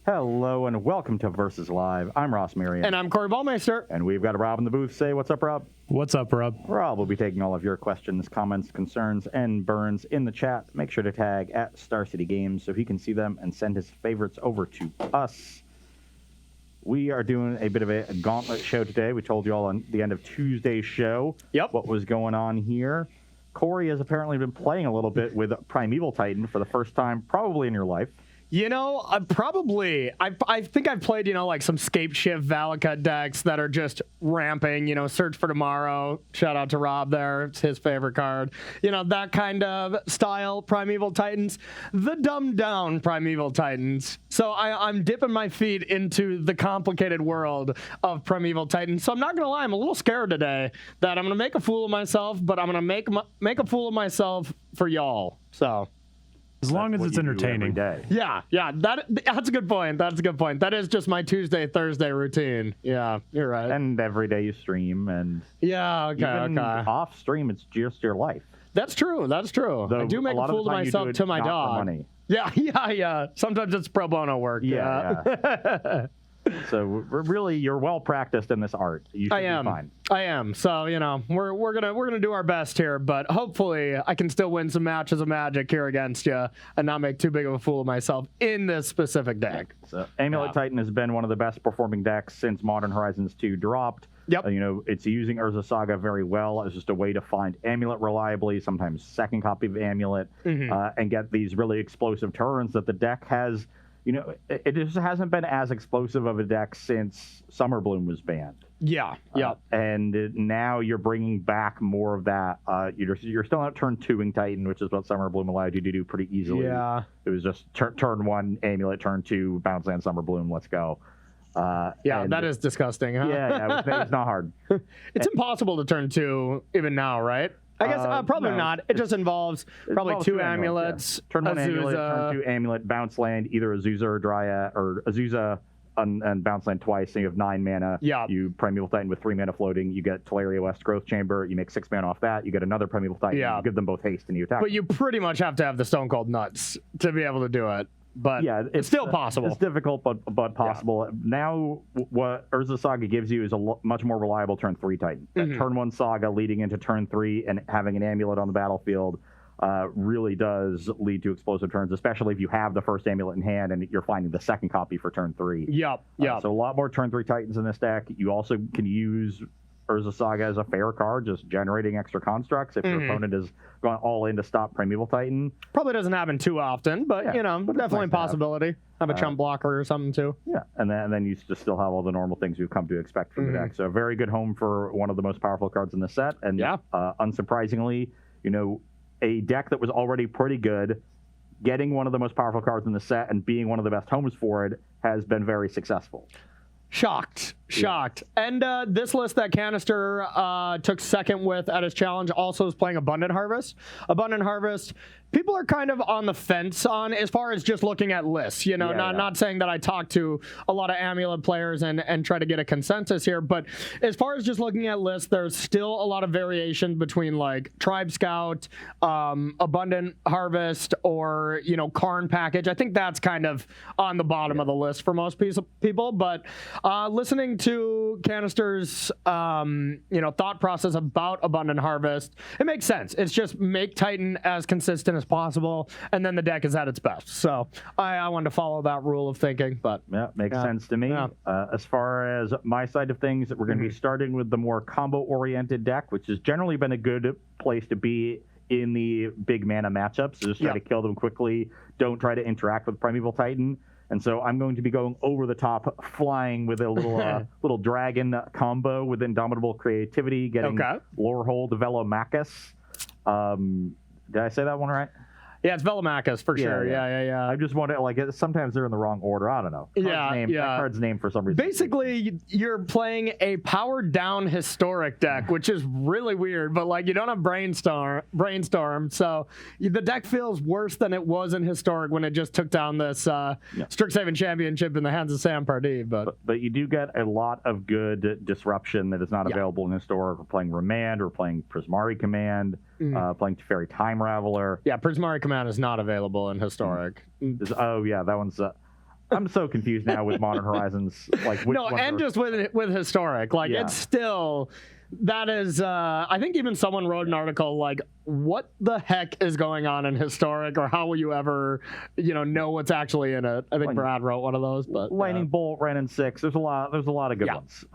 Hello and welcome to Versus Live. I'm Ross Marion. And I'm Corey Ballmeister. And we've got Rob in the booth. Say what's up, Rob. What's up, Rob? Rob will be taking all of your questions, comments, concerns, and burns in the chat. Make sure to tag at Star City Games so he can see them and send his favorites over to us. We are doing a bit of a Gauntlet show today. We told you all on the end of Tuesday's show what was going on here. Corey has apparently been playing a little bit with Primeval Titan for the first time probably in your life. You know, I think I've played, like some Scape Shift Valakut decks that are just ramping, Search for Tomorrow. Shout out to Rob there. It's his favorite card. That kind of style Primeval Titans. The dumbed down Primeval Titans. So I'm dipping my feet into the complicated world of Primeval Titans. So I'm not going to lie, I'm a little scared today that I'm going to make a fool of myself, but I'm going to make a fool of myself for y'all. So... As long as it's entertaining. Yeah, that's a good point. That is just my Tuesday, Thursday routine. Yeah, you're right. And every day you stream, and okay. Off stream, it's just your life. That's true. Though I do make a fool of myself to my dog. Money. Yeah. Sometimes it's pro bono work. Yeah. So really, you're well practiced in this art. You should be fine. I am. So we're gonna do our best here, but hopefully I can still win some matches of Magic here against you and not make too big of a fool of myself in this specific deck. So Amulet Titan has been one of the best performing decks since Modern Horizons 2 dropped. Yep. It's using Urza Saga very well as just a way to find Amulet reliably, sometimes second copy of Amulet, and get these really explosive turns that the deck has. It just hasn't been as explosive of a deck since Summer Bloom was banned. Yeah. And now you're bringing back more of that. You're still not turn 2ing Titan, which is what Summer Bloom allowed you to do pretty easily. Yeah. It was just turn 1 Amulet, turn 2 Bounce Land Summer Bloom, let's go. That is disgusting, huh? Yeah, it's not hard. It's impossible to turn 2 even now, now, right? I guess probably not. It just involves probably 2 amulets. Yeah. Turn 1 Amulet, turn 2 Amulet, Bounce Land, either Azusa or Dryad, or Azusa and Bounce Land twice, and you have 9 mana. Yeah. You Primeval Titan with 3 mana floating, you get Teleria West Growth Chamber, you make 6 mana off that, you get another Primeval Titan, you give them both haste, and you attack. But you pretty much have to have the Stone Cold Nuts to be able to do it. But it's still possible. It's difficult, but possible. Yeah. Now, what Urza Saga gives you is a much more reliable turn 3 Titan. That turn 1 Saga leading into turn 3 and having an Amulet on the battlefield really does lead to explosive turns, especially if you have the first Amulet in hand and you're finding the second copy for turn 3. Yep. So a lot more turn 3 Titans in this deck. You also can use Urza Saga as a fair card, just generating extra constructs if your opponent has gone all in to stop Primeval Titan. Probably doesn't happen too often, but definitely a possibility. Have a chump blocker or something too. Yeah, and then you just still have all the normal things you've come to expect from the deck. So a very good home for one of the most powerful cards in the set. And unsurprisingly, a deck that was already pretty good, getting one of the most powerful cards in the set and being one of the best homes for it has been very successful. Shocked. And this list that Canister took second with at his challenge also is playing Abundant Harvest. Abundant Harvest, people are kind of on the fence on as far as just looking at lists. Not saying that I talk to a lot of Amulet players and try to get a consensus here, but as far as just looking at lists, there's still a lot of variation between like Tribe Scout, Abundant Harvest, or Karn Package. I think that's kind of on the bottom of the list for most people, but listening to Canister's thought process about Abundant Harvest, it makes sense. It's just make Titan as consistent as possible, and then the deck is at its best. So I wanted to follow that rule of thinking. But makes sense to me. Yeah. As far as my side of things, we're going to be starting with the more combo-oriented deck, which has generally been a good place to be in the big mana matchups. So just try to kill them quickly. Don't try to interact with Primeval Titan. And so I'm going to be going over the top, flying with a little little dragon combo with Indomitable Creativity, getting Lorehold Velomachus. Did I say that one right? Yeah, it's Velomachus for sure. Yeah. I just want to, sometimes they're in the wrong order. I don't know. That card's name for some reason. Basically, you're playing a powered down historic deck, which is really weird, but you don't have brainstorm. So the deck feels worse than it was in historic when it just took down this Strixhaven Championship in the hands of Sam Pardee. But you do get a lot of good disruption that is not available in historic. We're playing Remand, we're playing Prismari Command, playing Teferi Time Raveler. Yeah, Prismari Command is not available in historic. That one's I'm so confused now with Modern Horizons. Like, which No, and just with Historic. Like, it's still... That is, I think even someone wrote an article like, what the heck is going on in Historic, or how will you ever, know what's actually in it? I think Brad wrote one of those. But Lightning Bolt ran in 6. There's a lot of good ones.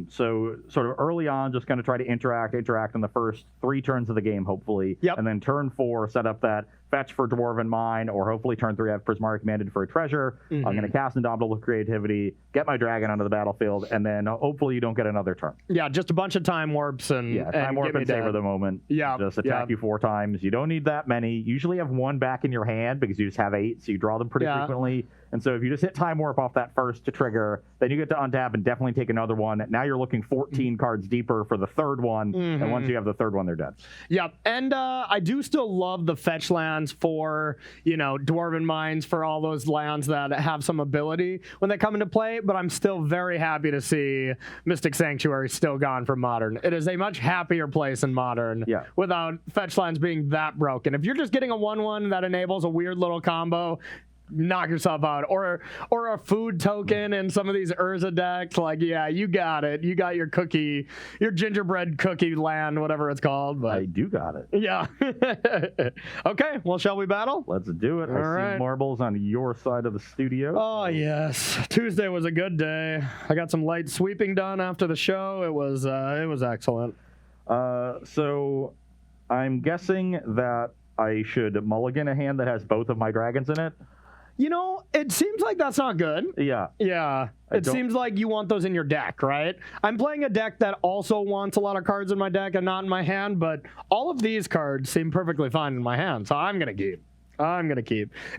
So sort of early on, just going to try to interact in the first 3 turns of the game, hopefully. Yep. And then turn 4, set up that fetch for Dwarven Mine, or hopefully turn 3 have Prismari Commanded for a treasure. I'm going to cast Indomitable Creativity, get my dragon onto the battlefield, and then hopefully you don't get another turn. Yeah, just a bunch of time warps and time warp and savor the moment. Yeah, just attack you 4 times. You don't need that many. You usually have 1 back in your hand because you just have 8, so you draw them pretty frequently. And so if you just hit time warp off that first to trigger, then you get to untap and definitely take another one. Now you're looking 14 cards deeper for the third one, and once you have the third one, they're dead. Yeah, and I do still love the fetch lands for, Dwarven Mines, for all those lands that have some ability when they come into play, but I'm still very happy to see Mystic Sanctuary still gone from Modern. It is a much happier place in Modern without fetch lands being that broken. If you're just getting a 1/1 that enables a weird little combo, knock yourself out, or a food token in some of these Urza decks, like, you got it. You got your gingerbread cookie land, whatever it's called. But I do got it. Yeah. Okay, well, shall we battle? Let's do it. I see marbles on your side of the studio. Oh, yes. Tuesday was a good day. I got some light sweeping done after the show. It was excellent. So I'm guessing that I should mulligan a hand that has both of my dragons in it. It seems like that's not good. Yeah. Yeah. It seems like you want those in your deck, right? I'm playing a deck that also wants a lot of cards in my deck and not in my hand, but all of these cards seem perfectly fine in my hand, so I'm going to keep.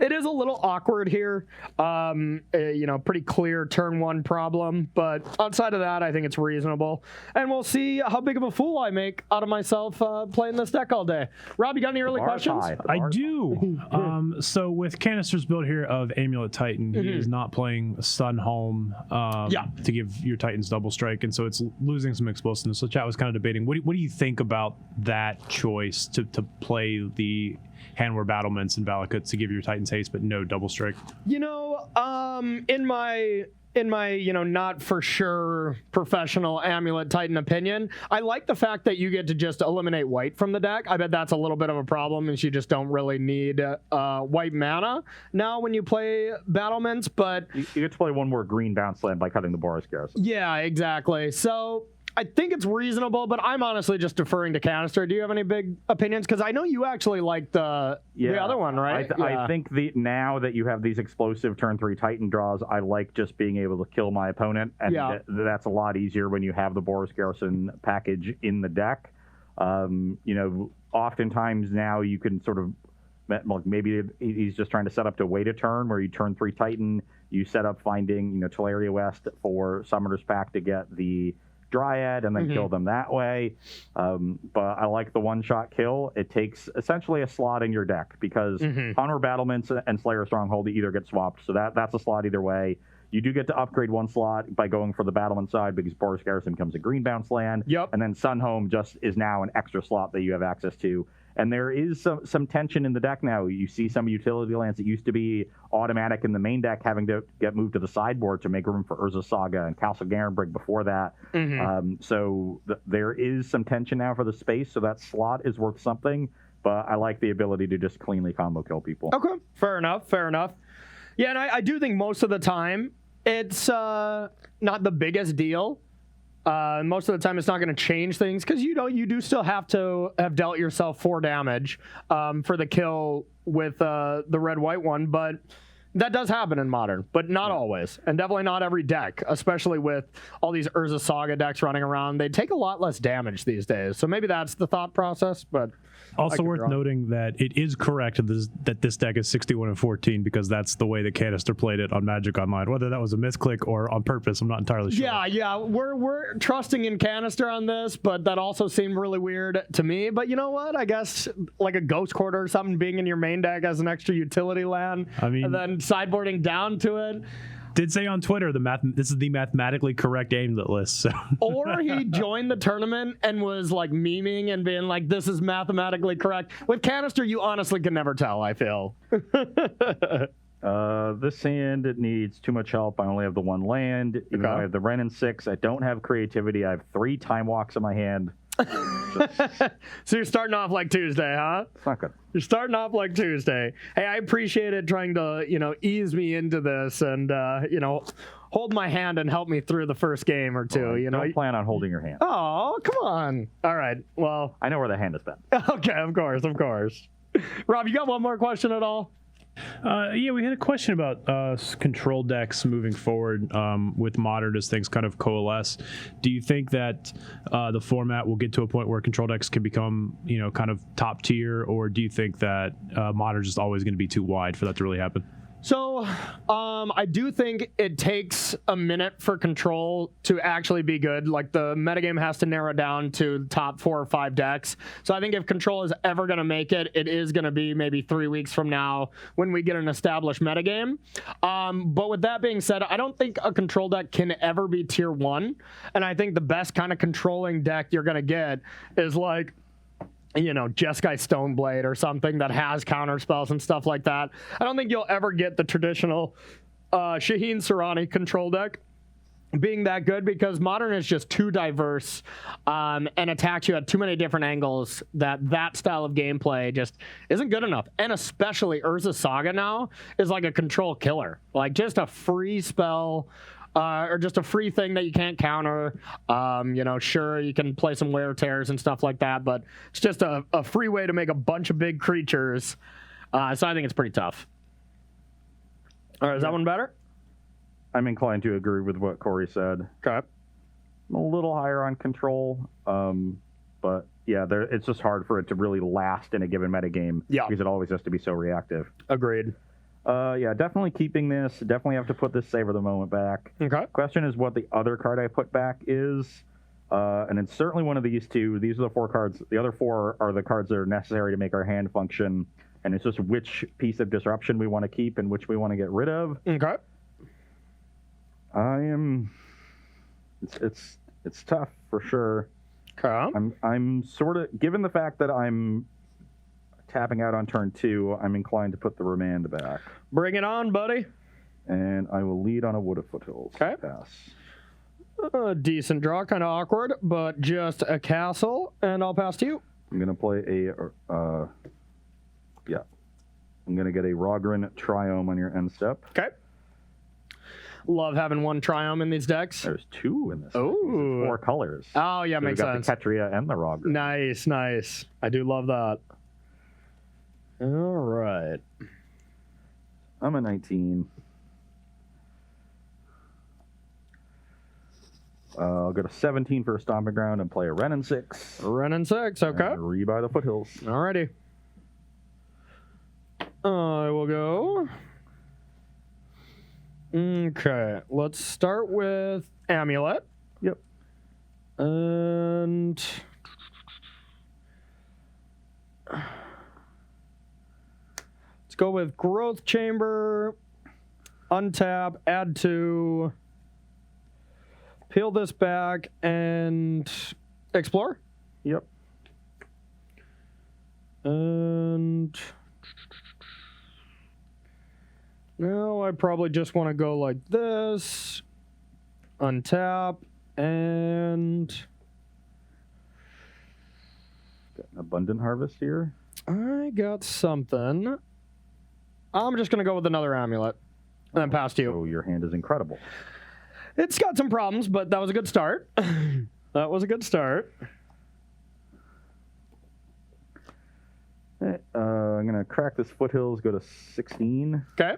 It is a little awkward here. Pretty clear turn 1 problem, but outside of that, I think it's reasonable. And we'll see how big of a fool I make out of myself playing this deck all day. Rob, you got any early questions? I do. So with Canister's build here of Amulet Titan, he is not playing Sun Home to give your Titans double strike, and so it's losing some explosiveness. So chat was kind of debating, what do you think about that choice to play the Handware Battlements and Valakuts to give your Titans haste but no double strike? In my not for sure professional Amulet Titan opinion, I like the fact that you get to just eliminate white from the deck. I bet that's a little bit of a problem, and you just don't really need white mana now when you play Battlements. But you get to play 1 more green bounce land by cutting the Boros Garrison. Yeah, exactly. So I think it's reasonable, but I'm honestly just deferring to Canister. Do you have any big opinions? Because I know you actually like the other one, right? I think now that you have these explosive turn 3 Titan draws, I like just being able to kill my opponent, and that's a lot easier when you have the Boros Garrison package in the deck. Oftentimes now you can sort of, maybe he's just trying to set up to wait a turn where you turn 3 Titan, you set up finding Teleria West for Summoner's Pact to get the Dryad and then kill them that way. But I like the one-shot kill. It takes essentially a slot in your deck because Handware Battlements and Slayer Stronghold either get swapped, so that's a slot either way. You do get to upgrade 1 slot by going for the Battlement side because Boros Garrison becomes a green bounce land. Yep. And then Sunhome just is now an extra slot that you have access to. And there is some tension in the deck now. You see some utility lands that used to be automatic in the main deck having to get moved to the sideboard to make room for Urza Saga and Castle Garenbrig before that. So there is some tension now for the space, so that slot is worth something. But I like the ability to just cleanly combo kill people. Okay, fair enough. Yeah, and I do think most of the time it's not the biggest deal. Most of the time, it's not going to change things because you do still have to have dealt yourself 4 damage for the kill with the red-white one, but that does happen in Modern, but not always, and definitely not every deck, especially with all these Urza Saga decks running around. They take a lot less damage these days, so maybe that's the thought process, but also worth noting that it is correct that this deck is 61-14 because that's the way that Canister played it on Magic Online. Whether that was a misclick or on purpose, I'm not entirely sure. Yeah, we're trusting in Canister on this, but that also seemed really weird to me. But you know what? I guess like a Ghost Quarter or something being in your main deck as an extra utility land, and then sideboarding down to it. Did say on Twitter this is the mathematically correct Amulet list. So. Or he joined the tournament and was like memeing and being like, this is mathematically correct. With Canister, you honestly can never tell, I feel. This hand, it needs too much help. I only have the 1 land. Even though I have the Wrenn and 6, I don't have creativity. I have 3 Time Walks in my hand. So you're starting off like Tuesday, huh? It's not good. You're starting off like Tuesday. Hey, I appreciate it trying to, ease me into this and, hold my hand and help me through the first game or two. I don't plan on holding your hand. Oh, come on. All right. Well, I know where the hand has been. Okay, of course. Rob, you got one more question at all? Yeah, we had a question about control decks moving forward with Modern as things kind of coalesce. Do you think that the format will get to a point where control decks can become, kind of top tier, or do you think that Modern is just always going to be too wide for that to really happen? So, I do think it takes a minute for control to actually be good. Like, the metagame has to narrow down to the top 4 or 5 decks. So I think if control is ever going to make it, it is going to be maybe 3 weeks from now when we get an established metagame. But with that being said, I don't think a control deck can ever be tier 1. And I think the best kind of controlling deck you're going to get is like, Jeskai Stoneblade or something that has counter spells and stuff like that. I don't think you'll ever get the traditional Shaheen Sarani control deck being that good, because Modern is just too diverse and attacks you at too many different angles that style of gameplay just isn't good enough. And especially Urza Saga now is like a control killer. Like, just a free spell or just a free thing that you can't counter. Sure, you can play some wear tears and stuff like that, but it's just a free way to make a bunch of big creatures. So I think it's pretty tough. All right, is that one better? I'm inclined to agree with what Corey said. Okay. I'm a little higher on control, but yeah, it's just hard for it to really last in a given metagame. Yeah. Because it always has to be so reactive. Agreed. Yeah, definitely keeping this. Definitely have to put this Savor the Moment back. Okay. Question is what the other card I put back is. And it's certainly one of these 2. These are the 4 cards. The other 4 are the cards that are necessary to make our hand function. And it's just which piece of disruption we want to keep and which we want to get rid of. Okay. It's tough for sure. Okay. I'm sort of, given the fact that I'm tapping out on turn 2, I'm inclined to put the Remand back. Bring it on, buddy. And I will lead on a Wood of Foothills. Okay. Pass. A decent draw, kind of awkward, but just a castle, and I'll pass to you. I'm going to play I'm going to get a Rogran Triome on your end step. Okay. Love having one Triome in these decks. There's 2 in this. Ooh. 4 colors. Oh, yeah, so makes sense. We got the Ketria and the Rogran. Nice. I do love that. All right. I'm a 19. I'll go to 17 for a Stomping Ground and play a Wrenn and 6. Wrenn and 6, okay. And rebuy the Foothills. Alrighty. I will go. Okay, let's start with Amulet. Yep. And let's go with Growth Chamber, untap, add 2, peel this back, and explore. Yep. And now I probably just want to go like this, untap, and got an Abundant Harvest here. I got something. I'm just going to go with another Amulet and then pass to you. So your hand is incredible. It's got some problems, but that was a good start. That was a good start. I'm going to crack this Foothills, go to 16. Okay.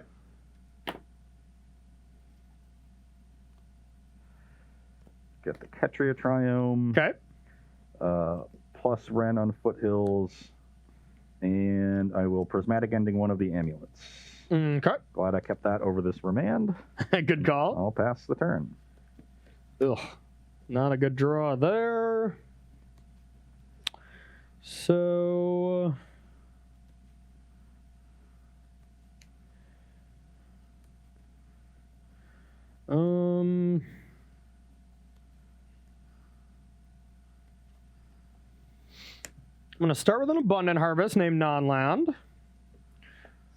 Get the Ketria Triome. Okay. Plus Wrenn on Foothills. And I will Prismatic Ending one of the Amulets. Okay. Glad I kept that over this Remand. Good call. I'll pass the turn. Ugh. Not a good draw there. So I'm going to start with an Abundant Harvest named Non-Land.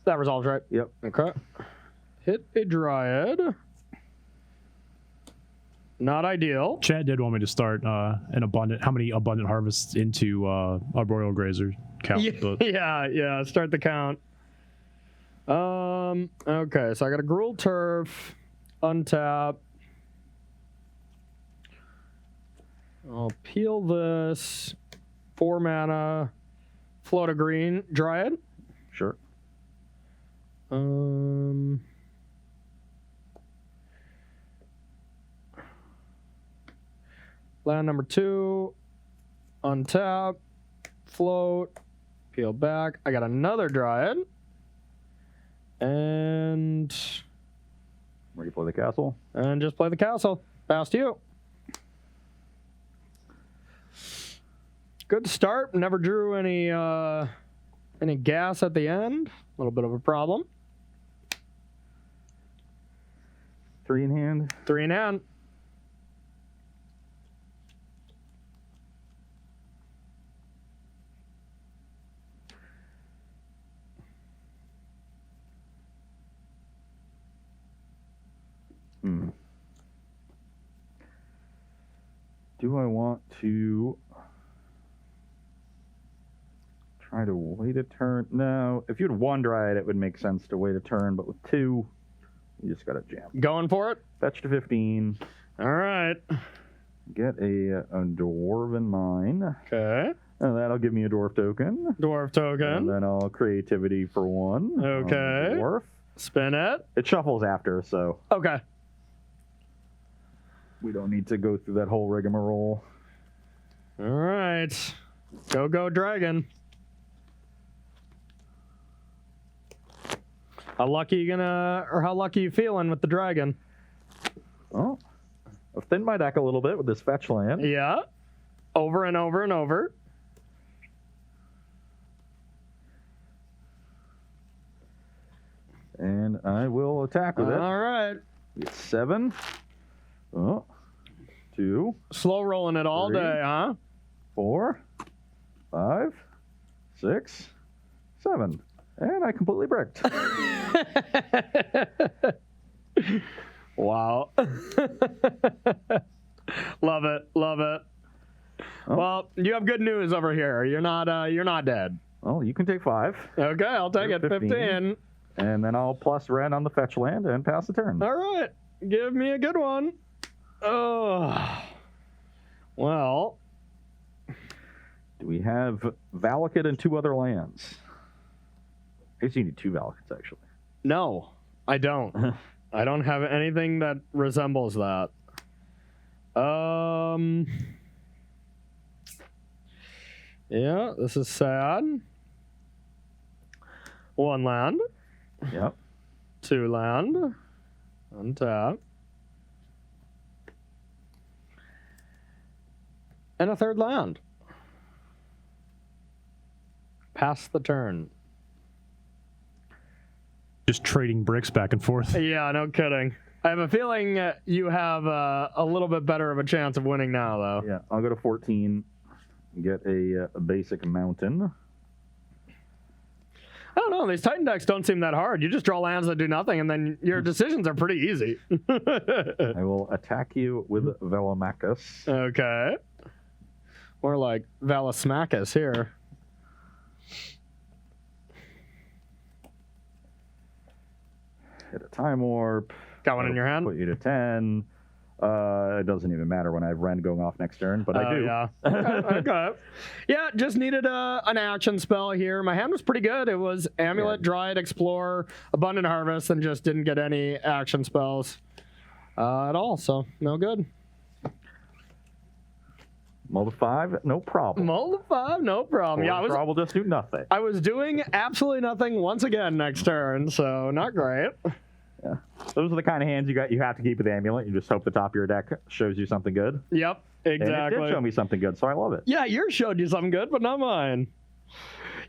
That resolves, right? Yep. Okay. Hit a Dryad. Not ideal. Chad did want me to start an abundant. How many abundant harvests into Arboreal Grazer count? Yeah. Start the count. Okay, so I got a Gruul Turf, untap. I'll peel this. 4 mana, float a green, Dryad. Sure. Land number 2, untap, float, peel back. I got another Dryad. And Ready to play the castle? just play the castle. Past you. Good start. Never drew any gas at the end. A little bit of a problem. 3 in hand. 3 in hand. Do I want to try to wait a turn? No. If you had 1 Dryad, it would make sense to wait a turn, but with 2, you just got to jam. Going for it? Fetch to 15. All right. Get a Dwarven Mine. Okay. And that'll give me a Dwarf token. Dwarf token. And then I'll Creativity for 1. Okay. Dwarf. Spin it. It shuffles after, so Okay. we don't need to go through that whole rigmarole. All right. Go, dragon. How lucky you feeling with the dragon? Well, I've thinned my deck a little bit with this fetch land. Yeah. Over and over and over. And I will attack with it. All right. It's 7. Oh, 2. Slow rolling it all 3, day, huh? 4, 5, 6, 7. And I completely bricked. Wow. Love it. Oh. Well, you have good news over here. You're not dead. Well, you can take 5. Okay, I'll take it. 15. And then I'll plus red on the fetch land and pass the turn. All right. Give me a good one. Oh. Well. Do we have Valakut and 2 other lands? I guess you need 2 Valakuts, actually. No, I don't. I don't have anything that resembles that. Yeah, this is sad. 1 land. Yep. 2 land. Untap. And a 3rd land. Pass the turn. Just trading bricks back and forth. Yeah, no kidding. I have a feeling you have a little bit better of a chance of winning now, though. Yeah, I'll go to 14. Get a basic mountain. I don't know. These Titan decks don't seem that hard. You just draw lands that do nothing, and then your decisions are pretty easy. I will attack you with Velamachus. Okay. More like Velasmachus here. Hit a Time Warp. Got one in your hand? Put you to 10. It doesn't even matter when I have Ren going off next turn, but I do. Yeah. Okay. Yeah, just needed an action spell here. My hand was pretty good. It was Amulet, Dryad, Explore, Abundant Harvest, and just didn't get any action spells at all, so no good. Mull to 5, no problem. Mull to 5, no problem. Yeah, I will just do nothing. I was doing absolutely nothing once again next turn, so not great. Yeah. Those are the kind of hands you have to keep with Amulet. You just hope the top of your deck shows you something good. Yep, exactly. And it did show me something good, so I love it. Yeah, yours showed you something good, but not mine.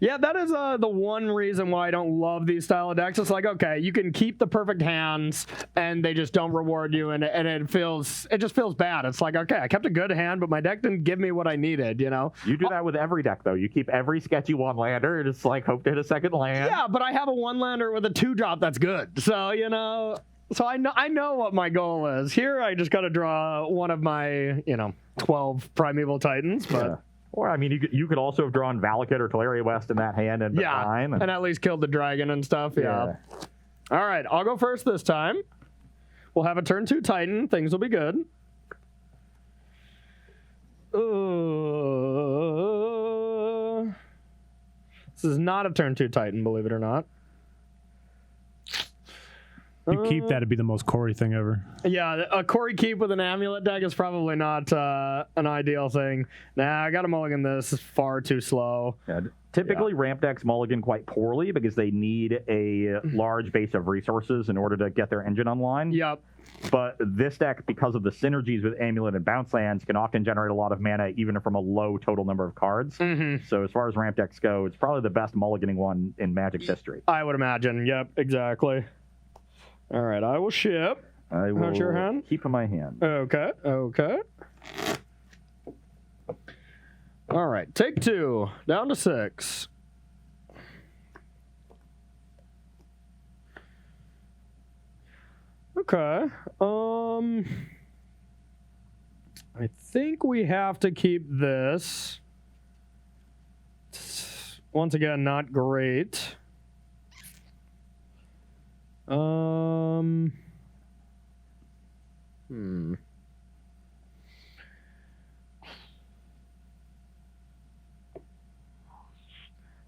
Yeah, that is the one reason why I don't love these style of decks. It's like, okay, you can keep the perfect hands, and they just don't reward you, and it just feels bad. It's like, okay, I kept a good hand, but my deck didn't give me what I needed, you know? You do that with every deck, though. You keep every sketchy one-lander, and it's like, hope to hit a second land. Yeah, but I have a one-lander with a 2-drop that's good. So, you know, I know what my goal is. Here, I just got to draw one of my, 12 Primeval Titans, but... Yeah. Or, I mean, you could also have drawn Valakut or Teleria West in that hand and been fine. And at least killed the dragon and stuff, yeah. All right, I'll go first this time. We'll have a turn 2 Titan. Things will be good. This is not a turn 2 Titan, believe it or not. You keep that to be the most Corey thing ever. Yeah, a Corey keep with an Amulet deck is probably not an ideal thing. Nah, I got to mulligan this. This is far too slow. Yeah, typically, ramp decks mulligan quite poorly because they need a large base of resources in order to get their engine online. Yep. But this deck, because of the synergies with Amulet and Bounce Lands, can often generate a lot of mana even from a low total number of cards. So as far as ramp decks go, it's probably the best mulliganing one in Magic's history. I would imagine. Yep, exactly. All right, I will ship. I will How's your hand? keep in my hand. Okay. All right, take 2. Down to 6. Okay. I think we have to keep this. Once again, not great. I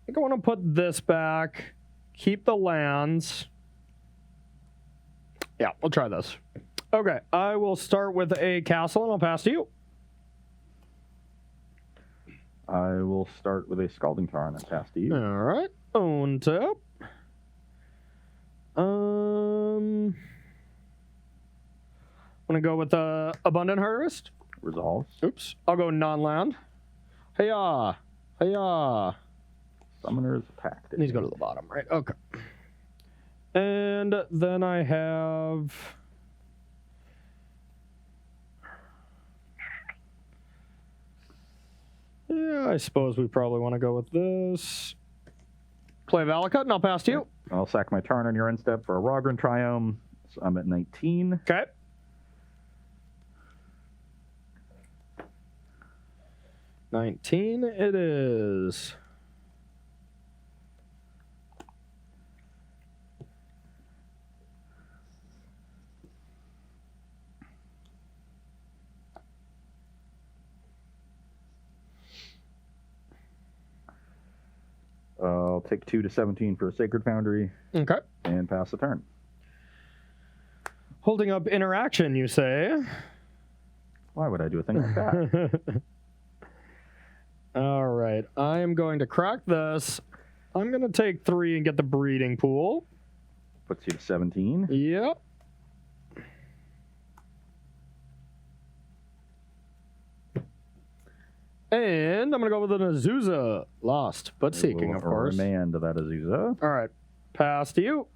think I want to put this back, keep the lands. Yeah, we'll try this. Okay, I will start with a castle and I'll pass to you. I will start with a Scalding Tarn and pass to you. All right, own tap. I'm gonna go with Abundant Harvest. Resolves. Oops, I'll go non-land. Hey-ya, hey-ya. Summoner's Pact. It needs to go to the bottom, right? Okay. And then I have... Yeah, I suppose we probably want to go with this. Play Valakut, and I'll pass to you. I'll sack my turn on your end step for a Rogran Triome. So I'm at 19. Okay. $19 it is. I'll take 2 to 17 for a Sacred Foundry. Okay. And pass the turn. Holding up interaction, you say? Why would I do a thing like that? All right. I am going to crack this. I'm going to take 3 and get the breeding pool. Puts you to 17. Yep. And I'm going to go with an Azusa. Lost, but seeking, of course. Remand to that Azusa. All right. Pass to you.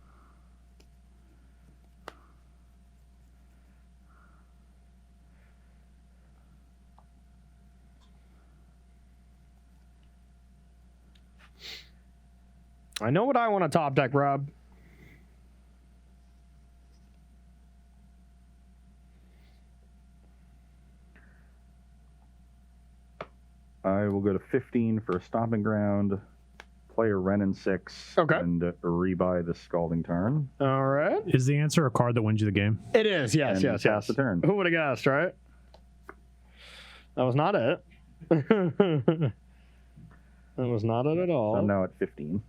I know what I want to top deck, Rob. I will go to 15 for a Stomping Ground, play a Wrenn and 6, Okay. and rebuy the Scalding Tarn. All right. Is the answer a card that wins you the game? It is, yes, And yes, pass yes. the turn. Who would have guessed, right? That was not it. That was not it at all. So I'm now at 15.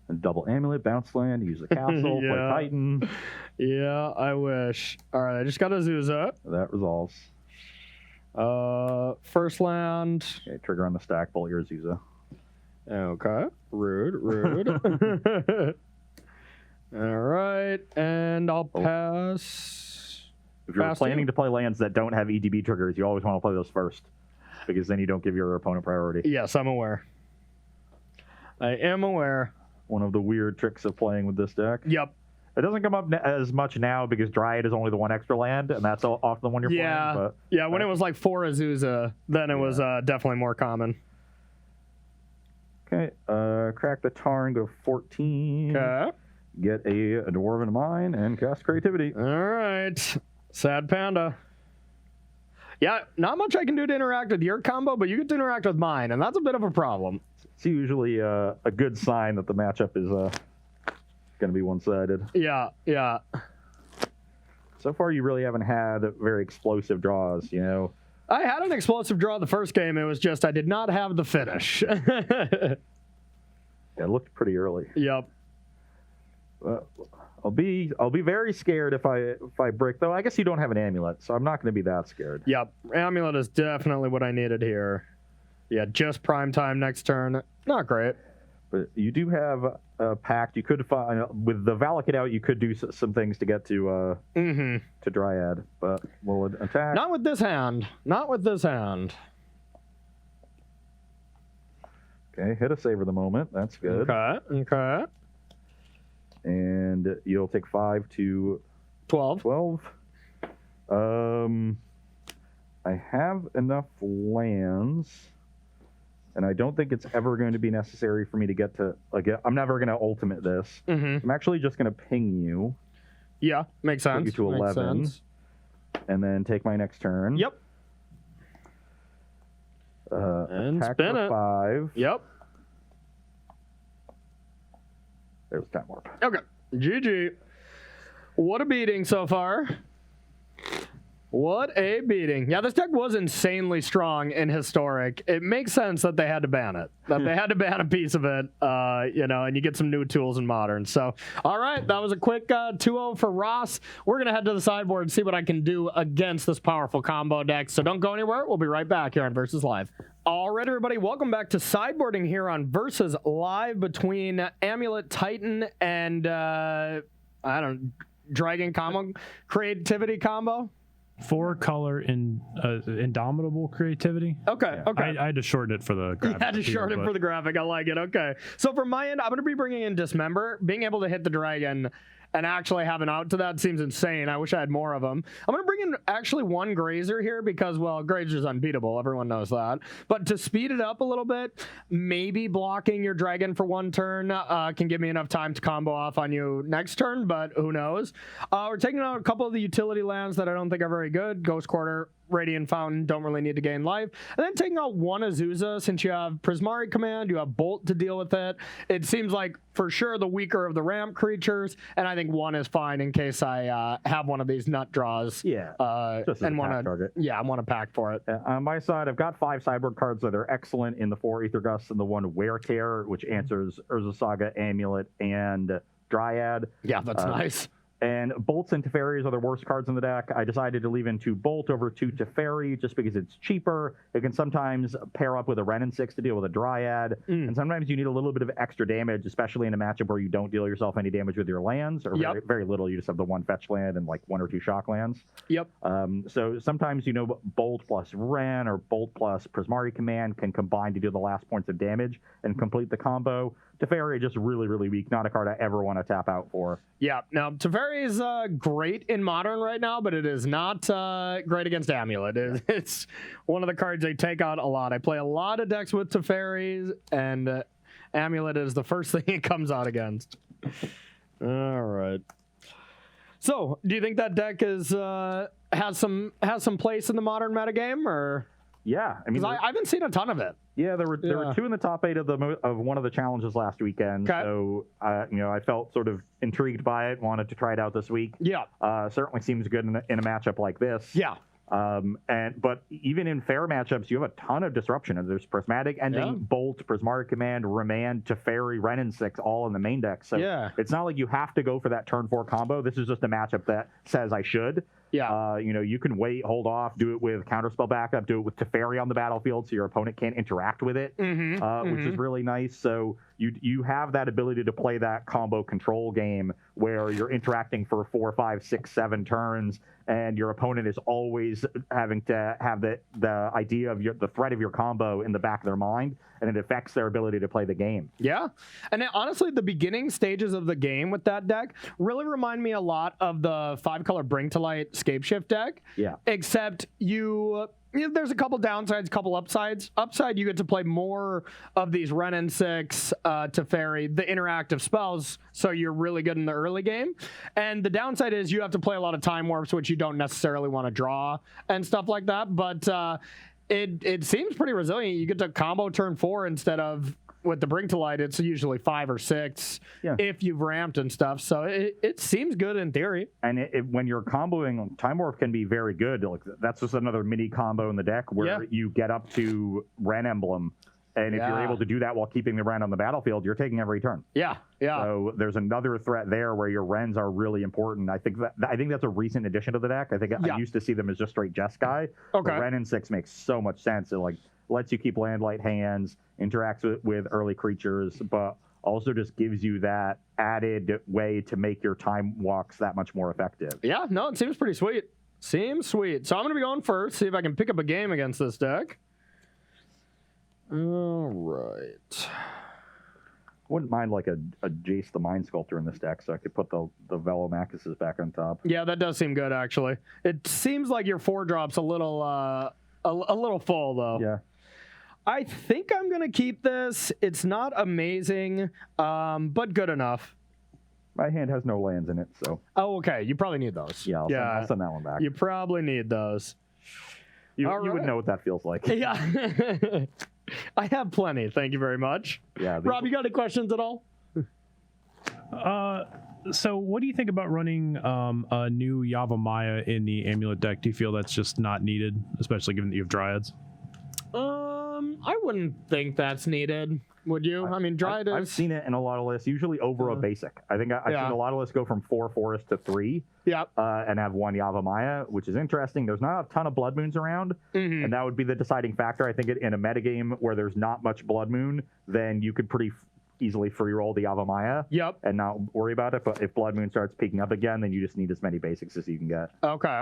And double Amulet, bounce land, use the castle, play Yeah. Titan. Yeah, I wish. All right, I just got Azusa. That resolves. First land. Okay, trigger on the stack, bolt your Azusa. Okay. Rude. All right, and I'll pass. If you're Fast planning you. to play lands that don't have EDB triggers, you always want to play those first, because then you don't give your opponent priority. Yes, I'm aware. I am aware. One of the weird tricks of playing with this deck. Yep. It doesn't come up as much now because Dryad is only the one extra land, and that's often the one you're playing. But, yeah. When it was like 4 Azusa, then it was definitely more common. Okay, crack the Tarn, go 14. Okay. Get a Dwarven Mine and cast Creativity. All right. Sad Panda. Yeah, not much I can do to interact with your combo, but you get to interact with mine, and that's a bit of a problem. It's usually a good sign that the matchup is going to be one-sided. Yeah. So far, you really haven't had very explosive draws, you know. I had an explosive draw the first game. It was just I did not have the finish. Yeah, it looked pretty early. Yep. I'll be very scared if I brick, though. I guess you don't have an amulet, so I'm not going to be that scared. Yep. Amulet is definitely what I needed here. Yeah, just prime time next turn. Not great. But you do have a pact. You could find with the Valakut out. You could do some things to get to Dryad, but we'll attack. Not with this hand. Not with this hand. Okay, hit a Savor the Moment. That's good. Okay. And you'll take 5 to 12. I have enough lands, and I don't think it's ever going to be necessary for me to get to, like, I'm never going to ultimate this. I'm actually just going to ping you. Yeah, makes sense. Put you to 11, and then take my next turn. Yep. And attack spin for it. 5. Yep. There's Time Warp. Okay. GG. What a beating so far. What a beating. Yeah, this deck was insanely strong in Historic. It makes sense that they had to ban it. That they had to ban a piece of it, and you get some new tools in Modern. So, all right, that was a quick 2-0 for Ross. We're going to head to the sideboard and see what I can do against this powerful combo deck. So don't go anywhere. We'll be right back here on Versus Live. All right, everybody, welcome back to sideboarding here on Versus Live between Amulet Titan and, Dragon combo, Creativity combo. 4-color in Indomitable Creativity. Okay. I had to shorten it for the graphic. You had to shorten it for the graphic. I like it. Okay. So for my end, I'm going to be bringing in Dismember. Being able to hit the dragon and actually have an out to that seems insane. I wish I had more of them. I'm going to bring in actually one Grazer here because, well, Grazer's unbeatable. Everyone knows that. But to speed it up a little bit, maybe blocking your dragon for one turn can give me enough time to combo off on you next turn, but who knows? We're taking out a couple of the utility lands that I don't think are very good. Ghost Quarter, Radiant Fountain, don't really need to gain life. And then taking out one Azusa, since you have Prismari Command, you have Bolt to deal with it. It seems like for sure the weaker of the ramp creatures, and I think one is fine in case I have one of these nut draws. Yeah, just as and a want pack target. Yeah, I want to pack for it. On my side, I've got 5 sideboard cards that are excellent in the 4 Aether Gusts and the 1 Wear Tear, which answers Urza Saga, Amulet, and Dryad. Yeah, that's nice. And Bolts and Teferis are the worst cards in the deck. I decided to leave in 2 Bolt over 2 Teferi just because it's cheaper. It can sometimes pair up with a Ren and 6 to deal with a Dryad. And sometimes you need a little bit of extra damage, especially in a matchup where you don't deal yourself any damage with your lands, or very, very little. You just have the 1 fetch land and like 1 or 2 shock lands. Yep. So sometimes, Bolt plus Ren or Bolt plus Prismari Command can combine to do the last points of damage and complete the combo. Teferi just really, really weak. Not a card I ever want to tap out for. Yeah. Now, Teferi is great in Modern right now, but it is not great against Amulet. It's one of the cards I take out a lot. I play a lot of decks with Teferis, and Amulet is the first thing it comes out against. All right. So, do you think that deck is has some place in the Modern metagame, or? Yeah, I mean, I haven't seen a ton of it. Yeah, there were 2 in the top 8 of one of the challenges last weekend. Okay. So I felt sort of intrigued by it, wanted to try it out this week. Yeah. Certainly seems good in a matchup like this. Yeah. But even in fair matchups, you have a ton of disruption. And there's Prismatic Ending, Bolt, Prismaric Command, Remand, Teferi, Ren and 6, all in the main deck. So it's not like you have to go for that turn 4 combo. This is just a matchup that says I should. Yeah. You can wait, hold off, do it with Counterspell backup, do it with Teferi on the battlefield so your opponent can't interact with it, which is really nice. So you have that ability to play that combo control game where you're interacting for 4, 5, 6, 7 turns, and your opponent is always having to have the idea of the threat of your combo in the back of their mind, and it affects their ability to play the game. Yeah, and honestly, the beginning stages of the game with that deck really remind me a lot of the 5-color Bring to Light Scape Shift deck. Yeah. Except there's a couple downsides, couple upsides. Upside, you get to play more of these Ren and 6 Teferi, the interactive spells, so you're really good in the early game. And the downside is you have to play a lot of Time Warps, which you don't necessarily want to draw and stuff like that. But it seems pretty resilient. You get to combo turn 4 instead of, with the Bring to Light, it's usually 5 or 6 if you've ramped and stuff. So it seems good in theory. And when you're comboing, Time Warp can be very good. Like, that's just another mini combo in the deck where you get up to Ren Emblem. And if you're able to do that while keeping the Ren on the battlefield, you're taking every turn. Yeah. So there's another threat there where your Rens are really important. I think that's a recent addition to the deck. I used to see them as just straight Jeskai. Okay. But Ren and 6 makes so much sense. It lets you keep land light hands, interacts with early creatures, but also just gives you that added way to make your time walks that much more effective. Yeah, no, it seems pretty sweet. Seems sweet. So I'm going to be going first, see if I can pick up a game against this deck. All right. Wouldn't mind like a Jace the Mind Sculptor in this deck, so I could put the Velomacuses back on top. Yeah, that does seem good, actually. It seems like your 4-drop's a little full, though. Yeah. I think I'm going to keep this. It's not amazing, but good enough. My hand has no lands in it, so. Oh, okay. You probably need those. Yeah, I'll send that one back. You probably need those. You would know what that feels like. Yeah. I have plenty. Thank you very much. Yeah. Rob, you got any questions at all? So what do you think about running a new Yavimaya in the Amulet deck? Do you feel that's just not needed, especially given that you have Dryads? I wouldn't think that's needed. Would you? I mean, Dryad is... I've seen it in a lot of lists, usually over a basic. I think I've seen a lot of lists go from 4 Forest to 3. Yep. And have 1 Yavimaya, which is interesting. There's not a ton of Blood Moons around, and that would be the deciding factor. I think in a metagame where there's not much Blood Moon, then you could pretty easily free roll the Yavimaya. Yep. And not worry about it. But if Blood Moon starts peaking up again, then you just need as many basics as you can get. Okay.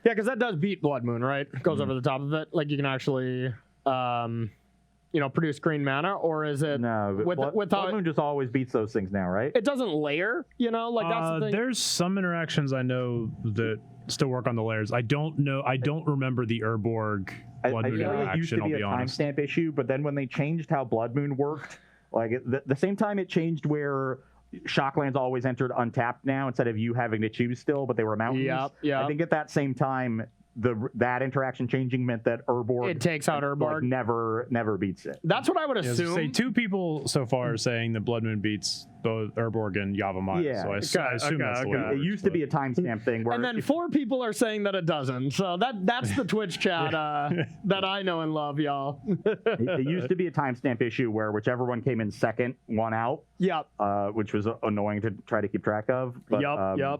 Yeah, because that does beat Blood Moon, right? It goes over the top of it. Like you can actually, produce green mana, or is it? No, Blood Moon just always beats those things now, right? It doesn't layer, like that's the thing. There's some interactions I know that still work on the layers. I don't remember the Urborg Blood Moon interaction. It used to be a timestamp issue, but then when they changed how Blood Moon worked, like the same time it changed where Shocklands always entered untapped now instead of you having to choose still, but they were mountains. Yeah. I think at that same time, that interaction changing meant that Urborg takes out Urborg. Never beats it. That's what I would assume. Say 2 people so far are saying that Blood Moon beats both Urborg and Yavimaya. Yeah. So I assume that's the way It used to be a timestamp thing, where and then 4 people are saying that it doesn't. So that's the Twitch chat that I know and love, y'all. It used to be a timestamp issue where whichever one came in second won out. Yep. Which was annoying to try to keep track of. But, yep.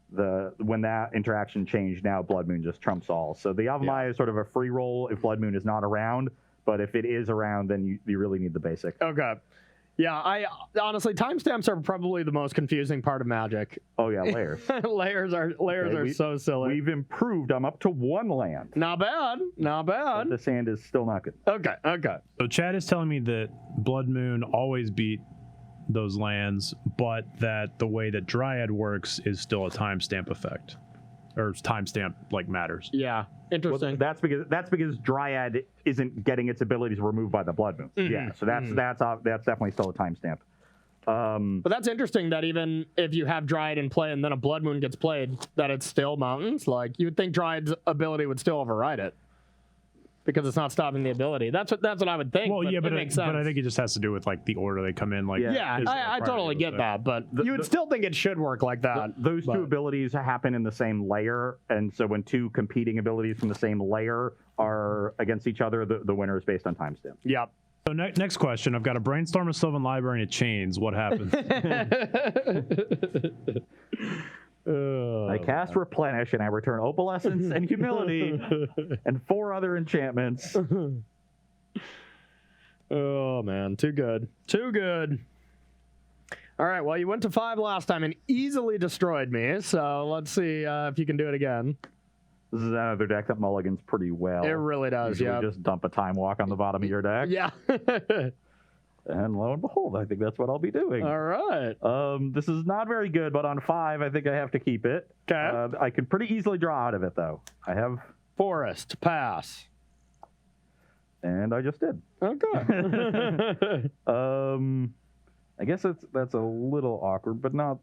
When that interaction changed, now Blood Moon just trumps all. So the Yavimaya is sort of a free roll if Blood Moon is not around, but if it is around, then you really need the basic. Okay. Yeah, I honestly, timestamps are probably the most confusing part of Magic. Oh yeah, layers. layers are so silly. We've improved. I'm up to 1 land. Not bad. But this hand is still not good. Okay. So Chad is telling me that Blood Moon always beat those lands, but that the way that Dryad works is still a timestamp effect, or timestamp matters. Yeah, interesting. Well, that's because Dryad isn't getting its abilities removed by the Blood Moon. Yeah, so that's definitely still a timestamp. But that's interesting that even if you have Dryad in play and then a Blood Moon gets played, that it's still mountains. Like you would think Dryad's ability would still override it, because it's not stopping the ability. That's what I would think. Well, but it makes sense. But I think it just has to do with the order they come in. I totally get that, but you would still think it should work like that. Those 2 abilities happen in the same layer, and so when 2 competing abilities from the same layer are against each other, the winner is based on timestamp. Yep. So next question, I've got a Brainstorm of Sylvan Library and it chains. What happens? I cast Replenish and I return Opalescence and Humility and 4 other enchantments. Oh, man. Too good. Too good. All right. Well, you went to 5 last time and easily destroyed me. So let's see if you can do it again. This is another deck that mulligans pretty well. It really does, Usually yeah. just dump a Time Walk on the bottom of your deck. Yeah. And lo and behold, I think that's what I'll be doing. All right. This is not very good, but on 5, I think I have to keep it. Okay. I can pretty easily draw out of it, though. I have... Forest. Pass. And I just did. Okay. I guess that's a little awkward, but not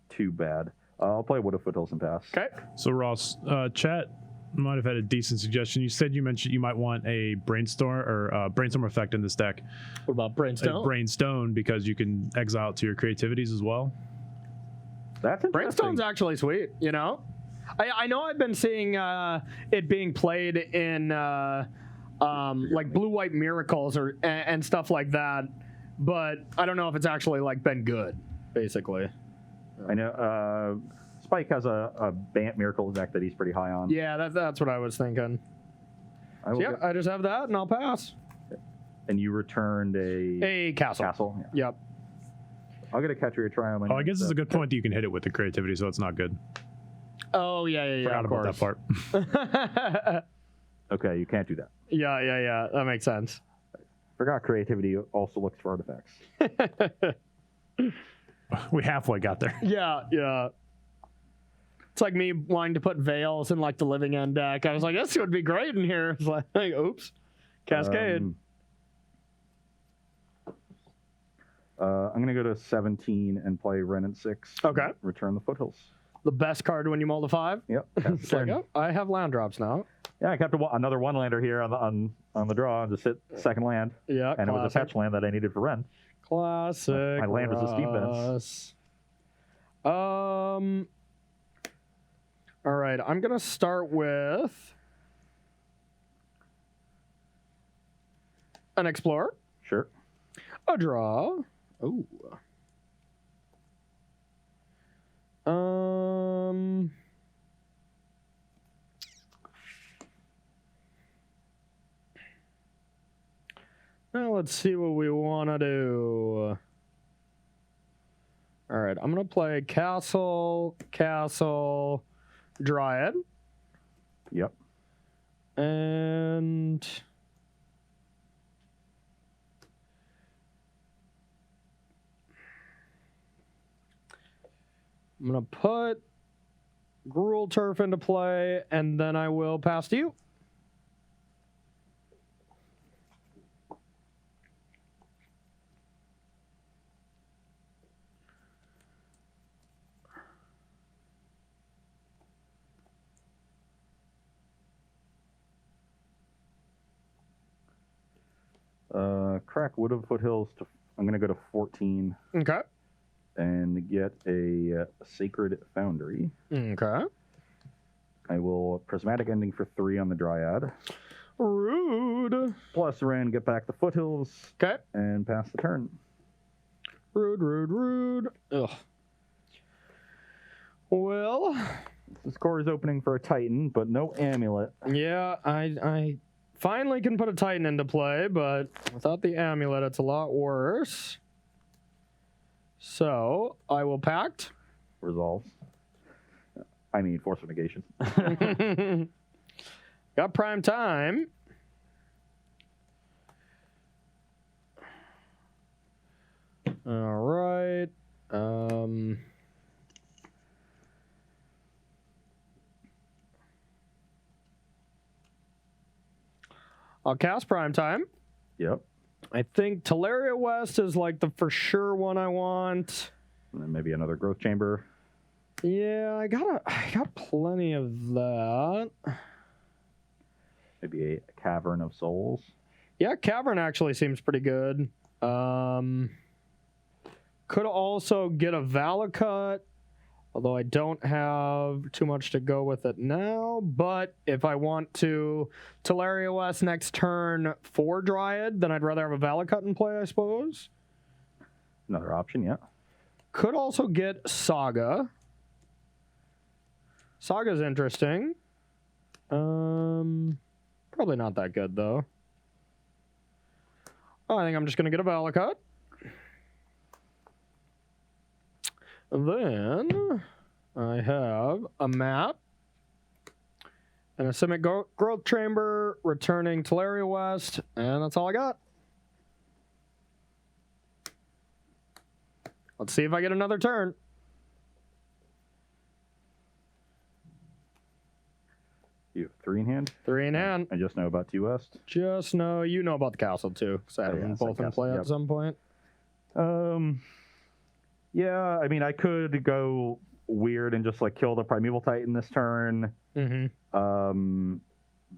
too bad. I'll play Wood of Foothills and pass. Okay. So Ross, chat might have had a decent suggestion. You mentioned you might want a brainstorm or brainstorm effect in this deck. What about Brainstone? Brainstone, because you can exile to your creativities as well. That's interesting. Brainstone's actually sweet, you know? I know I've been seeing it being played in like blue-white miracles and stuff like that, but I don't know if it's actually like been good, basically. I know Spike has a Bant Miracle deck that he's pretty high on. Yeah, that's what I was thinking. I just have that, and I'll pass. And you returned A castle. Yeah. Yep. I'll get a Catcher Triumph. I guess it's a good point that you can hit it with the creativity, so it's not good. Oh, yeah, Forgot of about course. that part. Okay, you can't do that. Yeah. That makes sense. Forgot creativity also looks for artifacts. We halfway got there. Yeah. It's like me wanting to put Veils in like the Living End deck. I was like, this would be great in here. It's like, oops. Cascade. I'm going to go to 17 and play Wrenn and 6. Okay. Return the Foothills. The best card when you mull to 5. Yep. It's like, oh, I have land drops now. Yeah, I kept another 1-lander here on the draw and just hit second land. Yeah, and classic. it was a fetch land that I needed for Wrenn. Classic. My land resist defense. All right, I'm gonna start with an Explorer. Sure. A draw. Ooh. Now let's see what we want to do. All right, I'm going to play Castle, Dryad. Yep. And I'm going to put Gruul Turf into play, and then I will pass to you. Crack Wood of Foothills. I'm going to go to 14. Okay. And get a Sacred Foundry. Okay. I will Prismatic Ending for 3 on the Dryad. Rude. Plus Wrenn, get back the Foothills. Okay. And pass the turn. Rude. Ugh. Well, This core is opening for a Titan, but no Amulet. yeah, I finally can put a Titan into play, but without the Amulet, it's a lot worse. So, I will Pact. Resolves. I mean, Force of Negation. Got Prime Time. All right. I'll cast Prime Time. Yep. I think Teleria West is like the for sure one I want. And then maybe another Growth Chamber. Yeah, I got plenty of that. Maybe a Cavern of Souls. Yeah, Cavern actually seems pretty good. Could also get a Valakut, although I don't have too much to go with it now. But if I want to Teleria West next turn for Dryad, then I'd rather have a Valakut in play, I suppose. Another option, yeah. Could also get Saga. Saga's interesting. Probably not that good, though. I think I'm just going to get a Valakut. Then I have a map and a Simic Growth Chamber, returning Teleria West, and that's all I got. Let's see if I get another turn. You have 3 in hand? 3 in hand. I just know about 2 West. Just know you know about the castle too, because I had them both in play at some point. Yeah, I mean, I could go weird and just like kill the Primeval Titan this turn.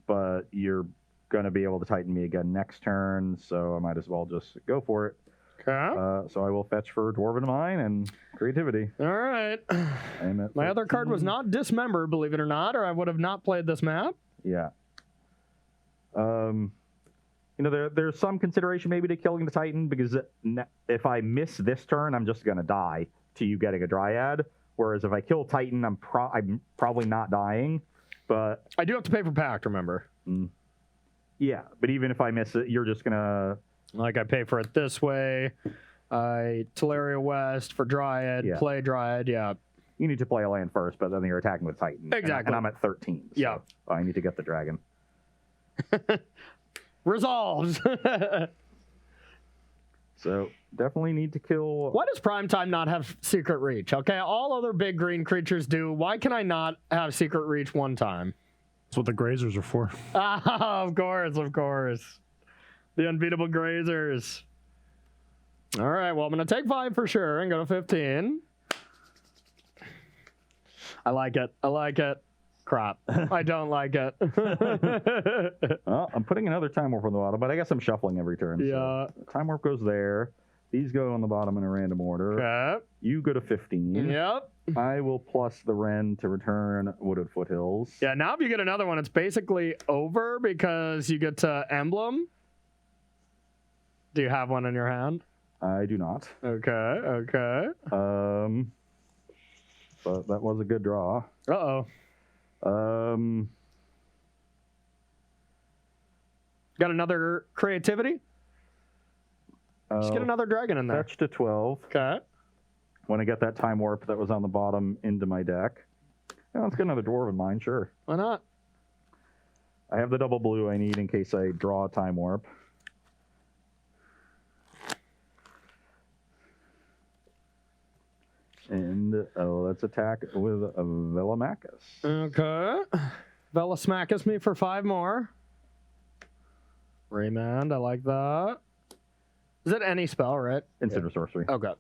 But you're gonna be able to Titan me again next turn, so I might as well just go for it. Okay. So I will fetch for Dwarven Mine and Creativity. All right. My other card was not Dismember, believe it or not, or I would have not played this map. Yeah. You know, there's some consideration maybe to killing the Titan, because if I miss this turn, I'm just gonna die to you getting a Dryad. Whereas if I kill Titan, I'm probably not dying. But I do have to pay for Pact, remember? Yeah, but even if I miss it, you're just gonna... Like, I pay for it this way. I Teleria West for Dryad, play Dryad, yeah. You need to play a land first, but then you're attacking with Titan. Exactly. And I'm at 13. So yeah. I need to get the dragon. Resolved. So definitely need to kill... Why does Primetime not have Secret Reach? Okay, all other big green creatures do. Why can I not have Secret Reach one time? That's what the grazers are for. Ah, of course, of course. The unbeatable grazers. All right, well, I'm going to take 5 for sure and go to 15. I like it. I like it. Crap. I don't like it. Well, I'm putting another Time Warp on the bottom, but I guess I'm shuffling every turn. Yeah. So Time Warp goes there. These go on the bottom in a random order. Okay. You go to 15. Yep. I will plus the Wren to return Wooded Foothills. Yeah, now if you get another one, it's basically over because you get to Emblem. Do you have one in your hand? I do not. Okay, okay. But that was a good draw. Uh-oh. Got another Creativity? Just get another dragon in there. Fetch to 12. Okay. When I get that Time Warp that was on the bottom into my deck. Yeah, let's get another Dwarven Mine, sure. Why not? I have the double blue I need in case I draw a Time Warp. And, let's attack with a Velomachus. Okay. Velomachus me for 5 more. Remand, I like that. Is it any spell, right? Instant or sorcery. Okay.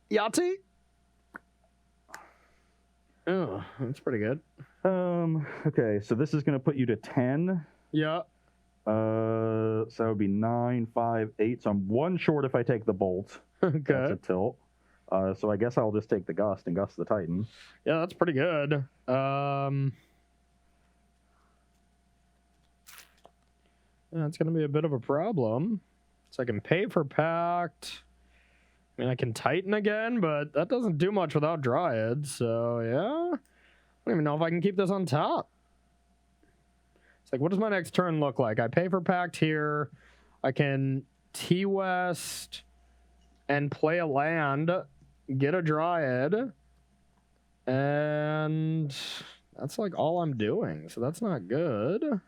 Yahtzee? Oh, that's pretty good. Okay, so this is going to put you to 10. Yeah. So that would be 9, 5, 8. So I'm 1 short if I take the bolt. Okay. That's a tilt. So I guess I'll just take the Gust and Gust the Titan. Yeah, that's pretty good. Yeah, it's going to be a bit of a problem. So I can pay for Pact. I mean, I can Titan again, but that doesn't do much without Dryad. So, yeah. I don't even know if I can keep this on top. It's like, what does my next turn look like? I pay for Pact here. I can T-West and play a land, get a Dryad, and that's like all I'm doing. So that's not good.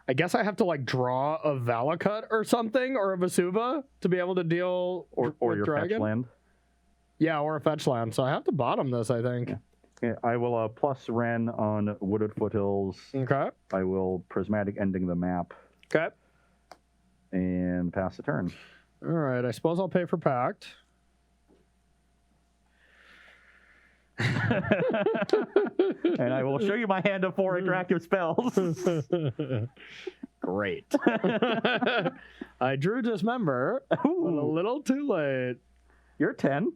I guess I have to like draw a Valakut or something, or a Vesuva to be able to deal or with your dragon. fetch land. Yeah, or a fetch land. So I have to bottom this, I think. Yeah. Okay, I will plus Wren on Wooded Foothills. Okay. I will Prismatic Ending the map. Okay. And pass the turn. All right, I suppose I'll pay for Pact. And I will show you my hand of 4 interactive spells. Great. I drew Dismember, but a little too late. You're 10.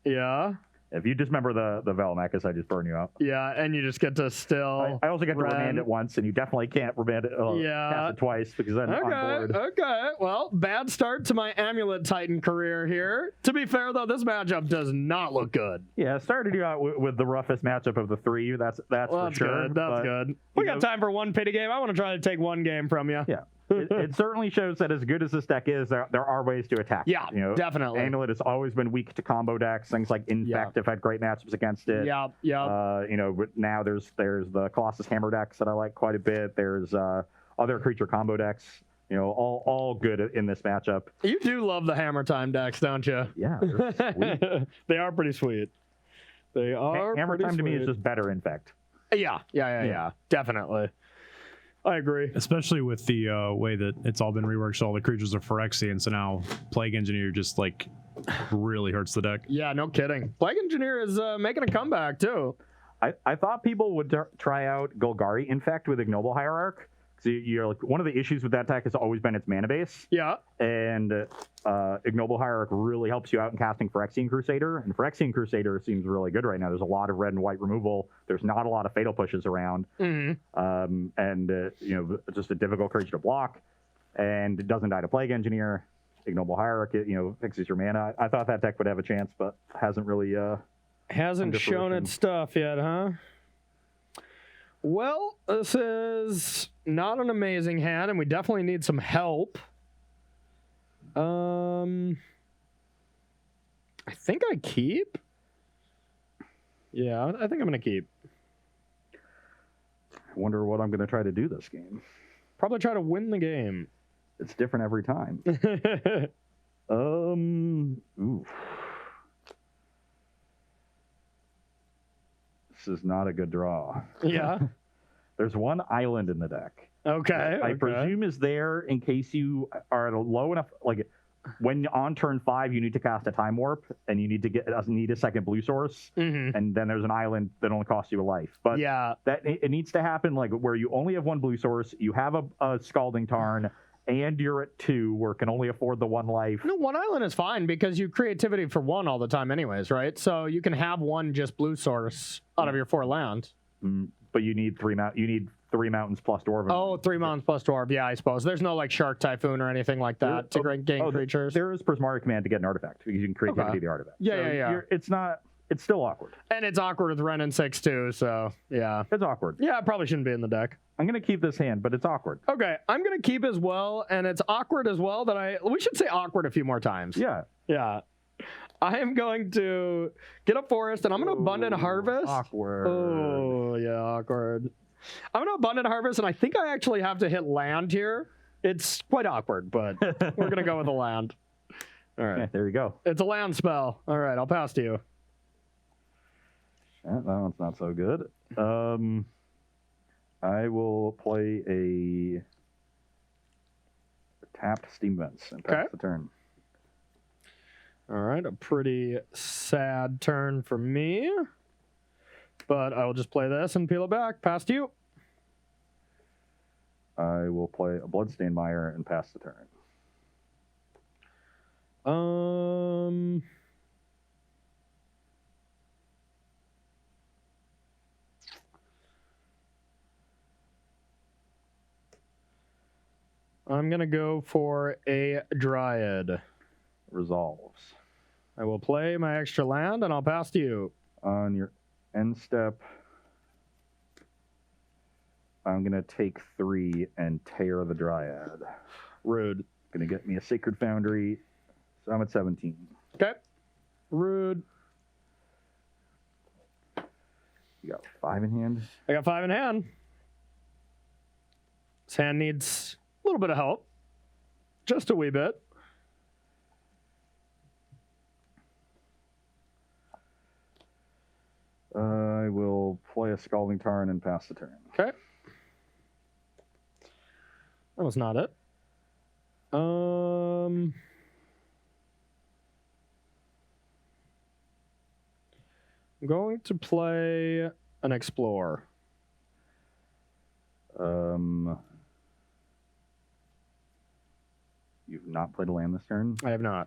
Yeah. If you dismember the Velomachus, I just burn you out. Yeah, and you just get to still. I also get to run. remand it once, and you definitely can't remand it. Cast it twice because then on board. Okay. Well, bad start to my Amulet Titan career here. To be fair, though, this matchup does not look good. Yeah, started you out with the roughest matchup of the three. That's for sure. Good. That's good. We got time for one pity game. I want to try to take one game from you. Yeah. It certainly shows that as good as this deck is, there are ways to attack. Yeah, definitely. Amulet has always been weak to combo decks. Things like Infect have had great matchups against it. Yeah. Now there's the Colossus Hammer decks that I like quite a bit. There's other creature combo decks. All good in this matchup. You do love the Hammer Time decks, don't you? Yeah, they're sweet. They are pretty sweet. They are. Hammer Time sweet. to me is just better Infect. Yeah. Definitely. I agree. Especially with the way that it's all been reworked, so all the creatures are Phyrexian, so now Plague Engineer just really hurts the deck. Yeah, no kidding. Plague Engineer is making a comeback too. I thought people would try out Golgari Infect with Ignoble Hierarch. So one of the issues with that deck has always been its mana base. Yeah. And Ignoble Hierarch really helps you out in casting Phyrexian Crusader. And Phyrexian Crusader seems really good right now. There's a lot of red and white removal. There's not a lot of fatal pushes around. Just a difficult creature to block. And it doesn't die to Plague Engineer. Ignoble Hierarch, fixes your mana. I thought that deck would have a chance, but hasn't really... hasn't shown its stuff yet, huh? Well, this is not an amazing hand, and we definitely need some help. I think I keep. Yeah, I think I'm going to keep. I wonder what I'm going to try to do this game. Probably try to win the game. It's different every time. Oof. This is not a good draw. Yeah. There's one island in the deck. Okay. I presume is there in case you are at a low enough, when on turn 5 you need to cast a Time Warp and you need a second blue source, and then there's an island that only costs you a life. But that it needs to happen where you only have one blue source, you have a Scalding Tarn, and you're at 2 where it can only afford the 1 life. No, 1 island is fine because you creativity for 1 all the time anyways, right? So you can have 1 just blue source out of your 4 lands. But you need 3 mountains plus Dwarven. Oh, 3 mountains plus Dwarf. Yeah, I suppose. There's no Shark Typhoon or anything like that to gain creatures. There is Prismari Command to get an artifact because you can creativity the artifact. Yeah. It's still awkward. And it's awkward with Ren and 6 too, so yeah. It's awkward. Yeah, it probably shouldn't be in the deck. I'm going to keep this hand, but it's awkward. Okay, I'm going to keep as well, and it's awkward as well we should say awkward a few more times. Yeah. Yeah. I am going to get a forest, and I'm going to Abundant Harvest. Awkward. Oh, yeah, awkward. I'm going to Abundant Harvest, and I think I actually have to hit land here. It's quite awkward, but we're going to go with a land. All right. Yeah, there you go. It's a land spell. All right, I'll pass to you. That one's not so good. I will play a tapped Steam Vents and pass the turn. All right, a pretty sad turn for me. But I will just play this and peel it back. Pass to you. I will play a Bloodstained Mire and pass the turn. I'm going to go for a Dryad. Resolves. I will play my extra land, and I'll pass to you. On your end step, I'm going to take 3 and tear the Dryad. Rude. Going to get me a Sacred Foundry, so I'm at 17. Okay. Rude. You got 5 in hand? I got 5 in hand. This hand needs a little bit of help. Just a wee bit. I will play a Scalding Tarn and pass the turn. Okay. That was not it. I'm going to play an Explore. You've not played a land this turn? I have not.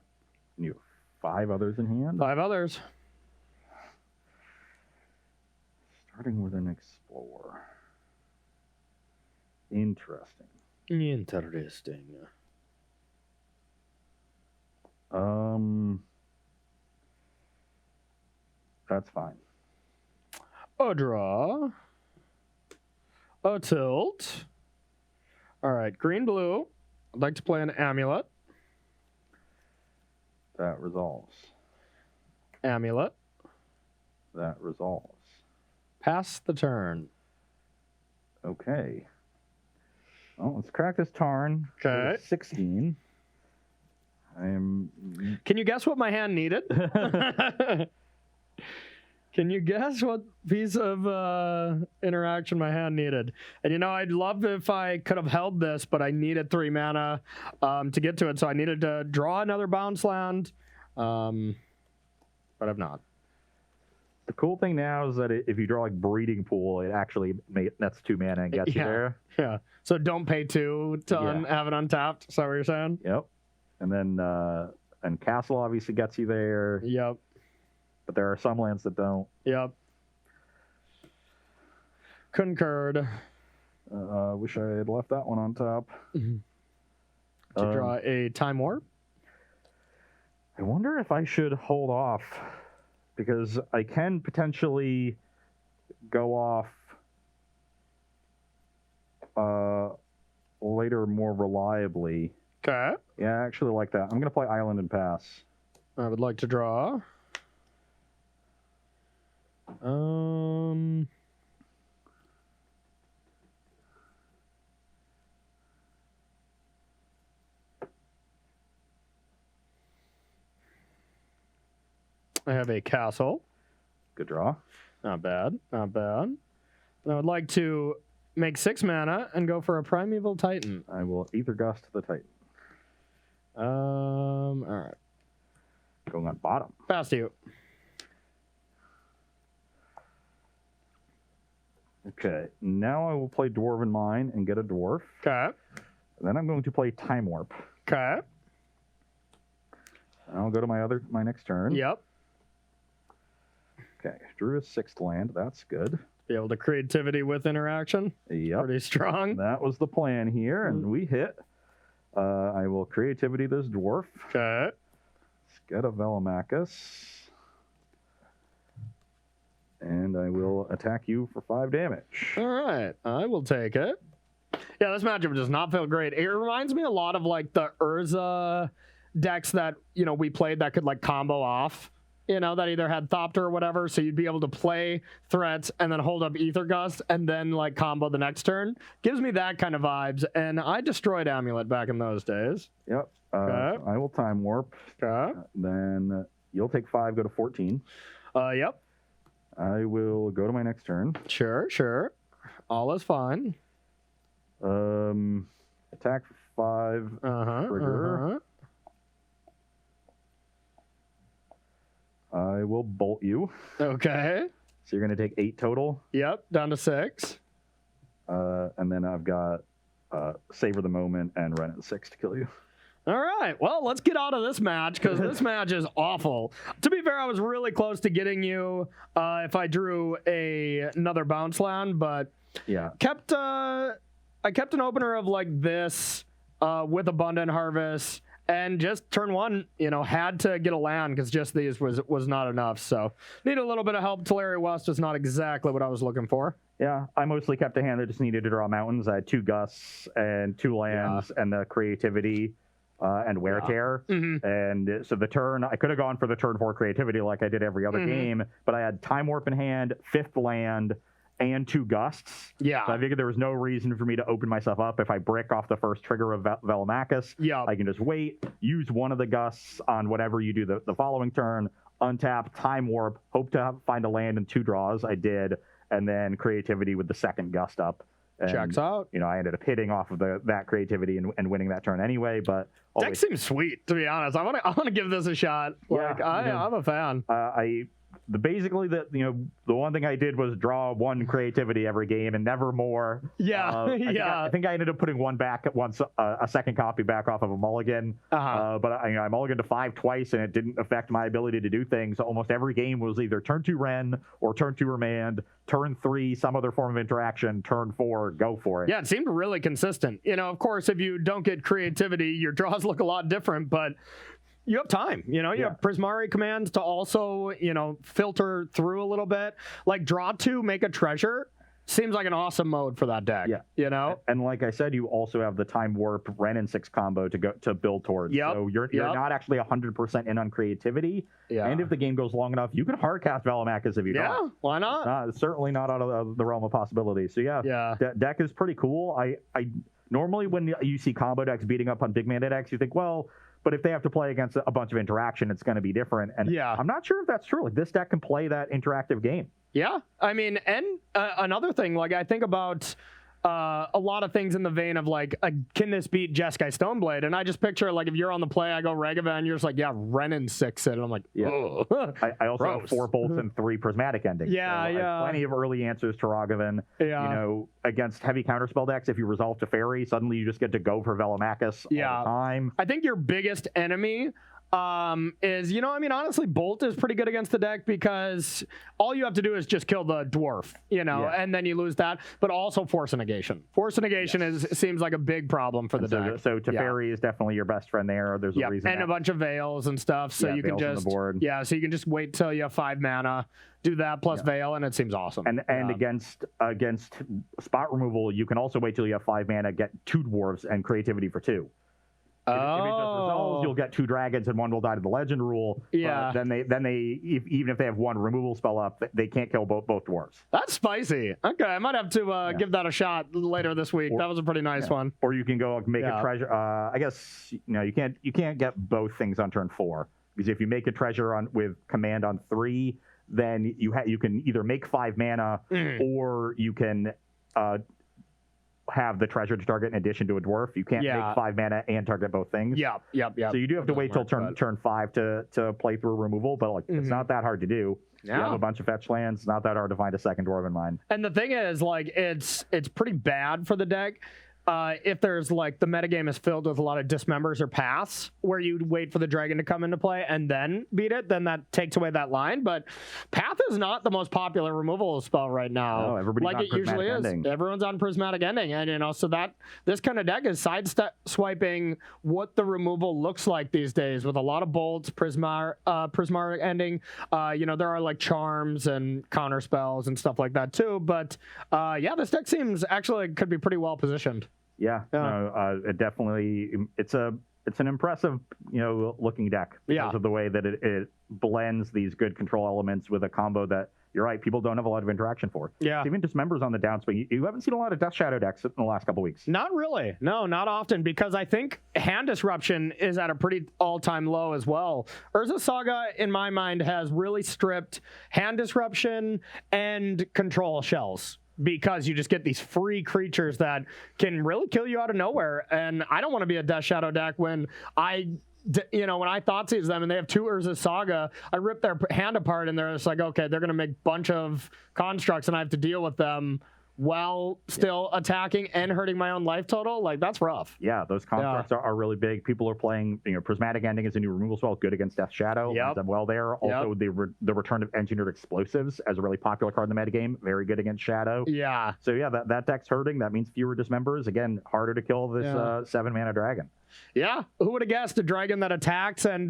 And you have 5 others in hand? 5 others. Starting with an Explorer. Interesting. Interesting. That's fine. A draw. A tilt. All right, green, blue. I'd like to play an Amulet. That resolves. Amulet. That resolves. Pass the turn. Okay. Well, let's crack this turn. Okay. 16. Can you guess what my hand needed? Can you guess what piece of interaction my hand needed? And you know, I'd love if I could have held this, but I needed 3 mana to get to it, so I needed to draw another bounce land, but I've not. The cool thing now is that if you draw like Breeding Pool, it actually that's 2 mana and gets you there. Yeah. So don't pay 2 to have it untapped. Is that what you're saying? Yep. And then and Castle obviously gets you there. Yep. But there are some lands that don't. Yep. Concurred. Wish I had left that one on top. To draw a Time Warp. I wonder if I should hold off, because I can potentially go off later more reliably. Okay. Yeah, I actually like that. I'm going to play Island and pass. I would like to draw. I have a castle. Good draw. Not bad. Not bad. And I would like to make 6 mana and go for a Primeval Titan. I will Ether Gust the Titan. All right. Going on bottom. Pass to you. Okay, now I will play Dwarven Mine and get a dwarf. Okay. Then I'm going to play Time Warp. Okay. And I'll go to my next turn. Yep. Okay, drew a 6th land. That's good. Be able to creativity with interaction. Yep. Pretty strong. That was the plan here, and we hit. I will creativity this dwarf. Okay. Let's get a Velomachus. And I will attack you for 5 damage. All right. I will take it. Yeah, this matchup does not feel great. It reminds me a lot of like the Urza decks that, you know, we played that could like combo off. You know, that either had Thopter or whatever, so you'd be able to play threats and then hold up Ether Gust and then like combo the next turn. Gives me that kind of vibes, and I destroyed Amulet back in those days. Yep. Okay. I will Time Warp. Okay. Then you'll take 5, go to 14. Yep. I will go to my next turn. Sure, sure. All is fine. Attack for 5. Trigger. I will bolt you. Okay. So you're going to take 8 total. Yep, down to 6. And then I've got Savor the Moment and Run at 6 to kill you. All right. Well, let's get out of this match because this match is awful. To be fair, I was really close to getting you if I drew another bounce land, but yeah, I kept an opener of like this with Abundant Harvest, and just turn 1, you know, had to get a land because just these was not enough. So need a little bit of help. Tulare West is not exactly what I was looking for. Yeah, I mostly kept a hand that just needed to draw mountains. I had 2 gusts and 2 lands and the creativity. And Wear Tear. And so the turn, I could have gone for the turn 4 creativity like I did every other game, but I had Time Warp in hand, 5th land, and 2 gusts. Yeah. So I figured there was no reason for me to open myself up. If I brick off the first trigger of Velomachus, I can just wait, use one of the gusts on whatever you do the following turn, untap, Time Warp, hope to find a land in 2 draws. I did, and then creativity with the 2nd gust up. And, checks out. You know, I ended up hitting off of that creativity and winning that turn anyway. But deck seems sweet, to be honest. I want to give this a shot. Like, I'm a fan. basically the one thing I did was draw one creativity every game and never more. Yeah, I think I ended up putting one back at once, a second copy back off of a mulligan. But I mulliganed to 5 twice, and it didn't affect my ability to do things. Almost every game was either turn 2 Ren or turn 2 Remand, turn 3 some other form of interaction, turn 4 go for it. Yeah, it seemed really consistent. Of course, if you don't get creativity, your draws look a lot different, but you have time. You have Prismari commands to also, filter through a little bit. Like draw 2, make a treasure. Seems like an awesome mode for that deck. Yeah. And like I said, you also have the Time Warp Ren and 6 combo to build towards. So you're not actually 100% in on creativity. Yeah. And if the game goes long enough, you can hardcast Velamachus if you don't. Yeah, why not? It's certainly not out of the realm of possibility. So deck is pretty cool. I normally when you see combo decks beating up on big mana decks, you think, well, but if they have to play against a bunch of interaction, it's going to be different. And I'm not sure if that's true. Like this deck can play that interactive game. Yeah, I mean, and another thing, like I think about a lot of things in the vein of like, can this beat Jeskai Stoneblade? And I just picture like if you're on the play, I go Ragavan, you're just like, yeah, Renin 6 it. And I'm like, I also have 4 bolts and 3 prismatic endings. Yeah, so I have plenty of early answers to Ragavan. Yeah. Against heavy counterspell decks, if you resolve to Fairy, suddenly you just get to go for Velamachus all the time. I think your biggest enemy is, honestly, Bolt is pretty good against the deck because all you have to do is just kill the dwarf, and then you lose that, but also Force of Negation. Force of Negation seems like a big problem for the deck. So Teferi is definitely your best friend there. There's a reason. And a bunch of Veils and stuff, so you can just, so you can just wait till you have 5 mana, do that plus Veil, and it seems awesome. And against spot removal, you can also wait till you have 5 mana, get 2 dwarves and creativity for 2. If it just resolves, you'll get 2 dragons and 1 will die to the legend rule. Yeah. Then they even if they have 1 removal spell up, they can't kill both dwarves. That's spicy. Okay, I might have to give that a shot later this week. That was a pretty nice one. Or you can go make a treasure. I guess you can't get both things on turn 4 because if you make a treasure with command on 3, then you can either make 5 mana or you can have the treasure to target in addition to a dwarf. You can't make 5 mana and target both things. Yep. So you do have to wait till turn 5 to play through removal, but it's not that hard to do. You have a bunch of fetch lands. It's not that hard to find a second Dwarven Mine. And the thing is, it's pretty bad for the deck. If there's the metagame is filled with a lot of dismembers or paths where you wait for the dragon to come into play and then beat it, then that takes away that line. But path is not the most popular removal spell right now. No, everybody's on it usually ending. is. Everyone's on prismatic ending, and so that this kind of deck is swiping what the removal looks like these days with a lot of bolts, prismatic ending. There are charms and counter spells and stuff like that too. But this deck seems actually could be pretty well positioned. It definitely it's an impressive looking deck because of the way that it blends these good control elements with a combo that you're right, people don't have a lot of interaction for. Yeah, even dismembers on the downswing. You haven't seen a lot of Death Shadow decks in the last couple weeks. Not really. No, not often, because I think Hand Disruption is at a pretty all-time low as well. Urza Saga, in my mind, has really stripped Hand Disruption and Control Shells, because you just get these free creatures that can really kill you out of nowhere. And I don't want to be a Death Shadow deck when I thought seize them and they have 2 Urza Saga, I rip their hand apart and they're just like, okay, they're going to make a bunch of constructs and I have to deal with them while still attacking and hurting my own life total. That's rough. Yeah, those constructs are really big. People are playing, Prismatic Ending is a new removal spell, good against Death Shadow. Ends up well there. Also, the return of Engineered Explosives as a really popular card in the metagame, very good against Shadow. Yeah. So that deck's hurting. That means fewer dismembers. Again, harder to kill this 7-mana dragon. Yeah, who would have guessed a dragon that attacks and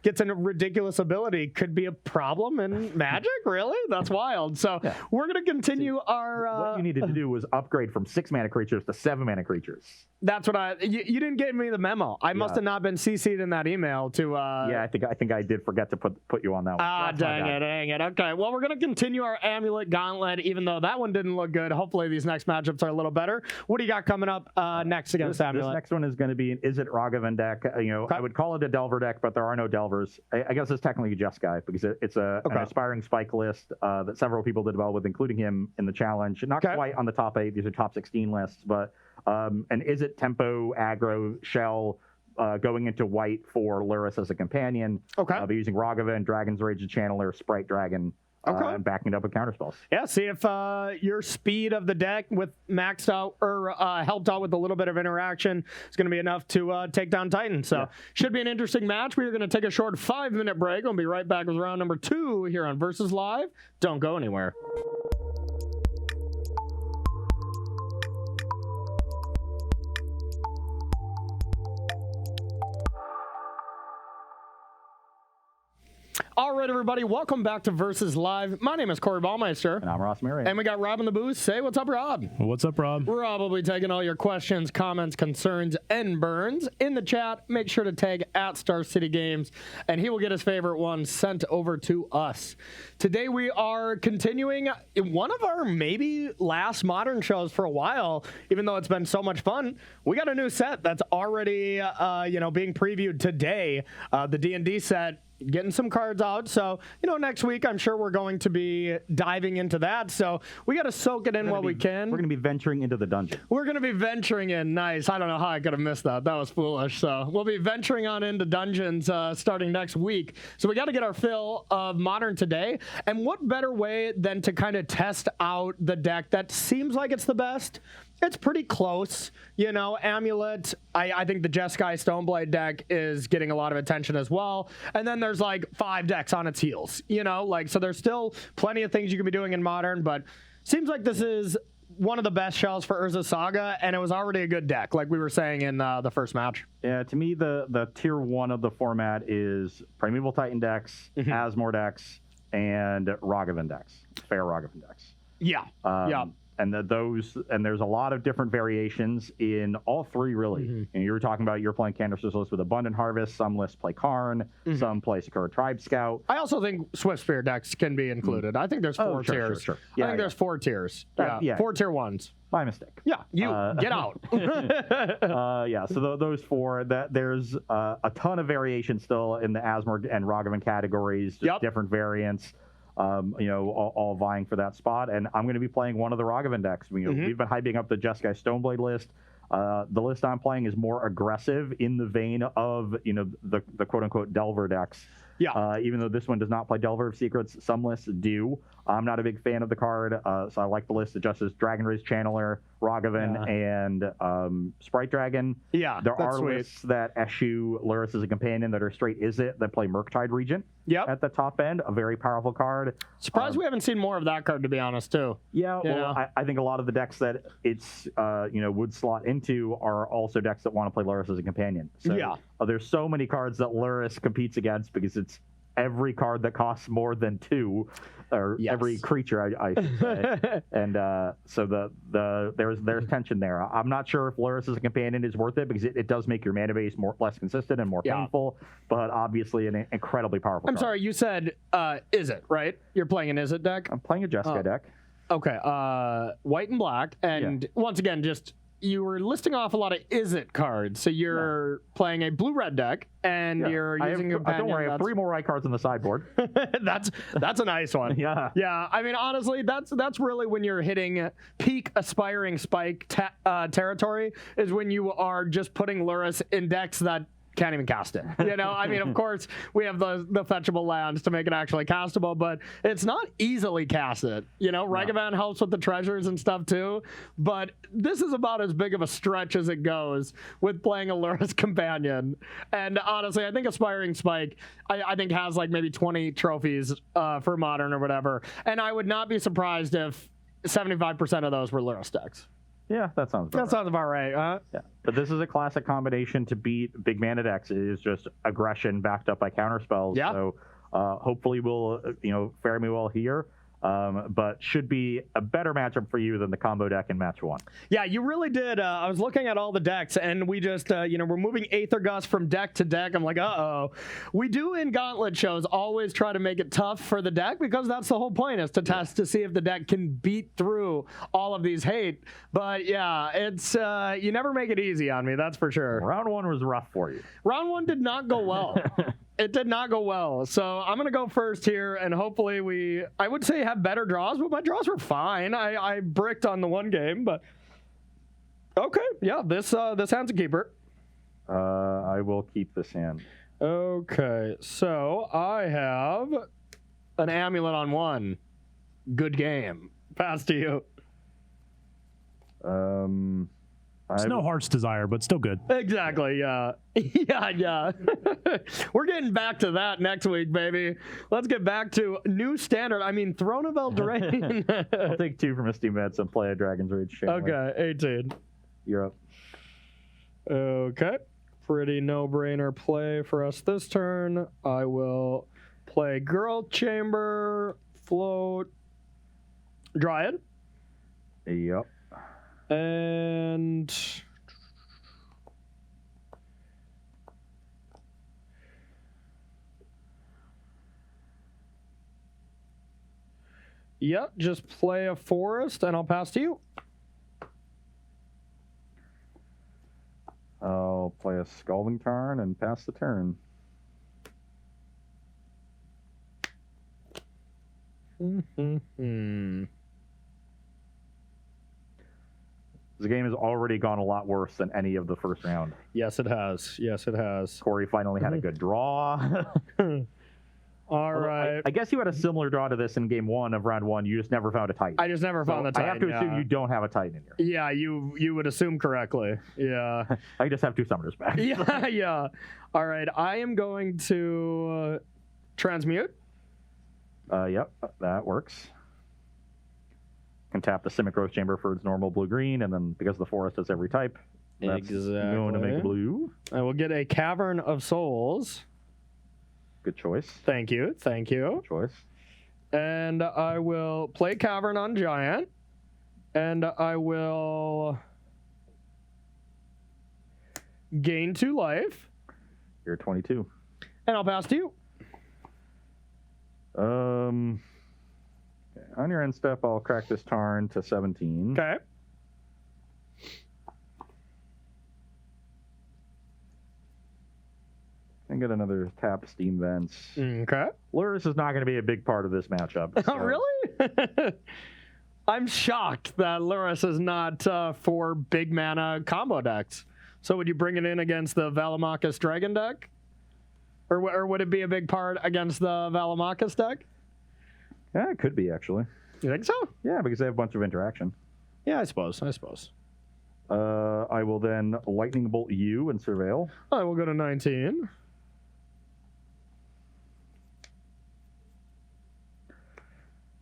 gets a ridiculous ability could be a problem in Magic? Really? That's wild. So we're going to continue our... what you needed to do was upgrade from 6-mana creatures to 7-mana creatures. That's what you didn't give me the memo. I must have not been CC'd in that email to... I think I did forget to put you on that one. Dang it. Okay, well, we're going to continue our Amulet Gauntlet, even though that one didn't look good. Hopefully these next matchups are a little better. What do you got coming up next against Amulet? This next one is going to be an Is It Ragavan deck. I would call it a Delver deck, but there are no Delvers. I guess it's technically a Jeskai because it's an aspiring spike list that several people did well with, including him in the challenge. Not quite on the top 8. These are top 16 lists, but an Is It tempo, aggro, shell, going into white for Lurrus as a companion. Okay. I'll be using Ragavan, Dragon's Rage Channeler, Sprite Dragon, and backing it up with counterspells. Yeah, see if your speed of the deck with maxed out or helped out with a little bit of interaction is going to be enough to take down Titan. So should be an interesting match. We're going to take a short 5-minute break. We'll be right back with round number 2 here on Versus Live. Don't go anywhere. All right, everybody, welcome back to Versus Live. My name is Corey Ballmeister. And I'm Ross Murray. And we got Rob in the booth. Say what's up, Rob. What's up, Rob? Rob will be taking all your questions, comments, concerns, and burns in the chat. Make sure to tag at Star City Games, and he will get his favorite one sent over to us. Today we are continuing one of our maybe last Modern shows for a while, even though it's been so much fun. We got a new set that's already being previewed today, the D&D set. Getting some cards out. So, next week, I'm sure we're going to be diving into that. So we got to soak it in while we can. We're going to be venturing into the dungeon. We're going to be venturing in. Nice. I don't know how I could have missed that. That was foolish. So we'll be venturing on into dungeons starting next week. So we got to get our fill of Modern today. And what better way than to kind of test out the deck that seems like it's the best? It's pretty close. Amulet, I think the Jeskai Stoneblade deck is getting a lot of attention as well. And then there's like 5 decks on its heels, so there's still plenty of things you can be doing in Modern, but seems like this is one of the best shells for Urza Saga, and it was already a good deck, like we were saying in the first match. Yeah, to me, the tier 1 of the format is Primeval Titan decks, Asmore decks, and Ragavan decks, fair Ragavan decks. Yeah, And there's a lot of different variations in all 3, really. And you were talking about you're playing Canisters lists with Abundant Harvest. Some lists play Karn. Some play Sakura Tribe Scout. I also think Swift Spear decks can be incled. I think there's 4 tiers. Sure. I think there's 4 tiers. Yeah, 4 tier 1s. My mistake. Yeah, you get out. So those 4. There's a ton of variation still in the Asmore and Ragavan categories. Just different variants. All vying for that spot. And I'm going to be playing one of the Ragavan decks. We've been hyping up the Jeskai Stoneblade list. The list I'm playing is more aggressive in the vein of, the quote-unquote Delver decks. Yeah. Even though this one does not play Delver of Secrets, some lists do. I'm not a big fan of the card, so I like the list that just says Dragon Race Channeler, Ragavan, and Sprite Dragon. Yeah, there are lists that eschew Lurrus as a companion that are straight Izzet that play Murktide Regent at the top end, a very powerful card. Surprised we haven't seen more of that card, to be honest, too. Yeah, I think a lot of the decks that it's would slot into are also decks that want to play Lurrus as a companion. So there's so many cards that Lurrus competes against because it's every card that costs more than 2, or every creature, I should say. And so there's tension there. I'm not sure if Lurrus as a companion is worth it because it does make your mana base less consistent and more painful, but obviously an incredibly powerful card. Sorry, you said Izzet, right? You're playing an Izzet deck? I'm playing a Jeskai deck. Okay, white and black, and once again, you were listing off a lot of Izzet cards. So you're playing a blue-red deck, and you're using a companion. Don't worry, I have 3 more white cards on the sideboard. That's a nice one. Yeah. I mean, honestly, that's really when you're hitting peak aspiring spike territory, is when you are just putting Lurrus in decks that can't even cast it. I mean, of course, we have the fetchable lands to make it actually castable, but it's not easily casted. Ragavan helps with the treasures and stuff too, but this is about as big of a stretch as it goes with playing a Lurrus companion. And honestly, I think Aspiring Spike, I think has like maybe 20 trophies for Modern or whatever, and I would not be surprised if 75% of those were Lurrus decks. Yeah, that sounds about right, huh? Yeah, but this is a classic combination to beat big mana decks. It is just aggression backed up by counterspells. Yeah. So hopefully we'll fare me well here. But should be a better matchup for you than the combo deck in match 1. Yeah, you really did. I was looking at all the decks, and we just, we're moving Aether Gust from deck to deck. I'm like, uh-oh. We do in Gauntlet shows always try to make it tough for the deck because that's the whole point, is to test to see if the deck can beat through all of these hate. But yeah, it's you never make it easy on me, that's for sure. Round 1 was rough for you. Round 1 did not go well. It did not go well. So I'm going to go first here, and hopefully I would say have better draws, but my draws were fine. I bricked on the one game, but okay. Yeah, this hand's a keeper. I will keep this hand. Okay, so I have an amulet on 1. Good game. Pass to you. It's no heart's desire, but still good. Exactly, yeah. yeah. We're getting back to that next week, baby. Let's get back to new standard. I mean, Throne of Eldraine. I'll take 2 from a Steam Vents and play a Dragon's Rage Chain. Okay, 18. You're up. Okay. Pretty no-brainer play for us this turn. I will play Girl Chamber, Float, Dryad. Yep. And yep, just play a forest and I'll pass to you. I'll play a Scalding Tarn and pass the turn. The game has already gone a lot worse than any of the first round. Yes, it has. Yes, it has. Corey finally had a good draw. All right. I guess you had a similar draw to this in game 1 of round 1. You just never found a Titan. I just never found the Titan. I have to assume you don't have a Titan in here. Yeah, you would assume correctly. Yeah. I just have 2 summoners back. yeah. All right. I am going to transmute. Yep, that works. Can tap the Simic Growth Chamber for its normal blue-green, and then because the forest has every type, that's going to make blue. I will get a Cavern of Souls. Good choice. Thank you. Thank you. Good choice. And I will play Cavern on Giant. And I will gain 2 life. You're 22. And I'll pass to you. On your end step, I'll crack this Tarn to 17. Okay. And get another tapped Steam Vents. Okay. Luris is not going to be a big part of this matchup. Oh, So. really? I'm shocked that Luris is not for big mana combo decks. So would you bring it in against the Valamakis Dragon deck? Or would it be a big part against the Valamakis deck? Yeah, it could be, actually. You think so? Yeah, because they have a bunch of interaction. Yeah, I suppose. I will then Lightning Bolt you and Surveil. I will go to 19.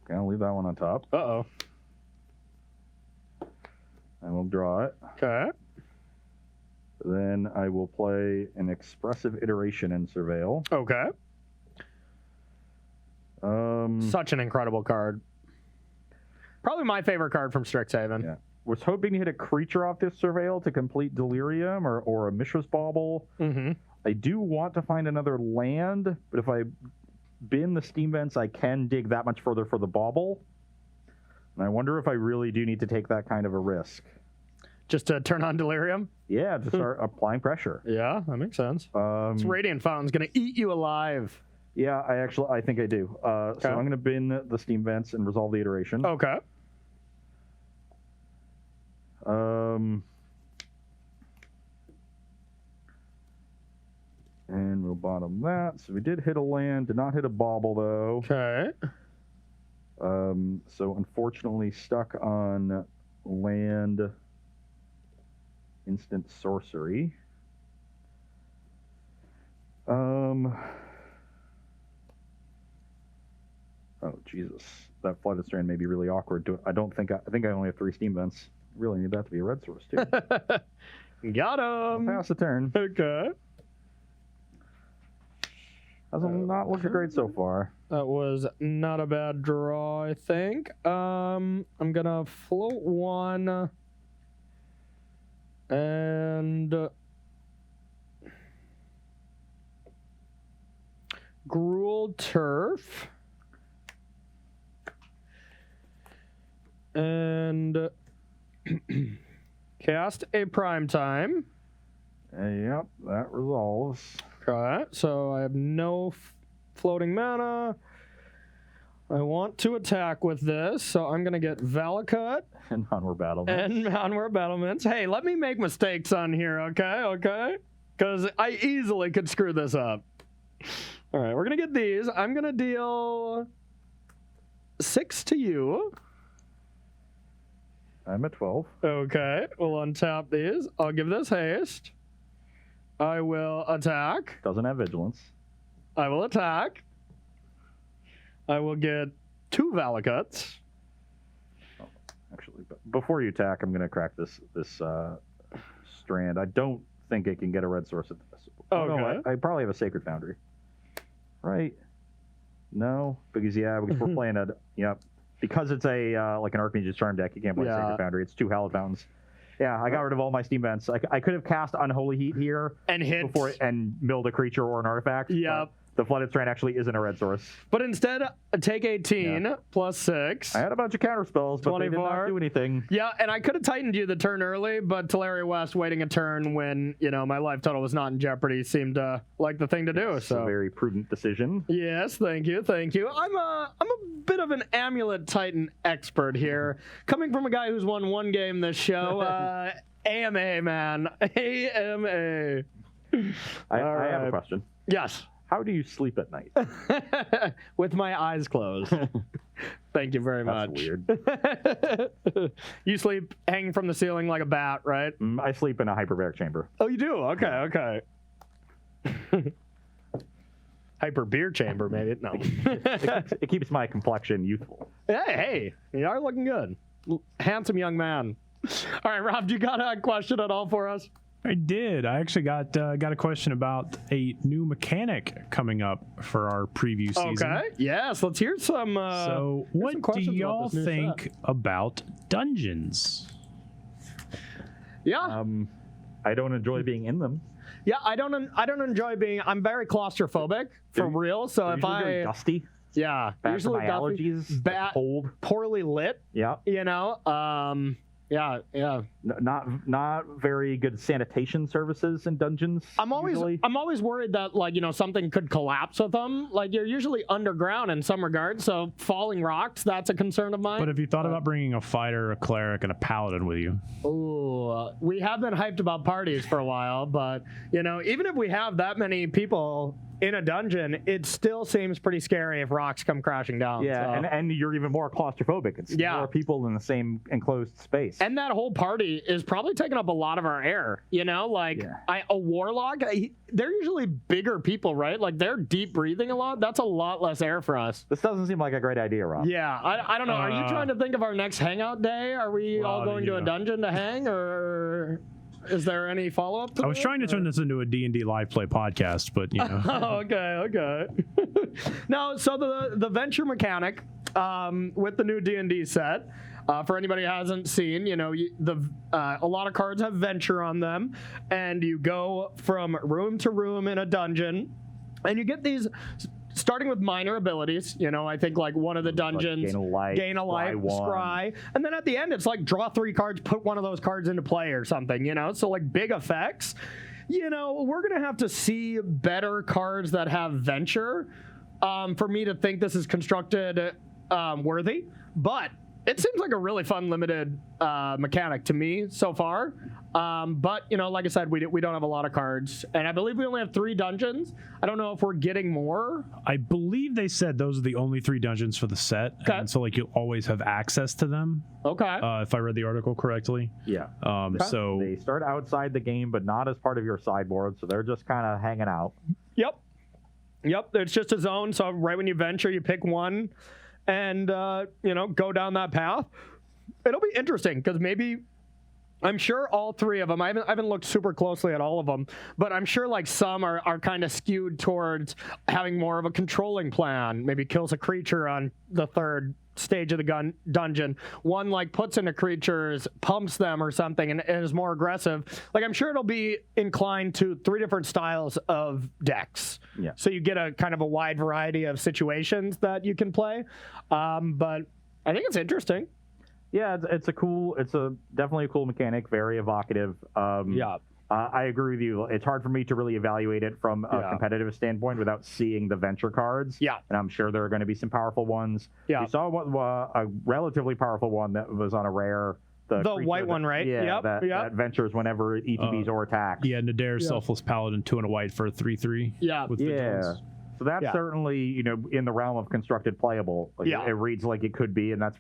Okay, I'll leave that one on top. Uh-oh. I will draw it. Okay. Then I will play an Expressive Iteration in Surveil. Okay. Such an incredible card. Probably my favorite card from Strixhaven. Yeah. Was hoping to hit a creature off this Surveil to complete Delirium or a Mishra's Bauble. Mm-hmm. I do want to find another land, but if I bin the Steam Vents, I can dig that much further for the Bauble. And I wonder if I really do need to take that kind of a risk. Just to turn on Delirium? Yeah, to start applying pressure. Yeah, that makes sense. This Radiant Fountain's going to eat you alive. Yeah, I think I do. So I'm going to bin the Steam Vents and resolve the iteration. Okay. And we'll bottom that. So we did hit a land, did not hit a bauble though. Okay. So unfortunately stuck on land instant sorcery. Oh Jesus, that Flooded Strand may be really awkward. I think I only have 3 Steam Vents. Really need that to be a red source too. Got him. Pass the turn. Okay. Hasn't not looking great so far. That was not a bad draw, I think. I'm gonna float 1 and Gruul Turf and cast a Primetime. Yep, that resolves. Okay, so I have no floating mana. I want to attack with this, so I'm going to get Valakut. And Onward Battlements. And Onward Battlements. Hey, let me make mistakes on here, okay? Okay? because I easily could screw this up. All right, we're going to get these. I'm going to deal 6 to you. I'm at 12. Okay, we'll untap these. I'll give this haste. I will attack. Doesn't have vigilance. I will attack. I will get 2 Valakuts. Actually, before you attack, I'm going to crack this strand. I don't think it can get a red source at this. Okay. No, I probably have a Sacred Foundry. Right? No? Because we're playing a... Yep. Because it's a like an Archmage's Charm deck, you can't play Sacred Foundry. It's 2 Hallowed Fountains. Yeah, I got rid of all my steam vents. I could have cast Unholy Heat here and hit and milled a creature or an artifact. Yep. The Flooded Strand actually isn't a red source. But instead, take 18 plus 6. I had a bunch of counter spells, but they did not do anything. Yeah, and I could have tightened you the turn early, but Teleria West waiting a turn when my life total was not in jeopardy seemed like the thing to do. It's so a very prudent decision. Yes, thank you. I'm a bit of an Amulet Titan expert here, coming from a guy who's won 1 game this show. AMA, man, AMA. I have a question. Yes. How do you sleep at night? With my eyes closed. Thank you very much. That's weird. You sleep hanging from the ceiling like a bat, right? I sleep in a hyperbaric chamber. Oh, you do? Okay. Hyper beer chamber, maybe? No. It keeps my complexion youthful. Hey, you are looking good. Handsome young man. All right, Rob, you got a question at all for us? I did. I actually got a question about a new mechanic coming up for our preview season. Okay. Yes. Let's hear some. So, what do y'all think about dungeons? Yeah. I don't enjoy being in them. Yeah, I don't enjoy being. I'm very claustrophobic for real. So if very dusty. Yeah. Bad usually for my allergies. Bad. Cold. Poorly lit. Yeah. Yeah. Not very good sanitation services in dungeons. I'm always worried that something could collapse with them. Like you're usually underground in some regards, so falling rocks, that's a concern of mine. But have you thought about bringing a fighter, a cleric, and a paladin with you? Ooh, we have been hyped about parties for a while, but even if we have that many people in a dungeon, it still seems pretty scary if rocks come crashing down. Yeah, so. and you're even more claustrophobic. It's more people in the same enclosed space. And that whole party is probably taking up a lot of our air. A warlock, they're usually bigger people, right? Like they're deep breathing a lot. That's a lot less air for us. This doesn't seem like a great idea, Rob. Yeah, I don't know. Are you trying to think of our next hangout day? Are we all going to a dungeon to hang, or... Is there any follow-up to I was trying to turn this into a D&D live play podcast, but Okay. No, so the venture mechanic with the new D&D set, for anybody who hasn't seen, a lot of cards have venture on them, and you go from room to room in a dungeon, and you get these... Starting with minor abilities, I think like one of the dungeons, gain a life, scry, and then at the end it's like draw 3 cards, put one of those cards into play or something, so like big effects. We're gonna have to see better cards that have venture for me to think this is constructed worthy, but it seems like a really fun limited mechanic to me so far. But, like I said, we don't have a lot of cards. And I believe we only have 3 dungeons. I don't know if we're getting more. I believe they said those are the only 3 dungeons for the set. Okay. And so, you'll always have access to them. Okay. If I read the article correctly. Yeah. So they start outside the game, but not as part of your sideboard. So they're just kind of hanging out. Yep. It's just a zone. So right when you venture, you pick one and, go down that path. It'll be interesting because maybe... I'm sure all 3 of them, I haven't looked super closely at all of them, but I'm sure some are kind of skewed towards having more of a controlling plan. Maybe kills a creature on the 3rd stage of the dungeon. One puts into creatures, pumps them or something, and is more aggressive. I'm sure it'll be inclined to 3 different styles of decks. Yeah. So you get a kind of a wide variety of situations that you can play. But I think it's interesting. Yeah, it's definitely a cool mechanic, very evocative. I agree with you. It's hard for me to really evaluate it from a competitive standpoint without seeing the venture cards. Yeah. And I'm sure there are going to be some powerful ones. Yeah. We saw a relatively powerful one that was on a rare the white one, right? Yeah, that ventures whenever ETBs or attacks. Yeah, Nadir, Selfless Paladin, 2 and a white for a 3/3. Yeah. With yeah. So that's certainly, in the realm of constructed playable. Like, it reads like it could be, and that's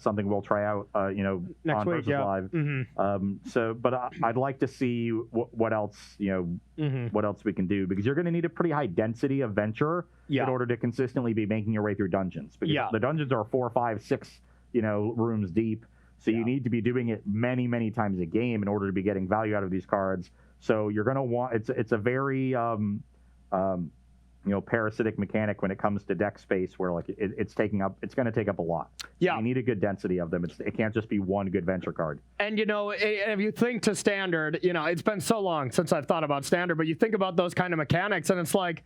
something we'll try out, next on week, Versus Live. But I'd like to see what else, what else we can do, because you're going to need a pretty high density of venture in order to consistently be making your way through dungeons. Because the dungeons are 4, 5, 6, rooms deep. So you need to be doing it many, many times a game in order to be getting value out of these cards. So you're going to want it's a very parasitic mechanic when it comes to deck space, where like it's going to take up a lot. Yeah, you need a good density of them. It can't just be one good venture card. And if you think to standard, it's been so long since I've thought about standard, but you think about those kind of mechanics, and it's like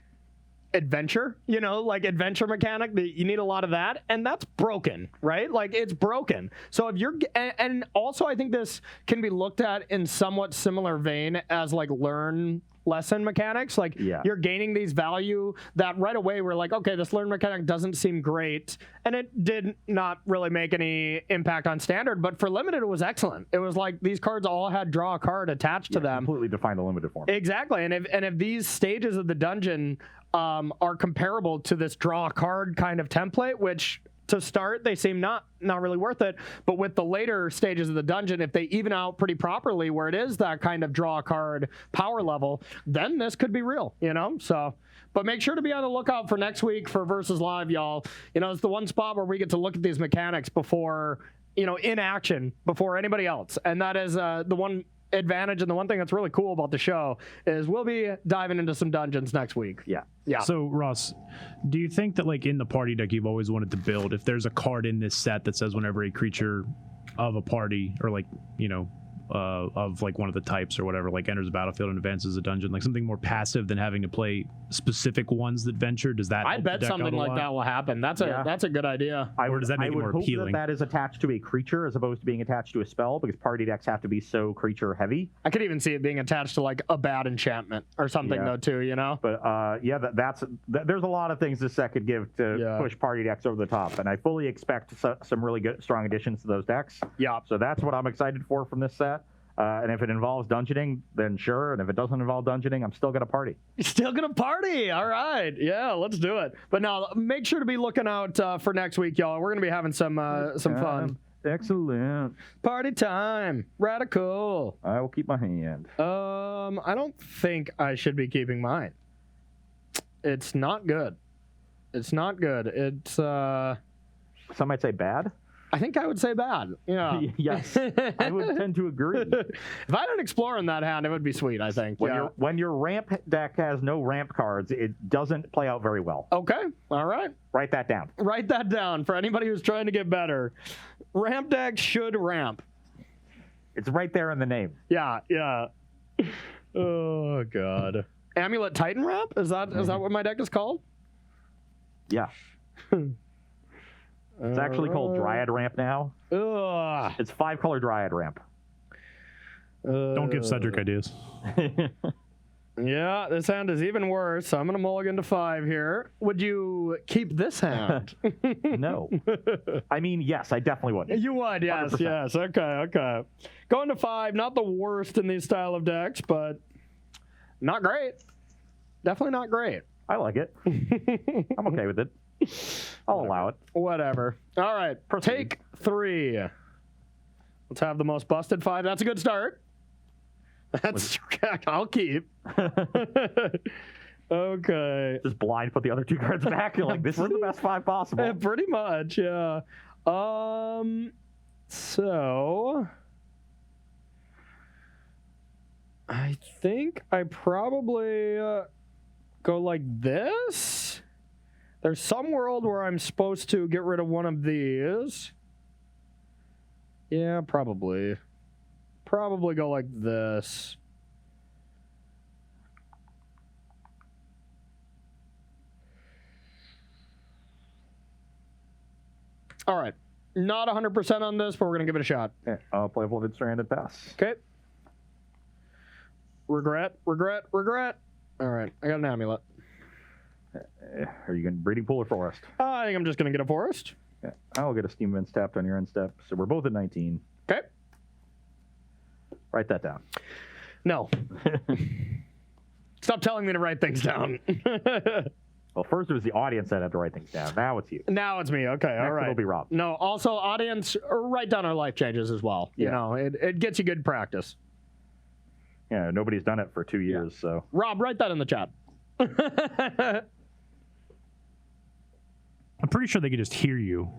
adventure, like adventure mechanic. You need a lot of that, and that's broken, right? Like, it's broken. So if you're, and also I think this can be looked at in somewhat similar vein as like learn lesson mechanics. Like, you're gaining these value that right away we're like, okay, this learn mechanic doesn't seem great, and it did not really make any impact on standard, but for limited it was excellent. It was like these cards all had draw a card attached to them. Completely define the limited form. Exactly. And if these stages of the dungeon are comparable to this draw a card kind of template, which to start they seem not really worth it, but with the later stages of the dungeon, if they even out pretty properly where it is that kind of draw a card power level, then this could be real, so. But make sure to be on the lookout for next week for Versus Live, y'all. It's the one spot where we get to look at these mechanics before, in action, before anybody else. And that is the one advantage, and the one thing that's really cool about the show is we'll be diving into some dungeons next week. Yeah. So Ross, do you think that like in the party deck you've always wanted to build, if there's a card in this set that says whenever a creature of a party, or like of like one of the types or whatever, like enters the battlefield and advances a dungeon, like something more passive than having to play specific ones that venture, does that I bet something like that will happen. That's a good idea. Or does that make it more appealing? I would hope that is attached to a creature as opposed to being attached to a spell, because party decks have to be so creature heavy. I could even see it being attached to like a bad enchantment or something though too, But there's a lot of things this set could give to push party decks over the top, and I fully expect some really good strong additions to those decks. Yeah. So that's what I'm excited for from this set. And if it involves dungeoning, then sure. And if it doesn't involve dungeoning, I'm still going to party. You're still going to party. All right. Yeah, let's do it. But now, make sure to be looking out for next week, y'all. We're going to be having some fun. Excellent. Party time. Radical. I will keep my hand. I don't think I should be keeping mine. It's not good. It's not good. It's, some might say bad. I think I would say bad. Yeah. Yes. I would tend to agree. If I had an Explorer in that hand, it would be sweet, I think. When your ramp deck has no ramp cards, it doesn't play out very well. Okay. All right. Write that down. Write that down for anybody who's trying to get better. Ramp deck should ramp. It's right there in the name. Yeah. Oh, God. Amulet Titan ramp? Is that what my deck is called? Yeah. It's actually called Dryad Ramp now. It's 5-color Dryad Ramp. Don't give Cedric ideas. Yeah, this hand is even worse. So I'm going to mulligan to 5 here. Would you keep this hand? No. I mean, yes, I definitely would. You would, yes, 100%. Yes. Okay. Going to 5, not the worst in these style of decks, but not great. Definitely not great. I like it. I'm okay with it. I'll allow it. Whatever. All right. Proceed. Take 3. Let's have the most busted 5. That's a good start. That's I'll keep. Okay. Just blind put the other 2 cards back. You're like, this is the best 5 possible. Pretty much, yeah. So I think I probably go like this. There's some world where I'm supposed to get rid of one of these. Yeah, probably. Probably go like this. All right. Not 100% on this, but we're going to give it a shot. Yeah, I'll play Blooded Stranded Pass. Okay. Regret. All right. I got an amulet. Are you going to breeding pool or forest? I think I'm just going to get a forest. Yeah, I'll get a Steam Vince tapped on your end step. So we're both at 19. Okay. Write that down. No. Stop telling me to write things down. Well, first it was the audience that had to write things down. Now it's you. Now it's me. Okay, all right. It'll be Rob. No, also, audience, write down our life changes as well. Yeah. You know, it gets you good practice. Yeah, nobody's done it for 2 years, so. Rob, write that in the chat. I'm pretty sure they could just hear you.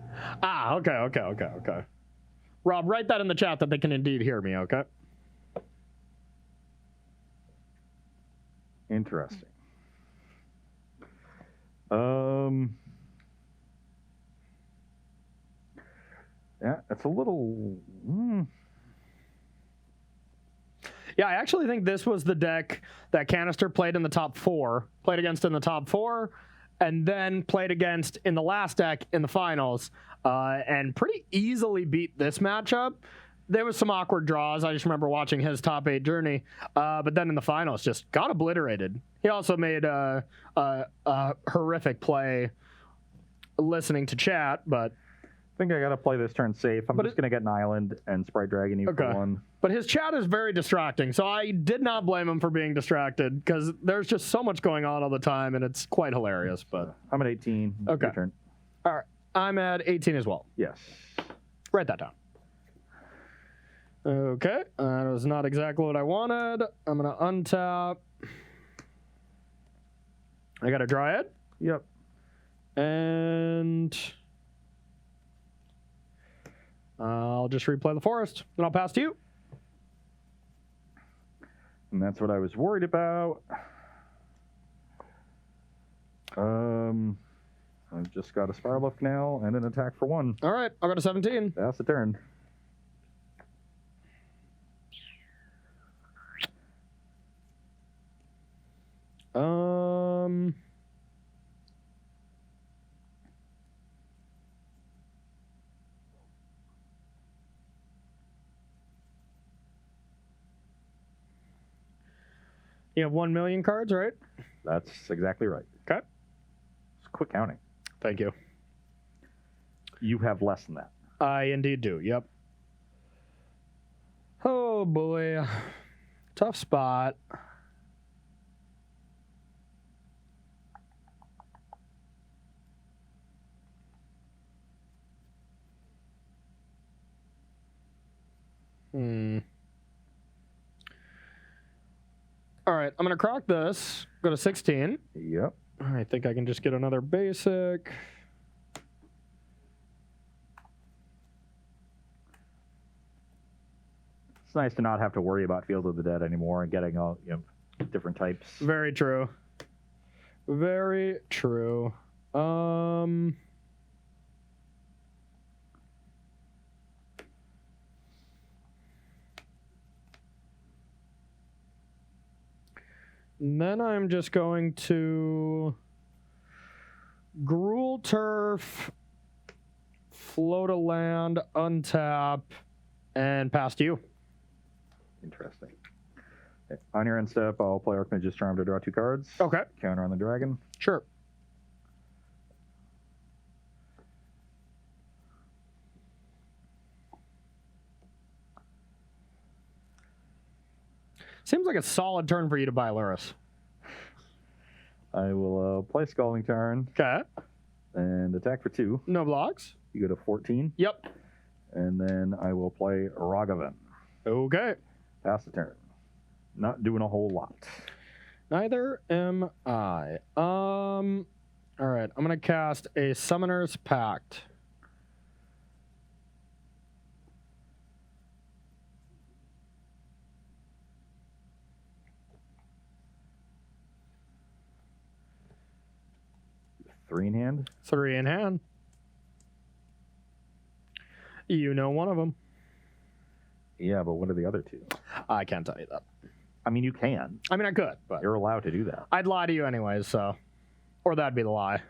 Okay. Rob, write that in the chat that they can indeed hear me, okay? Interesting. Yeah, it's a little. Yeah, I actually think this was the deck that Canister played against in the top four, and then played against in the last deck in the finals, and pretty easily beat this matchup. There was some awkward draws. I just remember watching his top 8 journey, but then in the finals just got obliterated. He also made a horrific play listening to chat, but I think I got to play this turn safe. I'm just going to get an island and Sprite Dragon you for 1. But his chat is very distracting, so I did not blame him for being distracted because there's just so much going on all the time, and it's quite hilarious. But I'm at 18. Okay. Your turn. All right, I'm at 18 as well. Yes. Write that down. Okay, that was not exactly what I wanted. I'm gonna untap. I got a Dryad. Yep. And I'll just replay the forest. Then I'll pass to you. And that's what I was worried about. I've just got a Spiral Lift Canal and an attack for 1. All right, I'll go to 17. That's the turn. You have 1 million cards, right? That's exactly right. Okay. It's quick counting. Thank you. You have less than that. I indeed do, yep. Oh boy. Tough spot. All right, I'm going to crock this. Go to 16. Yep. I think I can just get another basic. It's nice to not have to worry about Field of the Dead anymore and getting all different types. Very true. Very true. And then I'm just going to Gruul Turf, float a land, untap, and pass to you. Interesting. Okay. On your end step, I'll play Archmage's Charm to draw 2 cards. Okay. Counter on the dragon. Sure. Seems like a solid turn for you to buy Luris. I will play Scalding Tarn. Okay. And attack for 2. No blocks. You go to 14. Yep. And then I will play Ragavan. Okay. Pass the turn. Not doing a whole lot. Neither am I. All right. I'm gonna cast a Summoner's Pact. Three in hand. 3 in hand. You know one of them. Yeah, but what are the other 2? I can't tell you that. I mean, you can. I mean, I could, but You're allowed to do that. I'd lie to you anyways, so. Or that'd be the lie.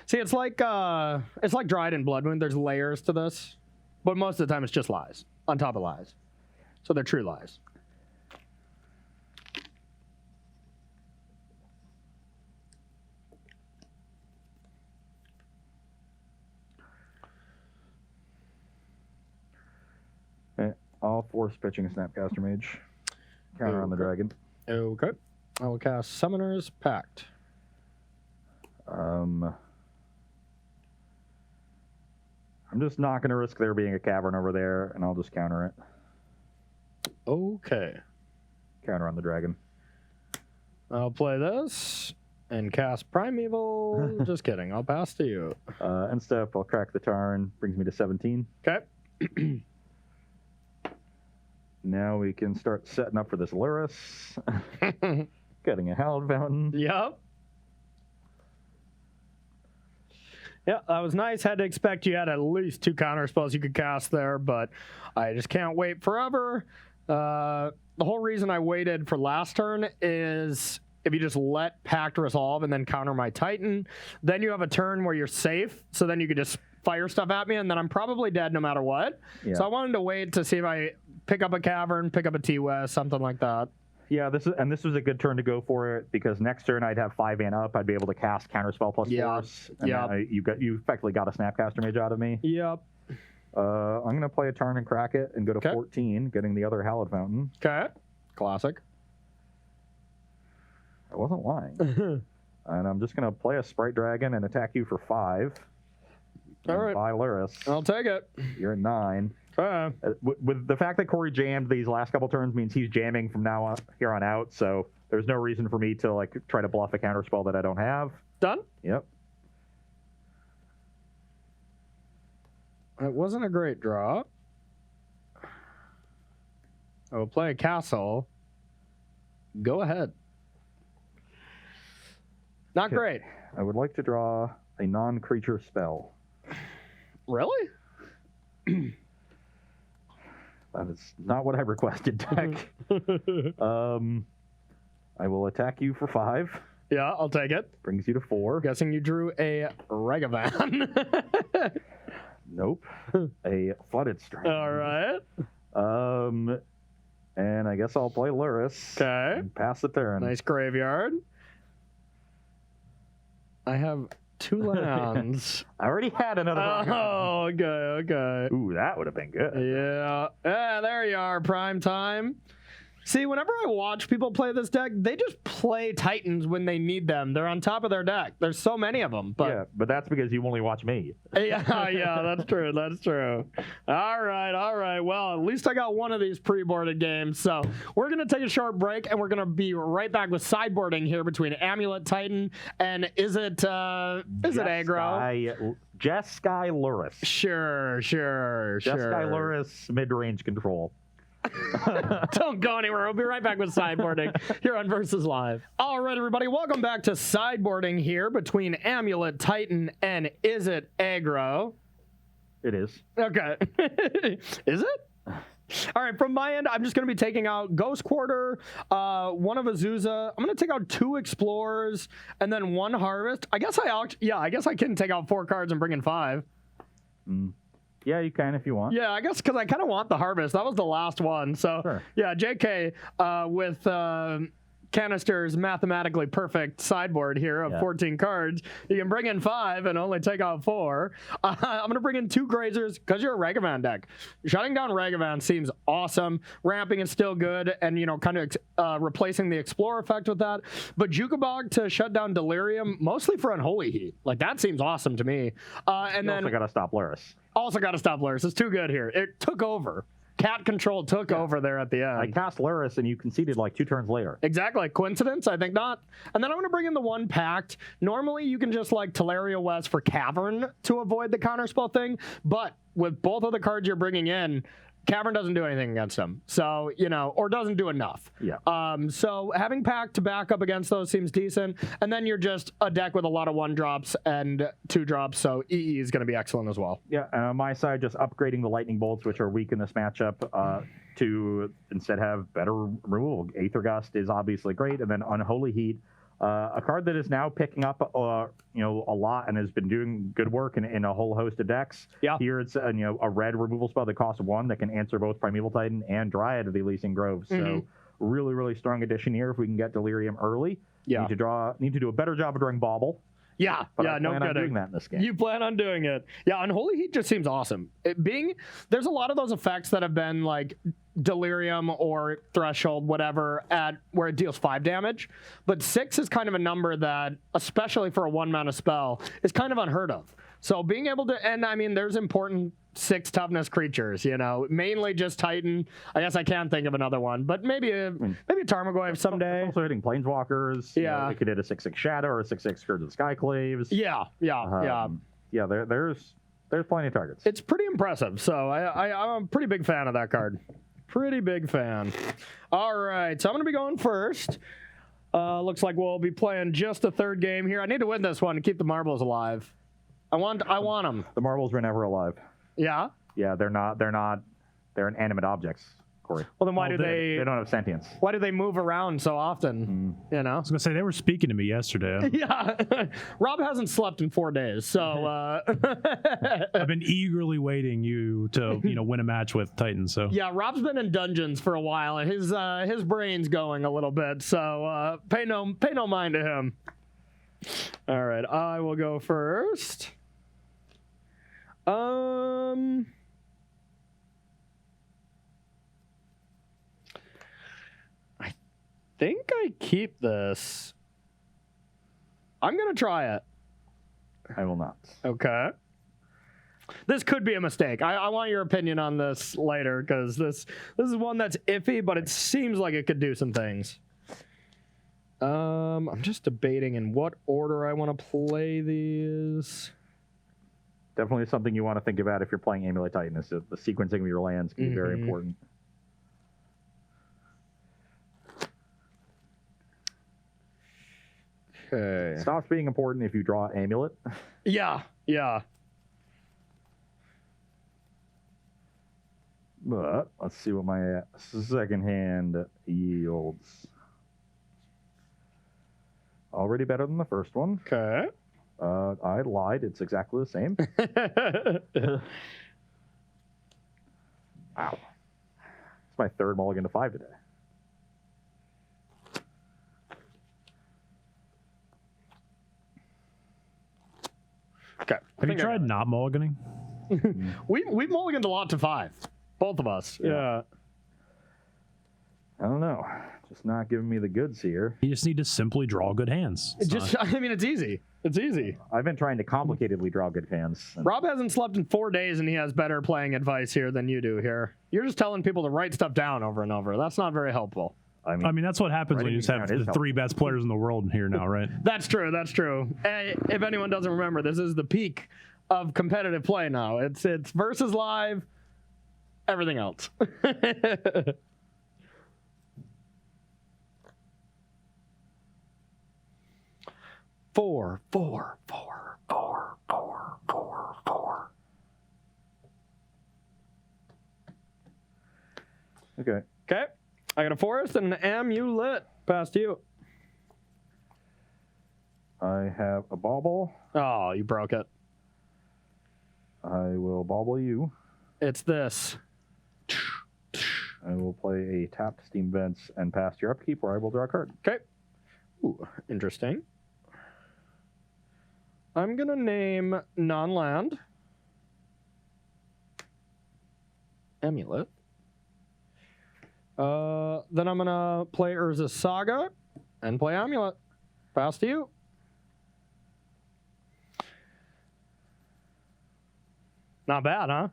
See, it's like Dryad and Blood Moon. There's layers to this, but most of the time it's just lies on top of lies. So they're true lies. I'll force pitching a Snapcaster Mage. Counter on the dragon. Okay. I will cast Summoner's Pact. I'm just not going to risk there being a cavern over there, and I'll just counter it. Okay. Counter on the dragon. I'll play this and cast Primeval. Just kidding. I'll pass to you. End step, I'll crack the Tarn. Brings me to 17. Okay. Now we can start setting up for this Luris. Getting a Hallowed Fountain. Yep. Yeah, that was nice. Had to expect you had at least 2 counter spells you could cast there, but I just can't wait forever. The whole reason I waited for last turn is if you just let Pact resolve and then counter my Titan, then you have a turn where you're safe, so then you could just fire stuff at me, and then I'm probably dead no matter what. Yeah. So I wanted to wait to see if I pick up a Cavern, pick up a T-West, something like that. Yeah, this was a good turn to go for it, because next turn I'd have 5 mana up. I'd be able to cast Counterspell plus Force. Yeah. You effectively got a Snapcaster Mage out of me. Yep. I'm going to play a turn and crack it and go to 14, getting the other Hallowed Fountain. Okay. Classic. I wasn't lying. And I'm just going to play a Sprite Dragon and attack you for 5. All right. Buy Luris. I'll take it. You're at 9. With the fact that Corey jammed these last couple turns means he's jamming from now on here on out, so there's no reason for me to like try to bluff a counterspell that I don't have. Done? Yep. It wasn't a great draw. I will play a castle. Go ahead. Not great. I would like to draw a non-creature spell. Really? That is not what I requested, deck. I will attack you for 5. Yeah, I'll take it. Brings you to 4. Guessing you drew a Ragavan. Nope. A Flooded Strike. All right. And I guess I'll play Luris. Okay. And pass the turn. Nice graveyard. I have 2 lands. I already had another. Oh, okay. Ooh, that would have been good. Yeah. Yeah, there you are, prime time. See, whenever I watch people play this deck, they just play Titans when they need them. They're on top of their deck. There's so many of them. But yeah, but that's because you only watch me. Yeah, that's true. That's true. All right. Well, at least I got one of these pre-boarded games. So we're going to take a short break, and we're going to be right back with sideboarding here between Amulet Titan and is it aggro? Jeskai Luris. Sure. Jeskai Luris, mid-range control. Don't go anywhere. We'll be right back with sideboarding here on Versus Live. All right, everybody. Welcome back to sideboarding here between Amulet Titan and Is It Aggro? It is. Okay. Is it? All right, from my end, I'm just going to be taking out Ghost Quarter, one of Azusa. I'm going to take out 2 Explorers and then 1 Harvest. I guess I can take out 4 cards and bring in 5. Yeah, you can if you want. Yeah, I guess because I kind of want the Harvest. That was the last one. So, sure. Yeah, JK with Canister's mathematically perfect sideboard here of 14 cards. You can bring in 5 and only take out 4. I'm going to bring in 2 Grazers because you're a Ragavan deck. Shutting down Ragavan seems awesome. Ramping is still good and, kind of replacing the Explorer effect with that. But Jukabog to shut down Delirium, mostly for Unholy Heat. Like, that seems awesome to me. And then also got to stop Luris. Also got to stop Luris. It's too good here. It took over. Cat control took over there at the end. I cast Luris and you conceded like 2 turns later. Exactly. Coincidence? I think not. And then I'm going to bring in the 1 Pact. Normally you can just like Teleria West for Cavern to avoid the counterspell thing, but with both of the cards you're bringing in, Cavern doesn't do anything against them. So, or doesn't do enough. Yeah. So having Pact to back up against those seems decent. And then you're just a deck with a lot of 1-drops and 2-drops. So EE is going to be excellent as well. Yeah. On my side, just upgrading the Lightning Bolts, which are weak in this matchup, to instead have better removal. Aether Gust is obviously great. And then Unholy Heat, a card that is now picking up, a lot and has been doing good work in a whole host of decks. Yeah. Here it's a red removal spell that costs 1 that can answer both Primeval Titan and Dryad of the Elysian Grove. So really, really strong addition here if we can get Delirium early. Yeah. Need to do a better job of drawing Bauble. Yeah, But yeah, I no plan on kidding. doing that in this game. You plan on doing it. Yeah, Unholy Heat just seems awesome. There's a lot of those effects that have been like Delirium or Threshold, whatever, at where it deals 5 damage. But 6 is kind of a number that, especially for a 1-mana spell, is kind of unheard of. So being able to, and I mean, there's important 6 toughness creatures, you know, mainly just Titan. I guess I can't think of another one, but maybe a Tarmogoyf someday. It's also hitting Planeswalkers. Yeah. It could hit a 6/6 Shadow or a 6/6 Scourge of the Skyclaves. Yeah. Yeah, there's plenty of targets. It's pretty impressive. So I'm a pretty big fan of that card. Pretty big fan. All right, so I'm going to be going first. Looks like we'll be playing just the 3rd game here. I need to win this one to keep the marbles alive. I want them. The marbles were never alive. Yeah? Yeah, they're inanimate objects, Corey. Well, then why do They don't have sentience. Why do they move around so often? You know? I was gonna say they were speaking to me yesterday. Yeah. Rob hasn't slept in 4 days, so I've been eagerly waiting you to win a match with Titan. So yeah, Rob's been in dungeons for a while, and his brain's going a little bit. So pay no mind to him. All right, I will go first. I think I keep this. I'm gonna try it. I will not. Okay. This could be a mistake. I want your opinion on this later, because this is one that's iffy, but it seems like it could do some things. I'm just debating in what order I want to play these. Definitely something you want to think about if you're playing Amulet Titan. Is the sequencing of your lands can be very important. Okay. It stops being important if you draw Amulet. Yeah. But let's see what my second hand yields. Already better than the first one. Okay. I lied. It's exactly the same. Wow. It's my 3rd mulligan to 5 today. Okay. have you tried not mulliganing? We've mulliganed a lot to 5. Both of us. Yeah. I don't know. Just not giving me the goods here. You just need to simply draw good hands. It's easy. It's easy. I've been trying to complicatedly draw good hands. Rob hasn't slept in 4 days, and he has better playing advice here than you do here. You're just telling people to write stuff down over and over. That's not very helpful. I mean, that's what happens when you just have the 3 best players in the world here now, right? That's true. Hey, if anyone doesn't remember, this is the peak of competitive play now. It's versus live, everything else. Four. Okay. Okay. I got a forest and an amulet. Past you. I have a bauble. Oh, you broke it. I will bauble you. It's this. I will play a tapped Steam Vents and pass your upkeep, where I will draw a card. Okay. Ooh, interesting. I'm going to name non-land Amulet. Then I'm going to play Urza's Saga and play Amulet. Pass to you. Not bad, huh?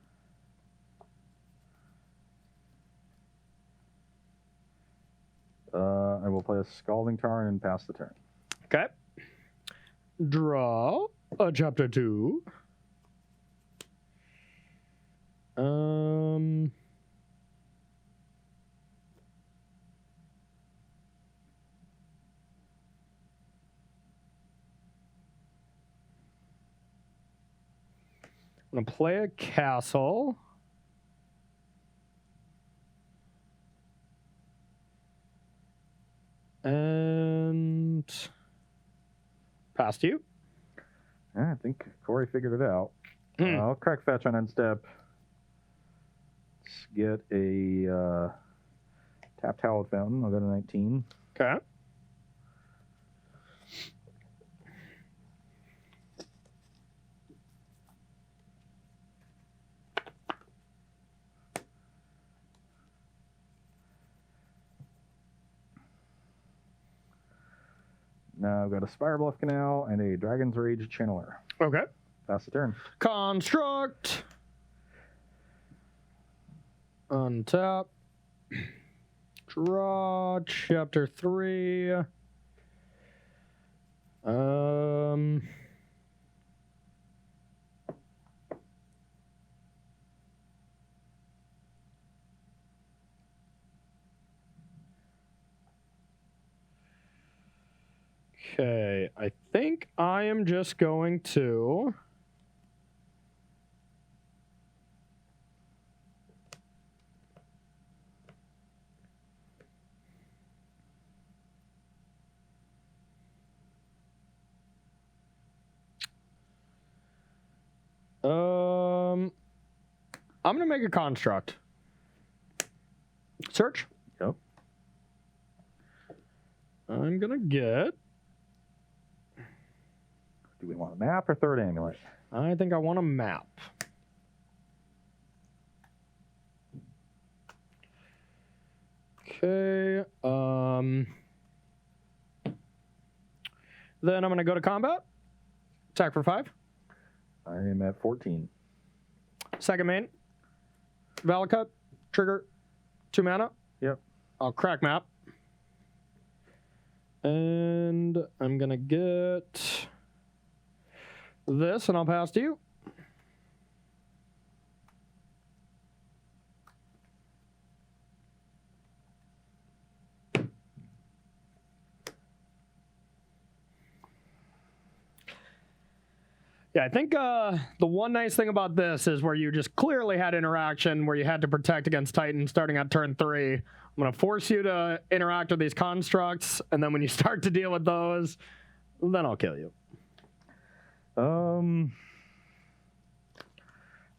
I will play a Scalding Tarn and pass the turn. Okay. Draw a chapter 2. I'm going to play a castle. And pass to you. Yeah, I think Corey figured it out. I'll crack fetch on end step. Let's get a tapped Hallowed Fountain. I'll go to 19. Okay. Now I've got a Spire Bluff Canal and a Dragon's Rage Channeler. Okay. Pass the turn. Construct. Untap. Draw. Chapter 3. Okay, I think I am just going to I'm gonna make a construct. Search. Yep. I'm gonna get. Do we want a map or third amulet? I think I want a map. Okay. Then I'm gonna go to combat. Attack for 5. I am at 14. Second main. Valakut. Trigger. 2 mana. Yep. I'll crack map. And I'm gonna get this, and I'll pass to you. Yeah, I think the one nice thing about this is where you just clearly had interaction where you had to protect against Titan starting at turn 3. I'm going to force you to interact with these constructs, and then when you start to deal with those, then I'll kill you.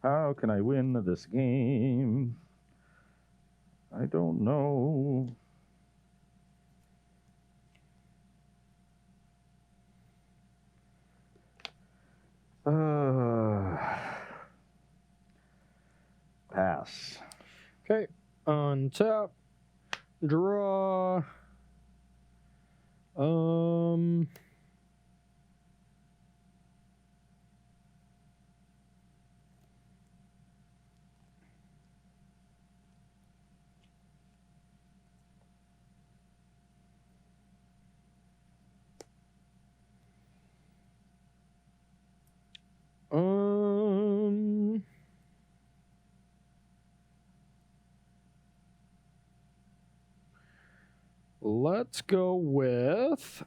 How can I win this game? I don't know. Pass. Okay, untap, draw. Let's go with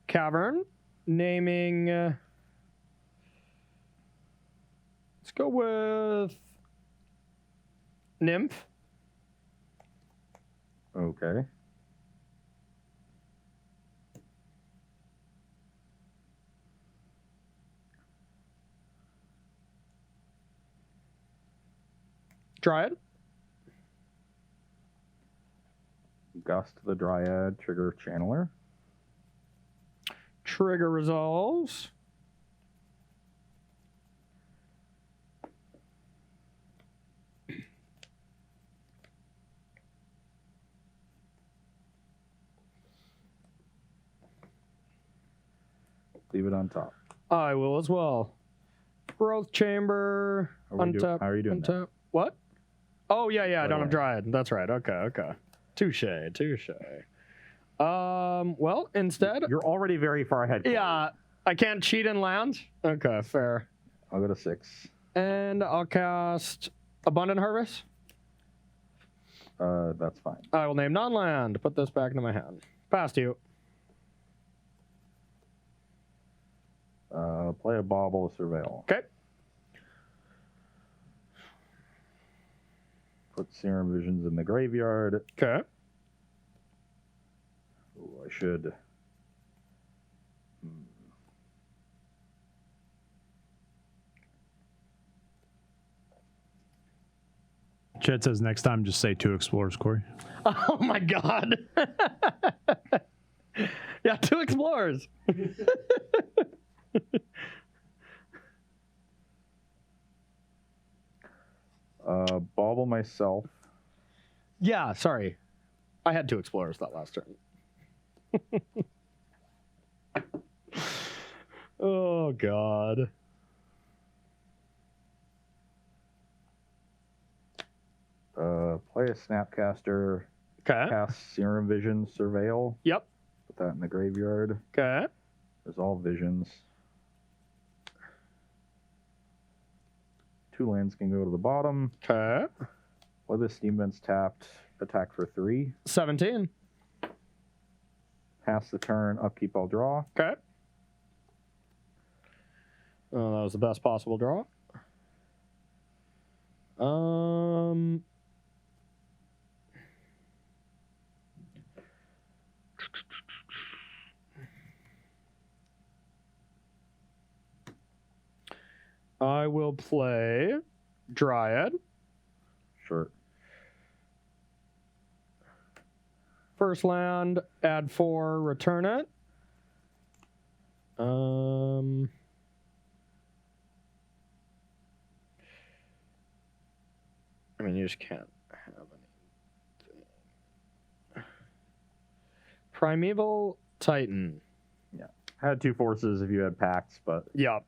Cavern, naming, let's go with Nymph. Okay. Dryad. Gust the Dryad, trigger Channeler. Trigger resolves. Leave it on top. I will as well. Growth Chamber. How are you doing that? Untap. What? Oh, yeah, I don't way. have Dryad. That's right. Okay. Touche. Well, instead... You're already very far ahead. Corey. Yeah, I can't cheat in land? Okay, fair. I'll go to 6. And I'll cast Abundant Harvest. That's fine. I will name non-land. Put this back into my hand. Pass to you. Play a Bauble, Surveil. Okay. Put Serum Visions in the graveyard. Okay. Ooh, I should. Chet says next time just say 2 Explorers, Corey. Oh my god. Yeah, 2 Explorers. Bauble myself. Yeah, sorry. I had 2 explorers that last turn. Oh, God. Play a Snapcaster. Okay. Cast Serum Vision, Surveil. Yep. Put that in the graveyard. Okay. Resolve Visions. 2 lands can go to the bottom. Okay. Play the Steam Vents tapped. Attack for 3. 17. Pass the turn. Upkeep, I'll draw. Okay. That was the best possible draw. I will play Dryad. Sure. First land, add 4, return it. I mean, you just can't have anything. Primeval Titan. Yeah. Had 2 forces if you had pacts, but Yep.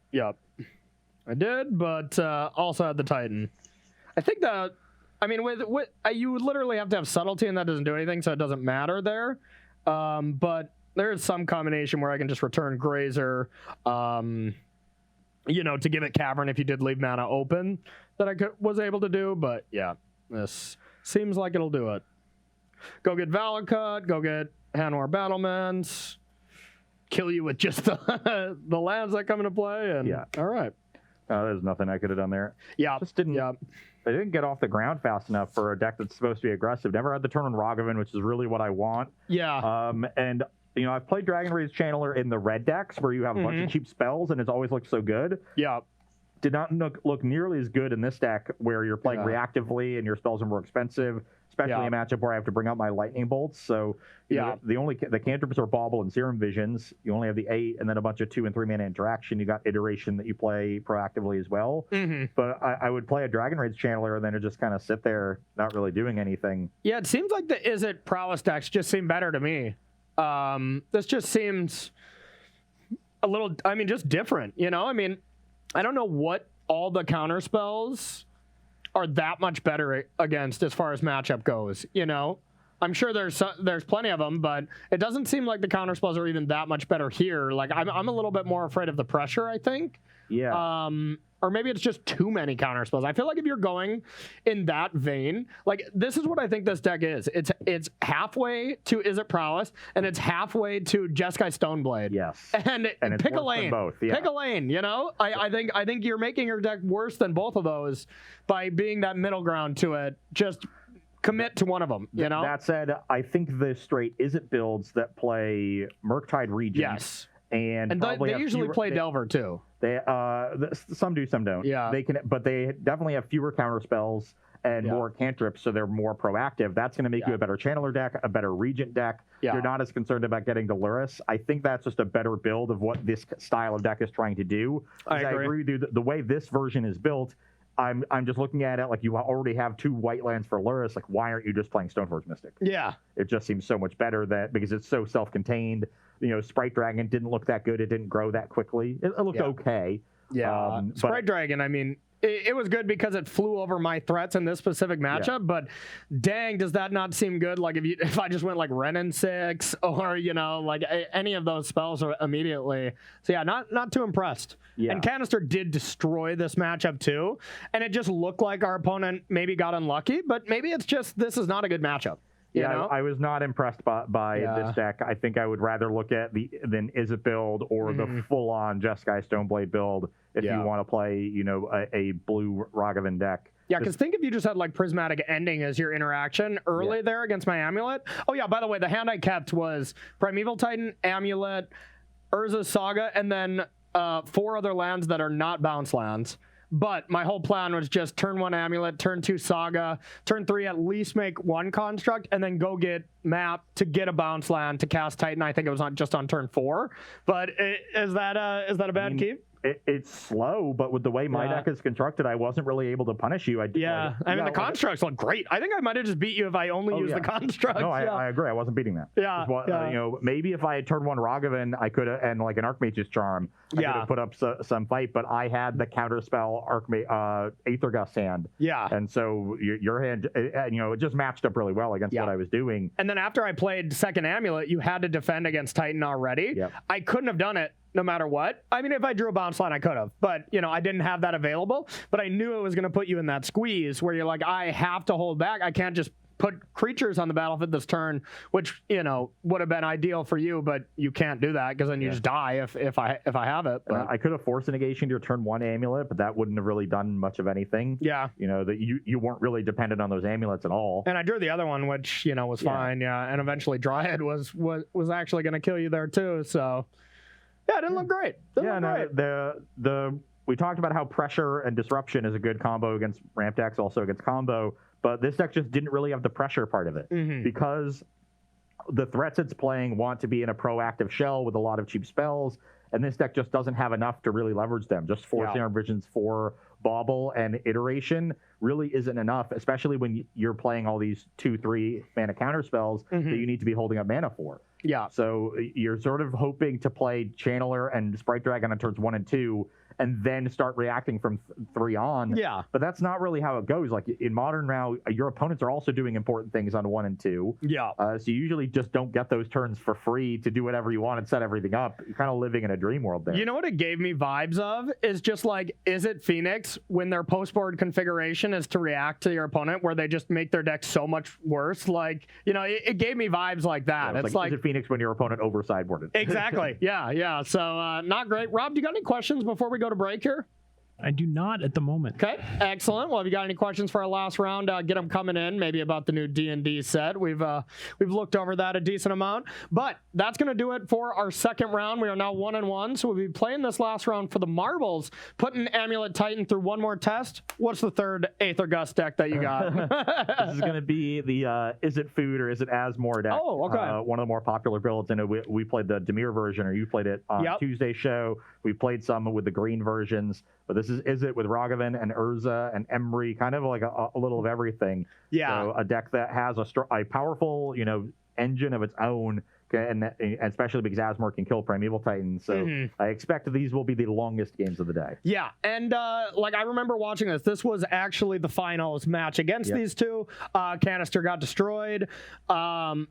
I did, but also had the Titan. I think that, I mean, with you literally have to have subtlety, and that doesn't do anything, so it doesn't matter there. But there is some combination where I can just return Grazer, to give it Cavern if you did leave mana open that I was able to do. But yeah, this seems like it'll do it. Go get Valakut, go get Hanwar Battlements, kill you with just the lands that come into play, and yeah. All right. There's nothing I could have done there. Yeah. Just didn't. Yeah. They didn't get off the ground fast enough for a deck that's supposed to be aggressive. Never had the turn on Rogovan, which is really what I want. Yeah. And I've played Dragon Rage Channeler in the red decks where you have a bunch of cheap spells, and it's always looked so good. Yeah. Did not look nearly as good in this deck where you're playing reactively and your spells are more expensive, especially in a matchup where I have to bring out my lightning bolts. So the cantrips are Bauble and Serum Visions. You only have the 8 and then a bunch of 2 and 3 mana interaction. You got Iteration that you play proactively as well. But I would play a Dragon Rage Channeler and then it just kind of sit there not really doing anything. Yeah, it seems like the Izzet Prowess decks just seem better to me. This just seems a little, just different, I don't know what all the counter spells are that much better against as far as matchup goes, I'm sure there's plenty of them, but it doesn't seem like the counter spells are even that much better here. Like I'm a little bit more afraid of the pressure, I think. Yeah. Or maybe it's just too many counter spells. I feel like if you're going in that vein, like this is what I think this deck is. It's halfway to Izzet Prowess, and it's halfway to Jeskai Stoneblade. Yes. And it's pick a worse than lane. both. Yeah. Pick a lane. I think you're making your deck worse than both of those by being that middle ground to it. Just commit to one of them. That said, I think the straight Izzet builds that play Murktide Regent. Yes. And they usually play Delver too. They some do, some don't. Yeah. But they definitely have fewer counter spells and more cantrips, so they're more proactive. That's going to make you a better Channeler deck, a better Regent deck. Yeah. You're not as concerned about getting the Lurrus. I think that's just a better build of what this style of deck is trying to do. I agree with you. The way this version is built, I'm just looking at it like you already have 2 white lands for Lurrus. Like, why aren't you just playing Stoneforge Mystic? Yeah. It just seems so much better because it's so self-contained. Sprite Dragon didn't look that good. It didn't grow that quickly. It looked okay. Yeah. Sprite Dragon, it was good because it flew over my threats in this specific matchup, but dang, does that not seem good? Like if I just went like Renin 6 or, like any of those spells immediately. So yeah, not too impressed. Yeah. And Canister did destroy this matchup too. And it just looked like our opponent maybe got unlucky, but maybe it's just, this is not a good matchup. I was not impressed by this deck. I think I would rather look at than Izzet build or the full-on Jeskai Stoneblade build if you want to play, a blue Rogovan deck. Yeah, because think if you just had like Prismatic Ending as your interaction early there against my Amulet. Oh yeah, by the way, the hand I kept was Primeval Titan, Amulet, Urza's Saga, and then 4 other lands that are not bounce lands. But my whole plan was just turn 1 Amulet, turn 2 Saga, turn 3 at least make 1 construct, and then go get Map to get a bounce land to cast Titan. I think it was just on turn 4. But is that a bad keep? It's slow, but with the way my deck is constructed, I wasn't really able to punish you. I mean, the constructs look great. I think I might have just beat you if I only used the constructs. No, I agree. I wasn't beating that. You know, maybe if I had turned 1 Ragavan, I could have, and like an Archmage's Charm, I could have put up some fight, but I had the counterspell Aether Gust hand. Yeah. And so your hand, you know, it just matched up really well against what I was doing. And then after I played second Amulet, you had to defend against Titan already. Yep. I couldn't have done it no matter what. I mean, if I drew a bounce line, I could have, but you know, I didn't have that available, but I knew it was going to put you in that squeeze where you're like, I have to hold back. I can't just put creatures on the battlefield this turn, which, you know, would have been ideal for you, but you can't do that because then you just die if I have it. But I could have forced a negation to your turn 1 amulet, but that wouldn't have really done much of anything. Yeah. You know, that you weren't really dependent on those amulets at all. And I drew the other one, which, you know, was fine. Yeah. And eventually Dryad was actually going to kill you there too. So yeah, it didn't look great. We talked about how pressure and disruption is a good combo against ramp decks, also against combo, but this deck just didn't really have the pressure part of it because the threats it's playing want to be in a proactive shell with a lot of cheap spells, and this deck just doesn't have enough to really leverage them. Just forcing our visions for Bauble and Iteration really isn't enough, especially when you're playing all these 2-3 mana counter spells that you need to be holding up mana for. Yeah. So you're sort of hoping to play Channeler and Sprite Dragon on turns 1 and 2, and then start reacting from 3 on. Yeah. But that's not really how it goes. Like in Modern now, your opponents are also doing important things on 1 and 2. Yeah. So you usually just don't get those turns for free to do whatever you want and set everything up. You're kind of living in a dream world there. You know what it gave me vibes of is just like, is it Phoenix when their post-board configuration is to react to your opponent where they just make their deck so much worse? Like, you know, it gave me vibes like that. Yeah, it's like, is it Phoenix when your opponent over-sideboarded? Exactly. Yeah. So not great. Rob, do you got any questions before we go to break here? I do not at the moment. Okay, excellent. Well, if you got any questions for our last round, get them coming in. Maybe about the new D&D set. We've looked over that a decent amount. But that's going to do it for our second round. We are now 1-1, so we'll be playing this last round for the marbles. Putting Amulet Titan through one more test. What's the third Aether Gust deck that you got? This is going to be the Is It Food or Is It Asmore deck. Oh, okay. One of the more popular builds. And we played the Demir version, or you played it on Tuesday's show. We played some with the green versions. But this is it with Ragavan and Urza and Emry, kind of like a little of everything. Yeah. So a deck that has a powerful, you know, engine of its own, and especially because Asmore can kill Primeval Titans. So I expect these will be the longest games of the day. Yeah, and like I remember watching this. This was actually the finals match against these two. Canister got destroyed, but I'm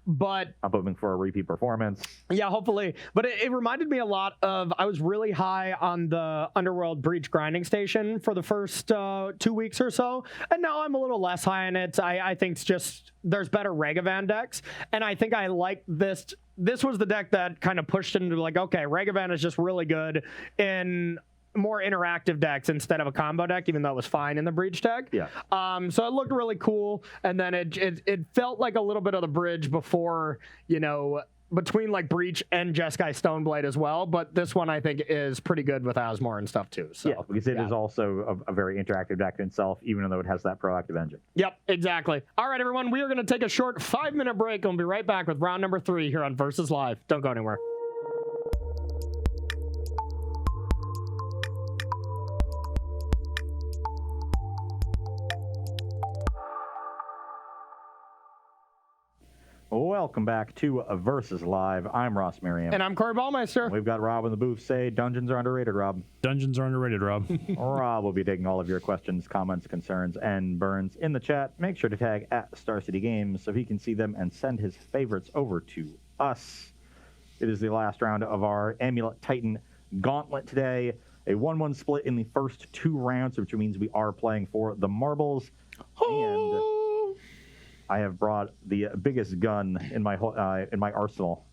hoping for a repeat performance. Yeah, hopefully. But it reminded me a lot of, I was really high on the Underworld Breach grinding station for the first 2 weeks or so, and now I'm a little less high on it. I think it's just there's better Ragavan decks, and I think I like this. This was the deck that kind of pushed into like, okay, Ragavan is just really good in more interactive decks instead of a combo deck, even though it was fine in the Breach deck. Yeah. So it looked really cool, and then it felt like a little bit of the bridge before, you know, between like Breach and Jeskai Stoneblade as well, but this one I think is pretty good with Asmore and stuff too. So, yeah, because it is also a very interactive deck in itself, even though it has that proactive engine. Yep, exactly. All right, everyone, we are going to take a short 5-minute break and we'll be right back with round number 3 here on Versus Live. Don't go anywhere. Welcome back to Versus Live. I'm Ross Merriam. And I'm Corey Ballmeister. We've got Rob in the booth. Say dungeons are underrated, Rob. Dungeons are underrated, Rob. Rob will be taking all of your questions, comments, concerns, and burns in the chat. Make sure to tag at Star City Games so he can see them and send his favorites over to us. It is the last round of our Amulet Titan Gauntlet today. A 1-1 split in the first 2 rounds, which means we are playing for the marbles. And I have brought the biggest gun in my arsenal.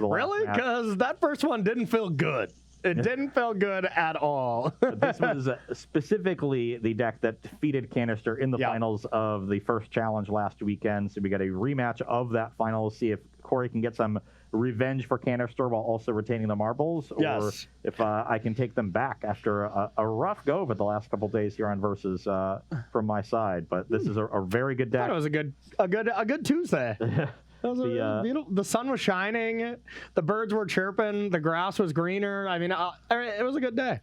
Really? Because that first one didn't feel good. It didn't feel good at all. This was specifically the deck that defeated Canister in the finals of the first challenge last weekend. So we got a rematch of that final. See if Corey can get some revenge for Canister while also retaining the marbles, or if I can take them back after a rough go over the last couple days here on Versus from my side. But this is a very good deck. I thought it was a good Tuesday. The sun was shining, the birds were chirping, the grass was greener. I mean, it was a good day.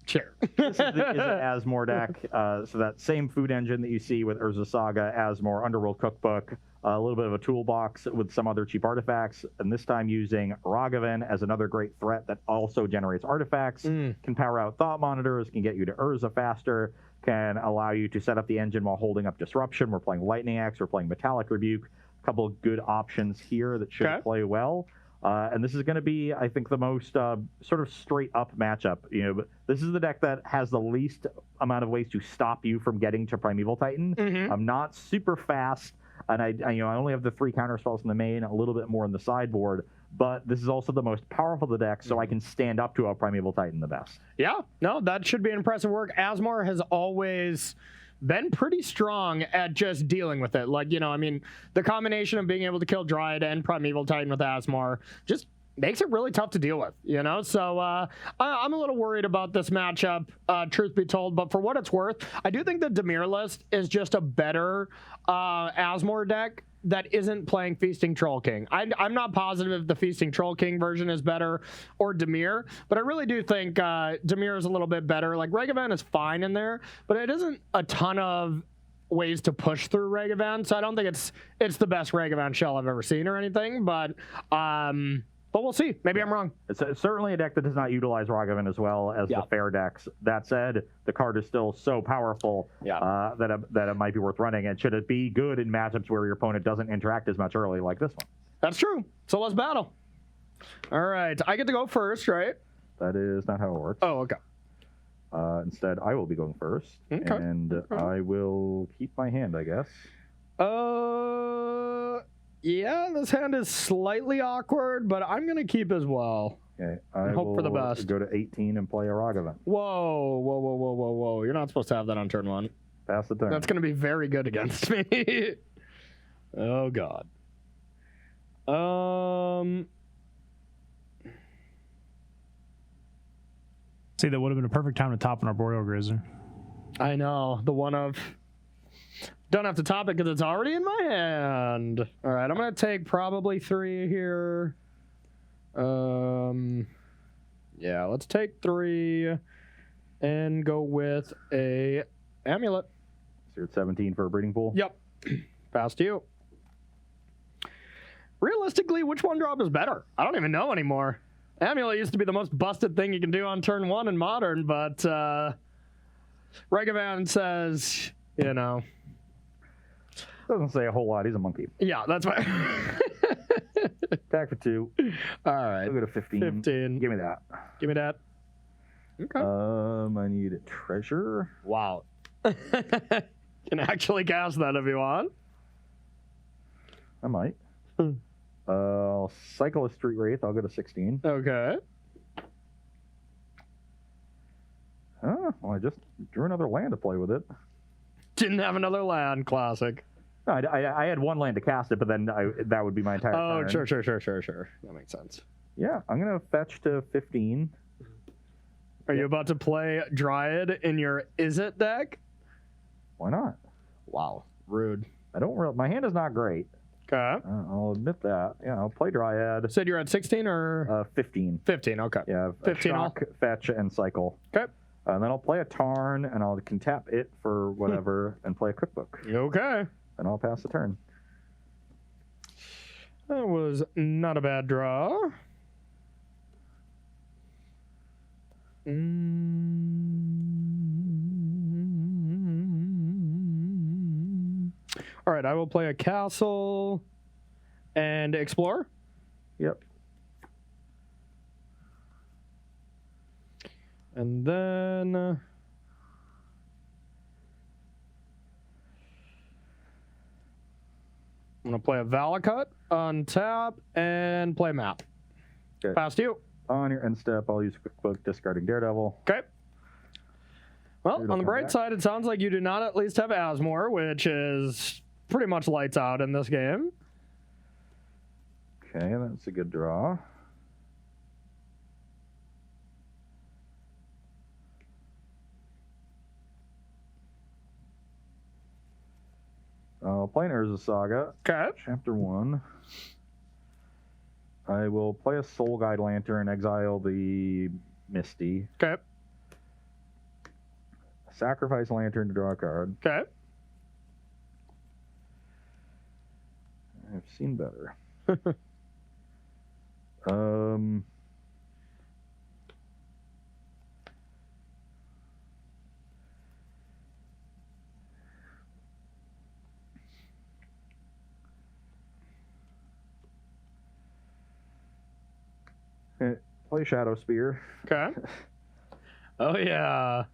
Sure. This is an Asmore deck. So that same food engine that you see with Urza Saga, Asmore, Underworld Cookbook, a little bit of a toolbox with some other cheap artifacts, and this time using Ragavan as another great threat that also generates artifacts, can power out Thought Monitors, can get you to Urza faster, can allow you to set up the engine while holding up Disruption. We're playing Lightning Axe, we're playing Metallic Rebuke. A couple of good options here that should play well. And this is going to be, I think, the most sort of straight up matchup. But this is the deck that has the least amount of ways to stop you from getting to Primeval Titan. I'm not super fast, and I only have the 3 counter spells in the main, a little bit more in the sideboard. But this is also the most powerful of the deck, so I can stand up to a Primeval Titan the best. Yeah, no, that should be impressive work. Asmore has always been pretty strong at just dealing with it. Like, the combination of being able to kill Dryad and Primeval Titan with Asmore just makes it really tough to deal with, So I'm a little worried about this matchup, truth be told. But for what it's worth, I do think the Dimir list is just a better Asmore deck that isn't playing Feasting Troll King. I'm not positive if the Feasting Troll King version is better or Dimir, but I really do think Dimir is a little bit better. Like, Ragavan is fine in there, but it isn't a ton of ways to push through Ragavan, so I don't think it's the best Ragavan shell I've ever seen or anything, but we'll see. Maybe I'm wrong. It's certainly a deck that does not utilize Ragavan as well as the fair decks. That said, the card is still so powerful that it might be worth running. And should it be good in matchups where your opponent doesn't interact as much early like this one? That's true. So let's battle. All right. I get to go first, right? That is not how it works. Oh, okay. Instead, I will be going first. Okay. And I will keep my hand, I guess. Yeah, this hand is slightly awkward, but I'm going to keep as well. Okay, I hope for the best. Go to 18 and play a Ragavan. Whoa. You're not supposed to have that on turn 1. Pass the turn. That's going to be very good against me. Oh, God. See, that would have been a perfect time to top on our Boreal Grazer. I know. The one of... Don't have to top it because it's already in my hand. All right, I'm going to take probably 3 here. Yeah, let's take 3 and go with a Amulet. So you're at 17 for a breeding pool? Yep. Pass to you. Realistically, which one drop is better? I don't even know anymore. Amulet used to be the most busted thing you can do on turn 1 in Modern, but Ragavan says, Doesn't say a whole lot. He's a monkey. Yeah, that's right. Attack for 2. All right. I'll go to 15. 15. Give me that. Give me that. Okay. I need a treasure. Wow. Can actually cast that if you want. I might. I'll cycle a Street Wraith. I'll go to 16. Okay. Well, I just drew another land to play with it. Didn't have another land. Classic. No, I had 1 land to cast it, but then that would be my entire turn. Sure. That makes sense. Yeah, I'm going to fetch to 15. Are you about to play Dryad in your Is It deck? Why not? Wow. Rude. My hand is not great. Okay. I'll admit that. Yeah, I'll play Dryad. Said you're at 16 or? 15. 15, okay. Yeah, 15 shock, fetch, and cycle. Okay. And then I'll play a Tarn, and I can tap it for whatever, and play a Cookbook. Okay. And I'll pass the turn. That was not a bad draw. All right, I will play a castle and explore. Yep. And then I'm going to play a Valakut, untap, and play map. Okay. Pass to you. On your end step, I'll use Cookbook, discarding Daredevil. Okay. Well, on the bright side, it sounds like you do not at least have Asmore, which is pretty much lights out in this game. Okay, that's a good draw. I'll play an Urza Saga. Okay. Chapter 1. I will play a Soul Guide Lantern, exile the Misty. Okay. Sacrifice Lantern to draw a card. Okay. I've seen better. Play Shadow Spear. Okay. Oh yeah.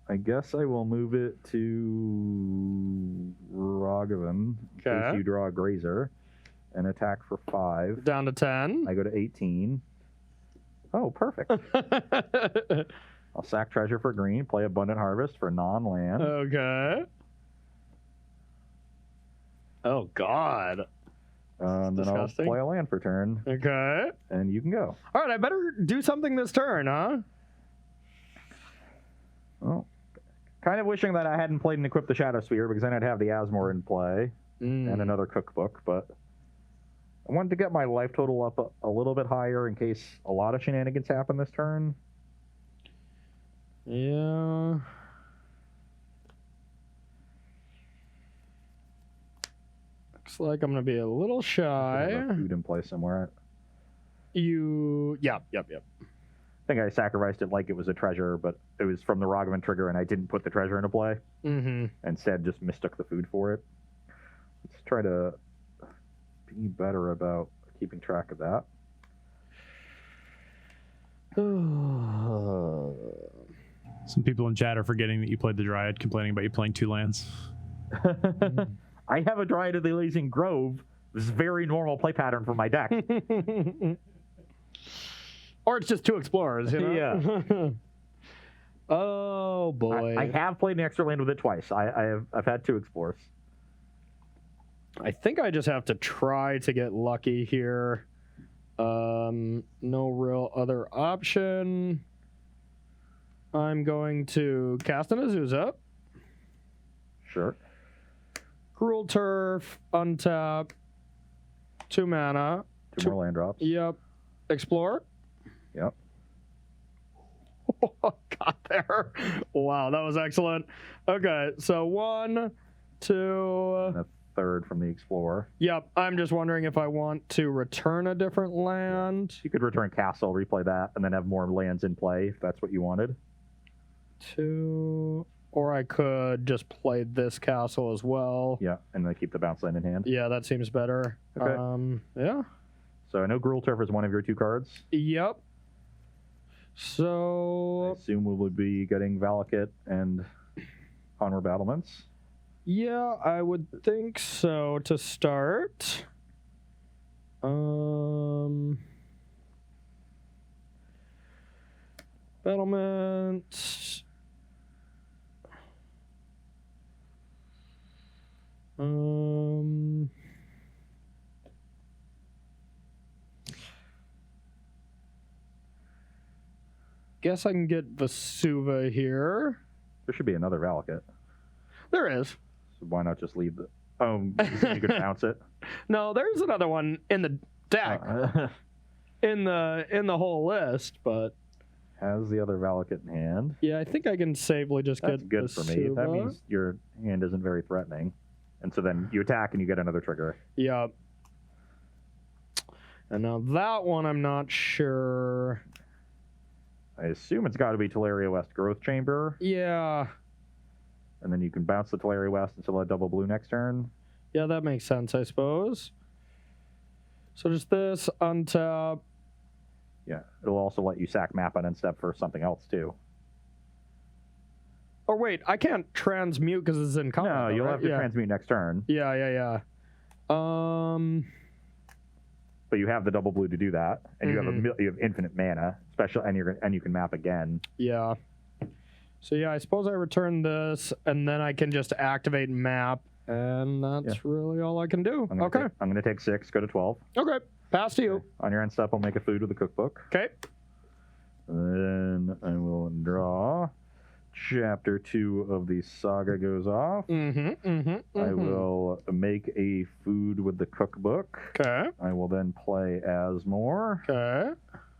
I guess I will move it to Ragavan in case you draw a Grazer and attack for 5. Down to 10. I go to 18. Oh, perfect. I'll sack Treasure for green, play Abundant Harvest for non-land. Okay. Oh God. Then I'll play a land for turn. Okay. And you can go. All right, I better do something this turn, huh? Well, kind of wishing that I hadn't played and equipped the Shadow Sphere, because then I'd have the Asmore in play and another cookbook, but I wanted to get my life total up a little bit higher in case a lot of shenanigans happen this turn. Yeah. Looks like I'm going to be a little shy. Should have food in play somewhere. Yep. I think I sacrificed it like it was a treasure, but it was from the Ragavan trigger, and I didn't put the treasure into play. Instead, just mistook the food for it. Let's try to be better about keeping track of that. Some people in chat are forgetting that you played the Dryad, complaining about you playing 2 lands. I have a Dryad of the Elysian Grove. This is a very normal play pattern for my deck. Or it's just 2 explorers, you know? Yeah. Oh boy. I have played an extra land with it twice. I've had 2 explorers. I think I just have to try to get lucky here. No real other option. I'm going to cast an Azusa. Sure. Cruel Turf, untap, 2 mana. 2 more land drops. Yep. Explore. Yep. Got there. Wow, that was excellent. Okay, so 1, 2. And a third from the Explorer. Yep, I'm just wondering if I want to return a different land. You could return Castle, replay that, and then have more lands in play if that's what you wanted. 2. Or I could just play this castle as well. Yeah, and then keep the bounce land in hand. Yeah, that seems better. Okay. Yeah. So I know Gruul Turf is one of your 2 cards. Yep. I So assume we will be getting Valakut and Onward Battlements. yeah, I would think so to start. Battlements. Guess I can get Vesuva here. There should be another Valakut. There is. So why not just leave the... Oh, you could bounce it? No, there's another one in the deck. In the whole list, but... Has the other Valakut in hand. Yeah, I think I can safely just That's get good Vesuva. for me. That means your hand isn't very threatening. And so then you attack and you get another trigger. Yeah. And now that one, I'm not sure. I assume it's got to be Teleria West Growth Chamber. Yeah. And then you can bounce the Teleria West until a double blue next turn. Yeah, that makes sense, I suppose. So just this, untap. Yeah, it'll also let you sack map and unstep for something else too. Oh, wait, I can't transmute because it's in combat. No, though, you'll right? have to transmute next turn. Yeah. But you have the double blue to do that, and you have infinite mana, and you can map again. Yeah. So yeah, I suppose I return this, and then I can just activate map, and that's really all I can do. I'm gonna take 6, go to 12. Okay, pass to you. On your end step, I'll make a food with the cookbook. Okay. Then I will draw. Chapter 2 of the saga goes off. I will make a food with the cookbook. Okay. I will then play Asmore. Okay.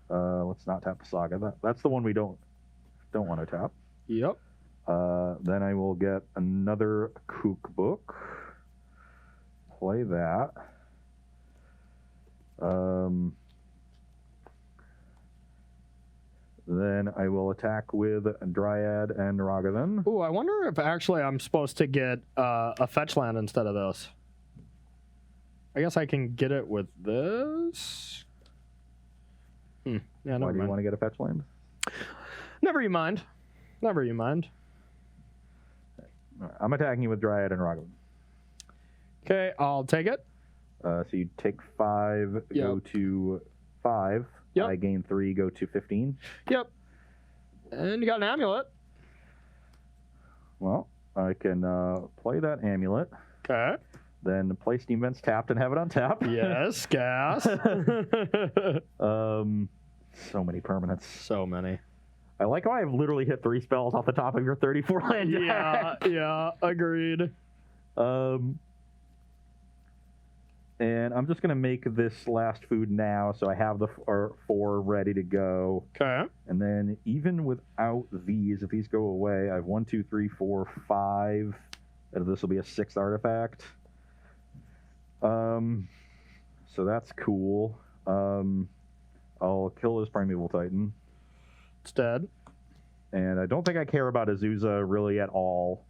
Let's not tap the saga. That's the one we don't want to tap. Yep. Then I will get another cookbook. Play that. Then I will attack with Dryad and Ragavan. Ooh, I wonder if actually I'm supposed to get a fetch land instead of this. I guess I can get it with this. Yeah, never Why do you mind. want to get a fetch land? Never you mind. Never you mind. I'm attacking you with Dryad and Ragavan. Okay, I'll take it. So you take 5, go to 5. Yep. I gain 3, go to 15. Yep. And you got an amulet. Well, I can play that amulet. Okay. Then play Steam Vents tapped and have it on tap. Yes, gas. So many permanents. So many. I like how I've literally hit 3 spells off the top of your 34 land deck. Yeah, agreed. And I'm just going to make this last food now, so I have the 4 ready to go. Okay. And then even without these, if these go away, I have 1, 2, 3, 4, 5. And this will be a 6th artifact. So that's cool. I'll kill this Primeval Titan. It's dead. And I don't think I care about Azusa really at all.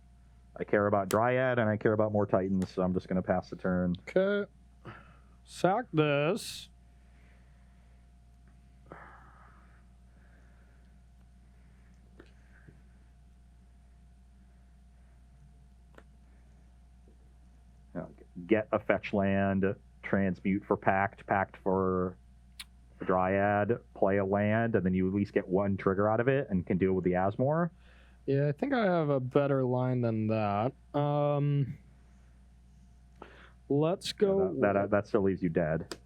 I care about Dryad and I care about more Titans, so I'm just going to pass the turn. Okay. Sack this. Get a fetch land, transmute for Pact for Dryad, play a land, and then you at least get 1 trigger out of it and can deal with the Asmore. Yeah, I think I have a better line than that. Let's go. That still leaves you dead.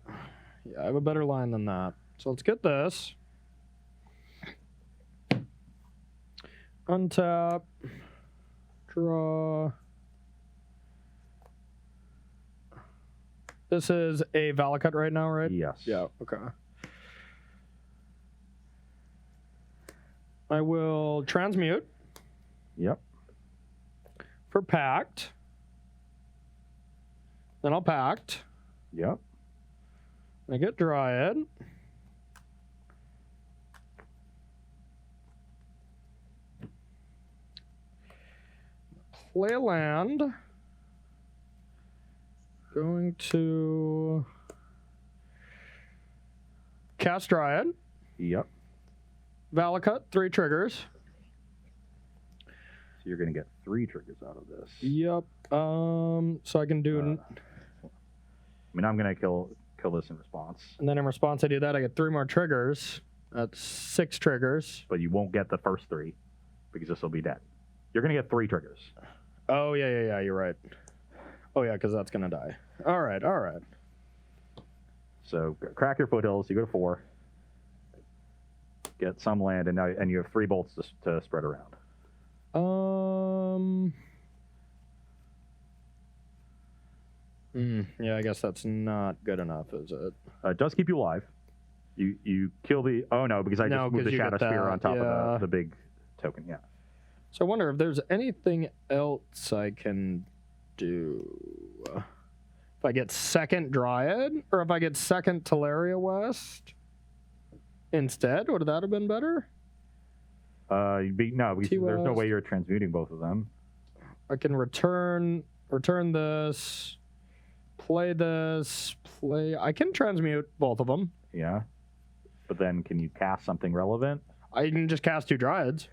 Yeah, I have a better line than that. So let's get this. Untap. Draw. This is a Valakut right now, right? Yes. Yeah, okay. I will transmute. Yep. For Pact. Then I'll Pact. Yep. I get Dryad. Play a land. Going to cast Dryad. Yep. Valakut, 3 triggers. So you're going to get 3 triggers out of this. Yep. So I can do I mean, I'm going to kill this in response. and then in response I do that, I get 3 more triggers. That's 6 triggers. But you won't get the first 3 because this will be dead. You're going to get 3 triggers. Oh, yeah, you're right. Oh, yeah, because that's going to die. All right. So crack your foothills. You go to 4. Get some land, and you have 3 bolts to spread around. Yeah, I guess that's not good enough, is it? It does keep you alive. You kill the... Oh, no, because I just moved the Shadow Sphere on top of the big token, yeah. So I wonder if there's anything else I can do. If I get 2nd Dryad, or if I get 2nd Teleria West instead, would that have been better? No, because there's no way you're transmuting both of them. I can return this, play this, I can transmute both of them. Yeah. But then can you cast something relevant? I can just cast 2 Dryads.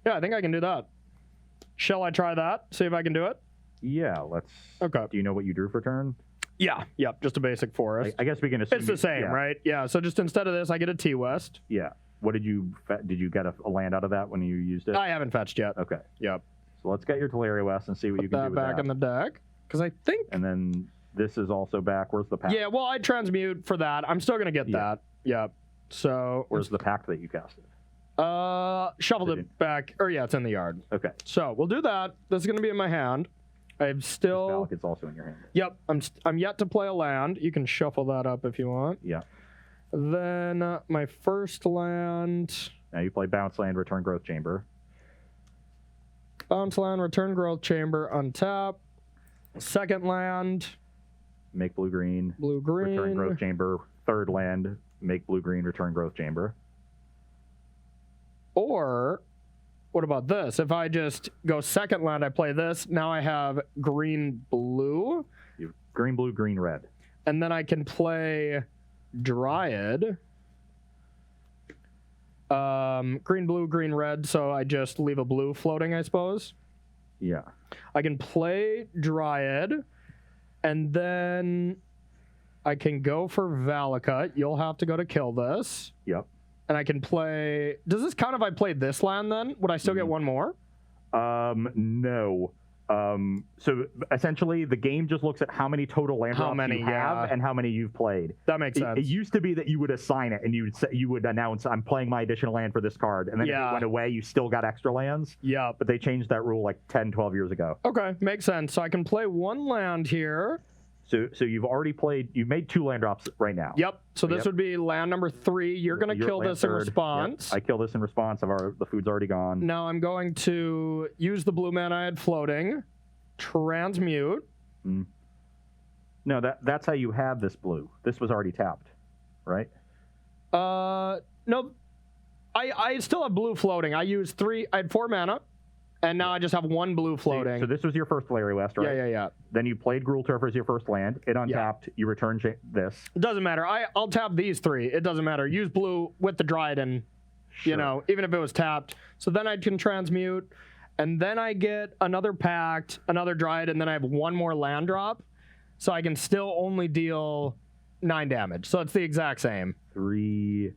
Yeah, I think I can do that. Shall I try that? See if I can do it? Yeah, let's... Okay. Do you know what you drew for turn? Yeah, yep, just a basic forest. I guess we can assume... It's the same, right? Yeah, so just instead of this, I get a T-West. Yeah. What did you get a land out of that when you used it? I haven't fetched yet. Okay. Yep. So let's get your Teleria West and see what you can do Put with that back in the deck. Because I think... And then this is also back. Where's the pact? Yeah, well, I transmute for that. I'm still going to get that. Yep. So... Where's the pact that you casted? Shuffled it back. Or yeah, it's in the yard. Okay. So we'll do that. This is going to be in my hand. I'm still... It's also in your hand. Yep. I'm yet to play a land. You can shuffle that up if you want. Yeah. Then my first land. Now you play Bounce Land, Return Growth Chamber. Bounce land, return growth chamber, untap. Second land. Make blue-green. Blue-green. Return Growth Chamber. Third land, make blue-green, Return Growth Chamber. Or, what about this? If I just go second land, I play this. Now I have green-blue. You have green-blue, green-red. And then I can play Dryad. Green, blue, green, red. So I just leave a blue floating, I suppose. Yeah. I can play Dryad. And then I can go for Valakut. You'll have to go to kill this. Yep. And I can play... Does this count if I played this land then? Would I still get one more? No. So essentially, the game just looks at how many total land drops you have and how many you've played. That makes sense. It used to be that you would assign it and you would announce, I'm playing my additional land for this card. And then if it went away, you still got extra lands. Yeah. But they changed that rule like 10, 12 years ago. Okay, makes sense. So I can play one land here. So you've already played, you've made 2 land drops right now. Yep. So this would be land number 3. You're going to kill this in response. Yep. I kill this in response. The food's already gone. Now I'm going to use the blue mana I had floating. Transmute. No, that's how you have this blue. This was already tapped, right? No. I still have blue floating. I used 3. I had 4 mana. And now I just have 1 blue floating. So this was your first Flary West, right? Yeah. Then you played Gruul Turf as your first land. It untapped. You return this. It doesn't matter. I'll tap these 3. It doesn't matter. Use blue with the Dryad, you know, even if it was tapped. So then I can transmute. And then I get another Pact, another Dryad, and then I have 1 more land drop. So I can still only deal 9 damage. So it's the exact same. 3...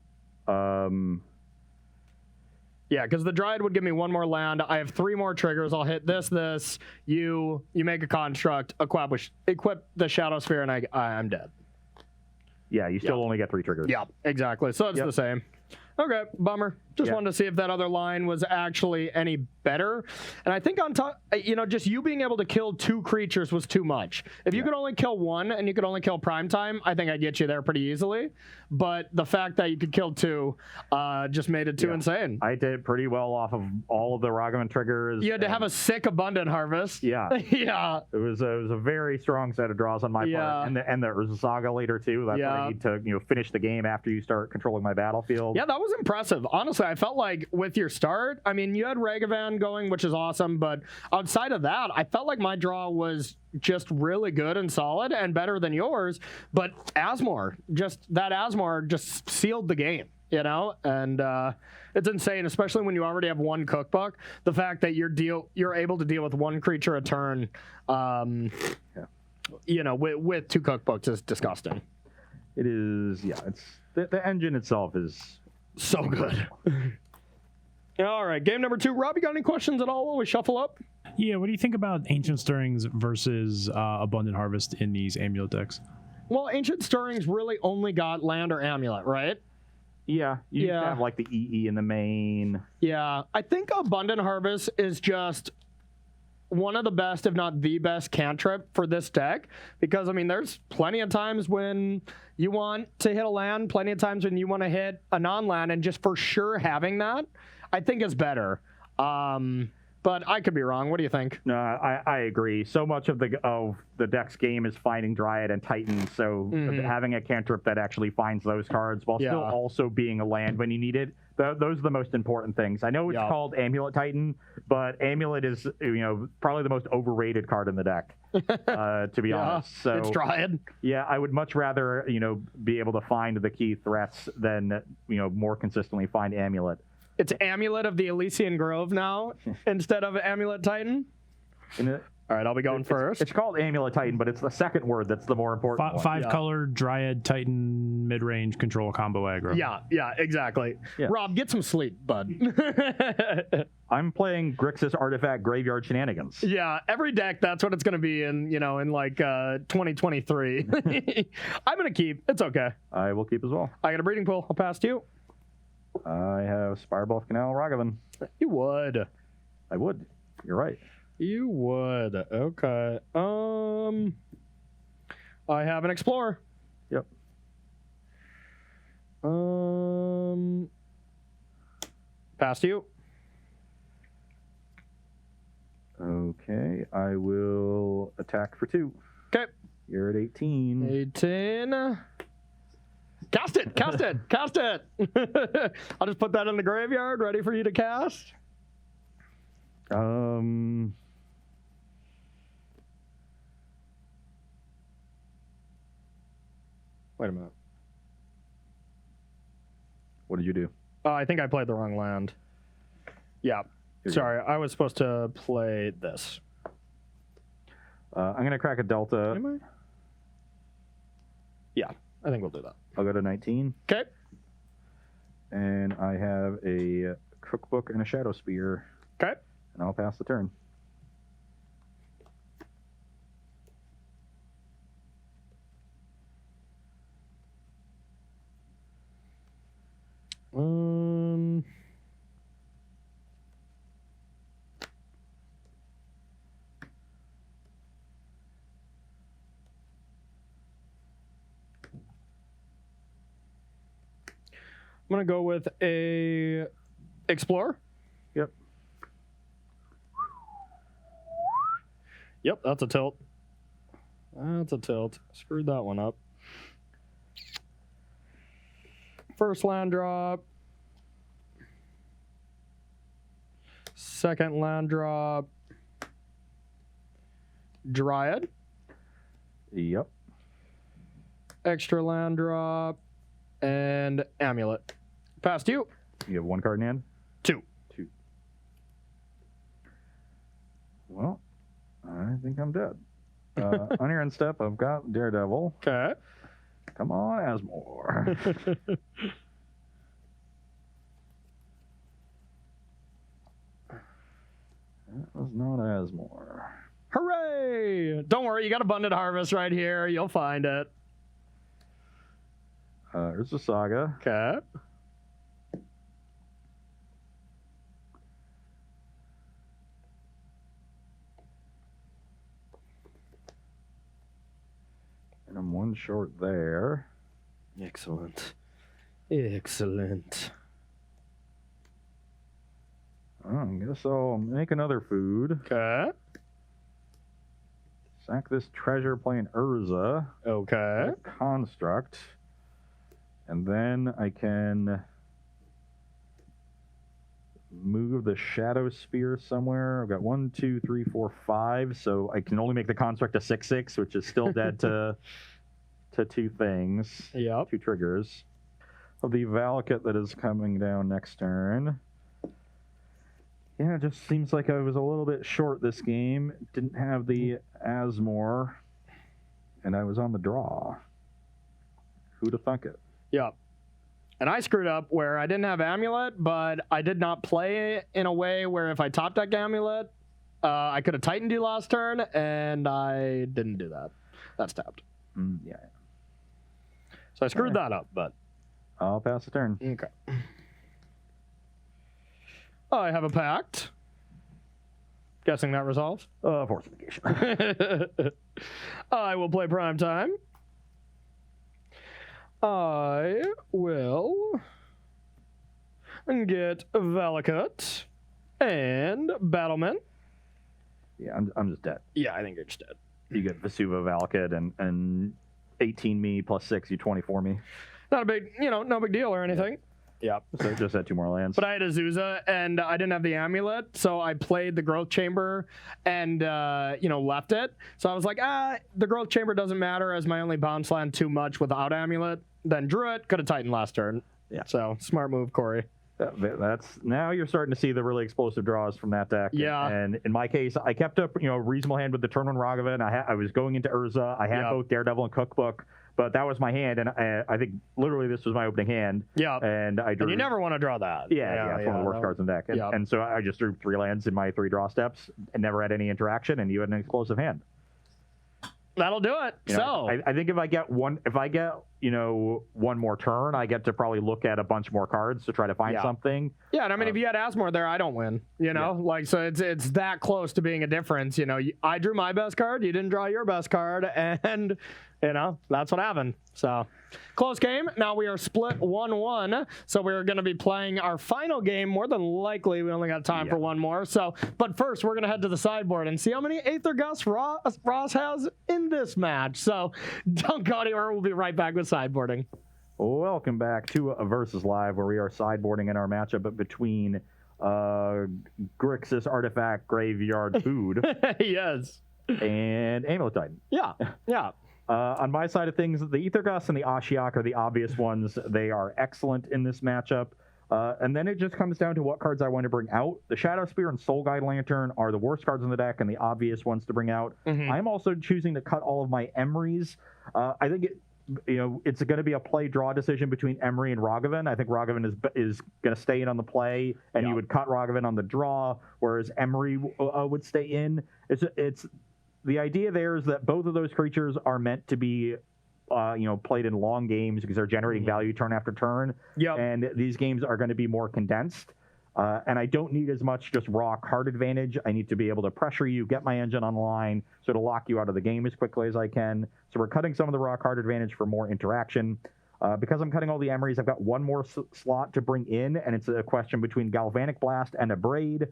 Yeah, because the Dryad would give me 1 more land. I have 3 more triggers. I'll hit this. You make a construct, equip the Shadow Sphere, and I'm dead. Yeah, you still only get 3 triggers. Yeah, exactly. So it's the same. Okay, bummer. Just wanted to see if that other line was actually any better. And I think on top, you know, just you being able to kill 2 creatures was too much. If you could only kill 1 and you could only kill Primetime, I think I'd get you there pretty easily. But the fact that you could kill 2 just made it too insane. I did pretty well off of all of the Ragavan triggers. You had to have a sick Abundant Harvest. Yeah. Yeah. It was a very strong set of draws on my part. And there was a Saga later too. That's what I need to finish the game after you start controlling my battlefield. Yeah, that was impressive. Honestly, I felt like with your start, I mean, you had Ragavan going, which is awesome, but outside of that, I felt like my draw was just really good and solid and better than yours. But Asmore just sealed the game, you know? And it's insane, especially when you already have 1 cookbook. The fact that you're able to deal with 1 creature a turn, you know, with 2 cookbooks is disgusting. It is, it's the engine itself is so good. All right, game number 2. Rob, you got any questions at all while we shuffle up? Yeah, what do you think about Ancient Stirrings versus Abundant Harvest in these Amulet decks? Well, Ancient Stirrings really only got land or Amulet, right? Yeah, you used to have like the EE in the main. Yeah, I think Abundant Harvest is just one of the best, if not the best, cantrip for this deck. Because, I mean, there's plenty of times when you want to hit a land, plenty of times when you want to hit a non-land, and just for sure having that, I think is better. But I could be wrong. What do you think? No, I agree. So much of the deck's game is finding Dryad and Titan, so having a cantrip that actually finds those cards while still also being a land when you need it, those are the most important things. I know it's called Amulet Titan, but Amulet is, you know, probably the most overrated card in the deck, to be honest. So it's Dryad. Yeah, I would much rather, you know, be able to find the key threats than, you know, more consistently find Amulet. It's Amulet of the Elysian Grove now instead of Amulet Titan. All right, I'll be going first. It's called Amulet Titan, but it's the second word that's the more important one. 5-color Dryad Titan mid-range control combo aggro. Yeah, exactly. Yeah. Rob, get some sleep, bud. I'm playing Grixis Artifact Graveyard Shenanigans. Yeah, every deck, that's what it's going to be in, you know, in like 2023. I'm going to keep. It's okay. I will keep as well. I got a breeding pool. I'll pass to you. I have Spireball Canal Ragavan. You would. I would. You're right. You would. Okay. I have an Explorer. Yep. Pass to you. Okay, I will attack for 2. Okay. You're at 18. 18. Cast it! Cast it! Cast it! I'll just put that in the graveyard, ready for you to cast. Wait a minute. What did you do? Oh, I think I played the wrong land. Yeah. Sorry, I was supposed to play this. I'm going to crack a Delta. Am I? Yeah, I think we'll do that. I'll go to 19. Okay. And I have a Cookbook and a Shadow Spear. Okay. And I'll pass the turn. I'm going to go with a Explorer. Yep. Yep, that's a tilt. That's a tilt. Screwed that one up. First land drop. Second land drop. Dryad. Yep. Extra land drop. And Amulet. Past you. You have 1 card in hand? 2. 2. Well, I think I'm dead. On your end step, I've got Daredevil. Okay. Come on, Asmore. That was not Asmore. Hooray! Don't worry, you got Abundant Harvest right here. You'll find it. There's the Saga. Okay. And I'm 1 short there. Excellent. Excellent. I guess I'll make another food. Okay. Sack this treasure playing Urza. Okay. Construct. And then I can move the Shadow Spear somewhere. I've got 1, 2, 3, 4, 5. So I can only make the construct a 6/6, which is still dead to 2 things. Yep. 2 triggers. Of the Valakut that is coming down next turn. Yeah, it just seems like I was a little bit short this game. Didn't have the Asmore. And I was on the draw. Who'd have thunk it? Yep. And I screwed up where I didn't have Amulet, but I did not play in a way where if I top deck Amulet, I could have Titaned you last turn, and I didn't do that. That's tapped. Yeah. So I screwed that up, but... I'll pass the turn. Okay. I have a pact. Guessing that resolves? Fortification. I will play Prime Time. I will get Valakut and Battlement. Yeah, I'm just dead. Yeah, I think you're just dead. You get Vesuva, Valakut, and 18 me plus 6, you 24 me. Not a big, no big deal or anything. Yeah. So just had 2 more lands. But I had Azusa, and I didn't have the Amulet, so I played the Growth Chamber and, left it. So I was like, the Growth Chamber doesn't matter as my only bounce land too much without Amulet. Then drew it, could have Titaned last turn. Yeah. So, smart move, Corey. That's now you're starting to see the really explosive draws from that deck. Yeah. And in my case, I kept up, reasonable hand with the turn 1 Ragavan. I was going into Urza. I had both Daredevil and Cookbook, but that was my hand, and I think literally this was my opening hand. Yeah. And I drew. And you never want to draw that. Yeah, it's one of the worst cards in the deck. And so I just drew 3 lands in my 3 draw steps and never had any interaction, and you had an explosive hand. That'll do it. I think if I get one more turn, I get to probably look at a bunch more cards to try to find something. Yeah, and I mean, if you had Asmore there, I don't win. So it's that close to being a difference. I drew my best card, you didn't draw your best card, and that's what happened. So close game. Now we are split 1-1, so we're going to be playing our final game. More than likely, we only got time for one more. But first, we're going to head to the sideboard and see how many Aether Gust Ross has in this match. So don't go anywhere. We'll be right back with sideboarding. Welcome back to a Versus Live, where we are sideboarding in our matchup between Grixis Artifact Graveyard Food. Yes. And Amulet Titan. Yeah. On my side of things, the Aether Gust and the Ashiok are the obvious ones. They are excellent in this matchup. And then it just comes down to what cards I want to bring out. The Shadow Spear and Soul Guide Lantern are the worst cards in the deck and the obvious ones to bring out. I'm also choosing to cut all of my Emrys. I think it's going to be a play-draw decision between Emry and Ragavan. I think Ragavan is going to stay in on the play, and you would cut Ragavan on the draw, whereas Emry would stay in. It's the idea there is that both of those creatures are meant to be played in long games because they're generating value turn after turn. And these games are going to be more condensed. And I don't need as much just raw card advantage. I need to be able to pressure you, get my engine online, so to lock you out of the game as quickly as I can. So we're cutting some of the raw card advantage for more interaction. Because I'm cutting all the Emrys, I've got one more slot to bring in, and it's a question between Galvanic Blast and Abrade.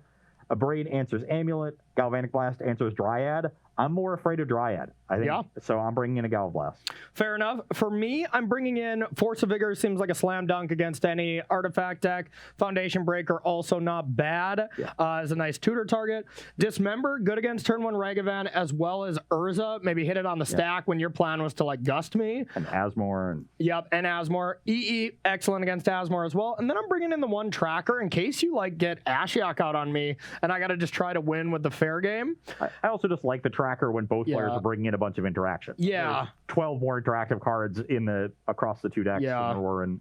Abrade answers Amulet. Galvanic Blast answers Dryad. I'm more afraid of Dryad, I think. So I'm bringing in a Gal Blast. Fair enough. For me, I'm bringing in Force of Vigor. Seems like a slam dunk against any artifact deck. Foundation Breaker, also not bad. As a nice tutor target. Dismember, good against turn 1 Ragavan, as well as Urza. Maybe hit it on the stack when your plan was to gust me. And Asmore. And Asmore. EE, excellent against Asmore as well. And then I'm bringing in the one tracker in case you get Ashiok out on me, and I got to just try to win with the fair game. I also just like the tracker when both players are bringing in a bunch of interaction. There's 12 more interactive cards across the two decks than there were in.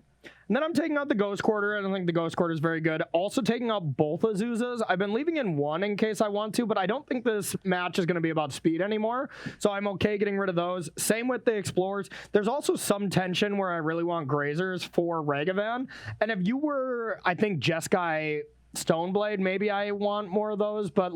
And then I'm taking out the Ghost Quarter. I don't think the Ghost Quarter is very good. Also taking out both Azuzas. I've been leaving in one in case I want to, but I don't think this match is going to be about speed anymore. So I'm okay getting rid of those. Same with the Explorers. There's also some tension where I really want Grazers for Ragavan. And if you were, I think, Jeskai Stoneblade, maybe I want more of those, but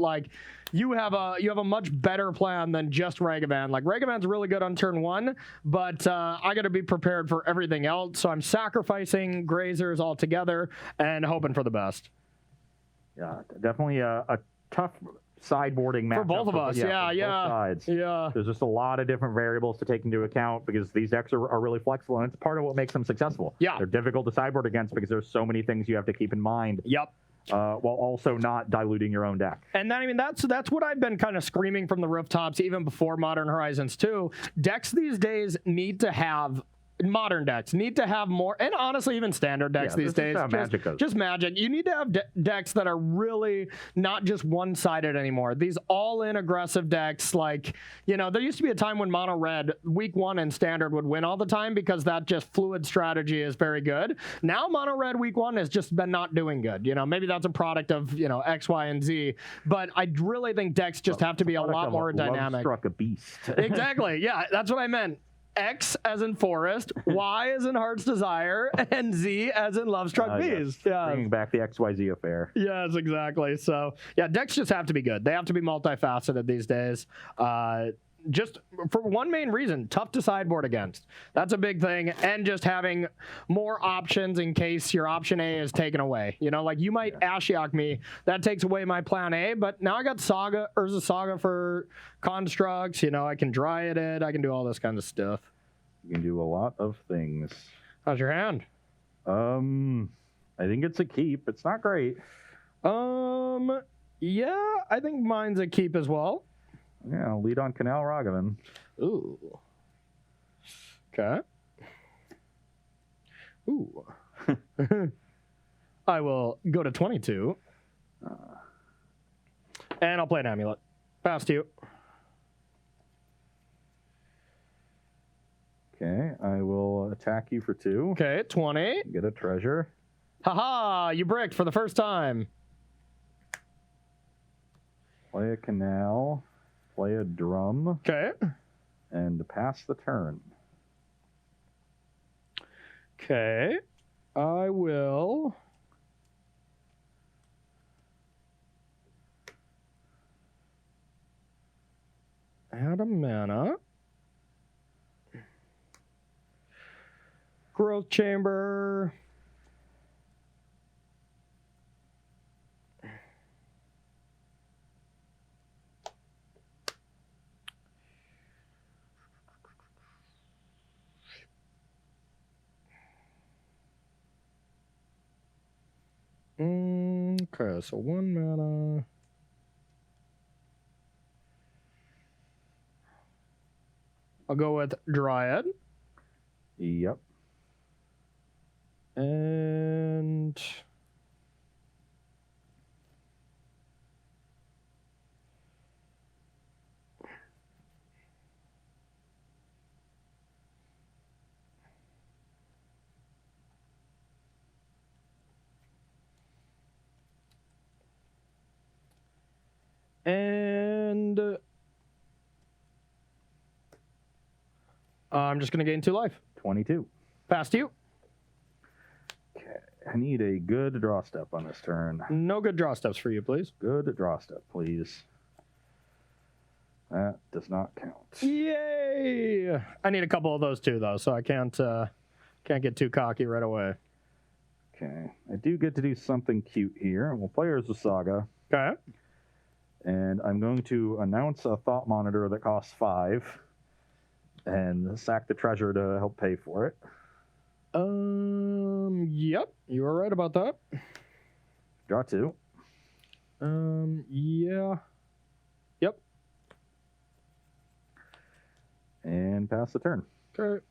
you have a much better plan than just Ragavan. Ragavan's really good on turn 1, but I got to be prepared for everything else. So I'm sacrificing Grazers altogether and hoping for the best. Yeah, definitely a tough sideboarding match for both of us. Yeah. There's just a lot of different variables to take into account because these decks are really flexible, and it's part of what makes them successful. They're difficult to sideboard against because there's so many things you have to keep in mind. While also not diluting your own deck. And then, that's what I've been kind of screaming from the rooftops even before Modern Horizons 2. Decks these days need to have modern decks need to have more, and honestly, even standard decks these days. Just Magic. You need to have decks that are really not just one-sided anymore. These all-in aggressive decks, there used to be a time when Mono Red, week 1 in standard, would win all the time because that just fluid strategy is very good. Now, Mono Red week 1 has just been not doing good. Maybe that's a product of, X, Y, and Z. But I really think decks just have to be a lot more dynamic. Love struck a beast. Exactly. Yeah, that's what I meant. X as in Forest, Y as in Heart's Desire, and Z as in Love Struck Beast. Bringing back the XYZ affair. Yes, exactly. So, decks just have to be good. They have to be multifaceted these days. Just for one main reason, tough to sideboard against. That's a big thing. And just having more options in case your option A is taken away. You might Ashiok me. That takes away my plan A, but now I got Urza Saga for constructs. I can Dryad it. I can do all this kind of stuff. You can do a lot of things. How's your hand? I think it's a keep. It's not great. Yeah, I think mine's a keep as well. Yeah, lead on Canal Ragavan. Ooh. Okay. Ooh. I will go to 22. And I'll play an Amulet. Pass to you. Okay, I will attack you for 2. Okay, 20. Get a treasure. Haha, you bricked for the first time. Play a Canal. Play a Drum. Okay. And pass the turn. Okay. I will. Add a mana. Growth chamber. Okay, so 1 mana. I'll go with Dryad. Yep. And I'm just going to gain 2 life. 22. Past you. Okay. I need a good draw step on this turn. No good draw steps for you, please. Good draw step, please. That does not count. Yay! I need a couple of those too, though, so I can't get too cocky right away. Okay. I do get to do something cute here. We'll play as a Saga. Okay. And I'm going to announce a Thought Monitor that costs 5. And sack the treasure to help pay for it. Yep, you were right about that. Draw 2. Yeah. Yep. And pass the turn. Okay.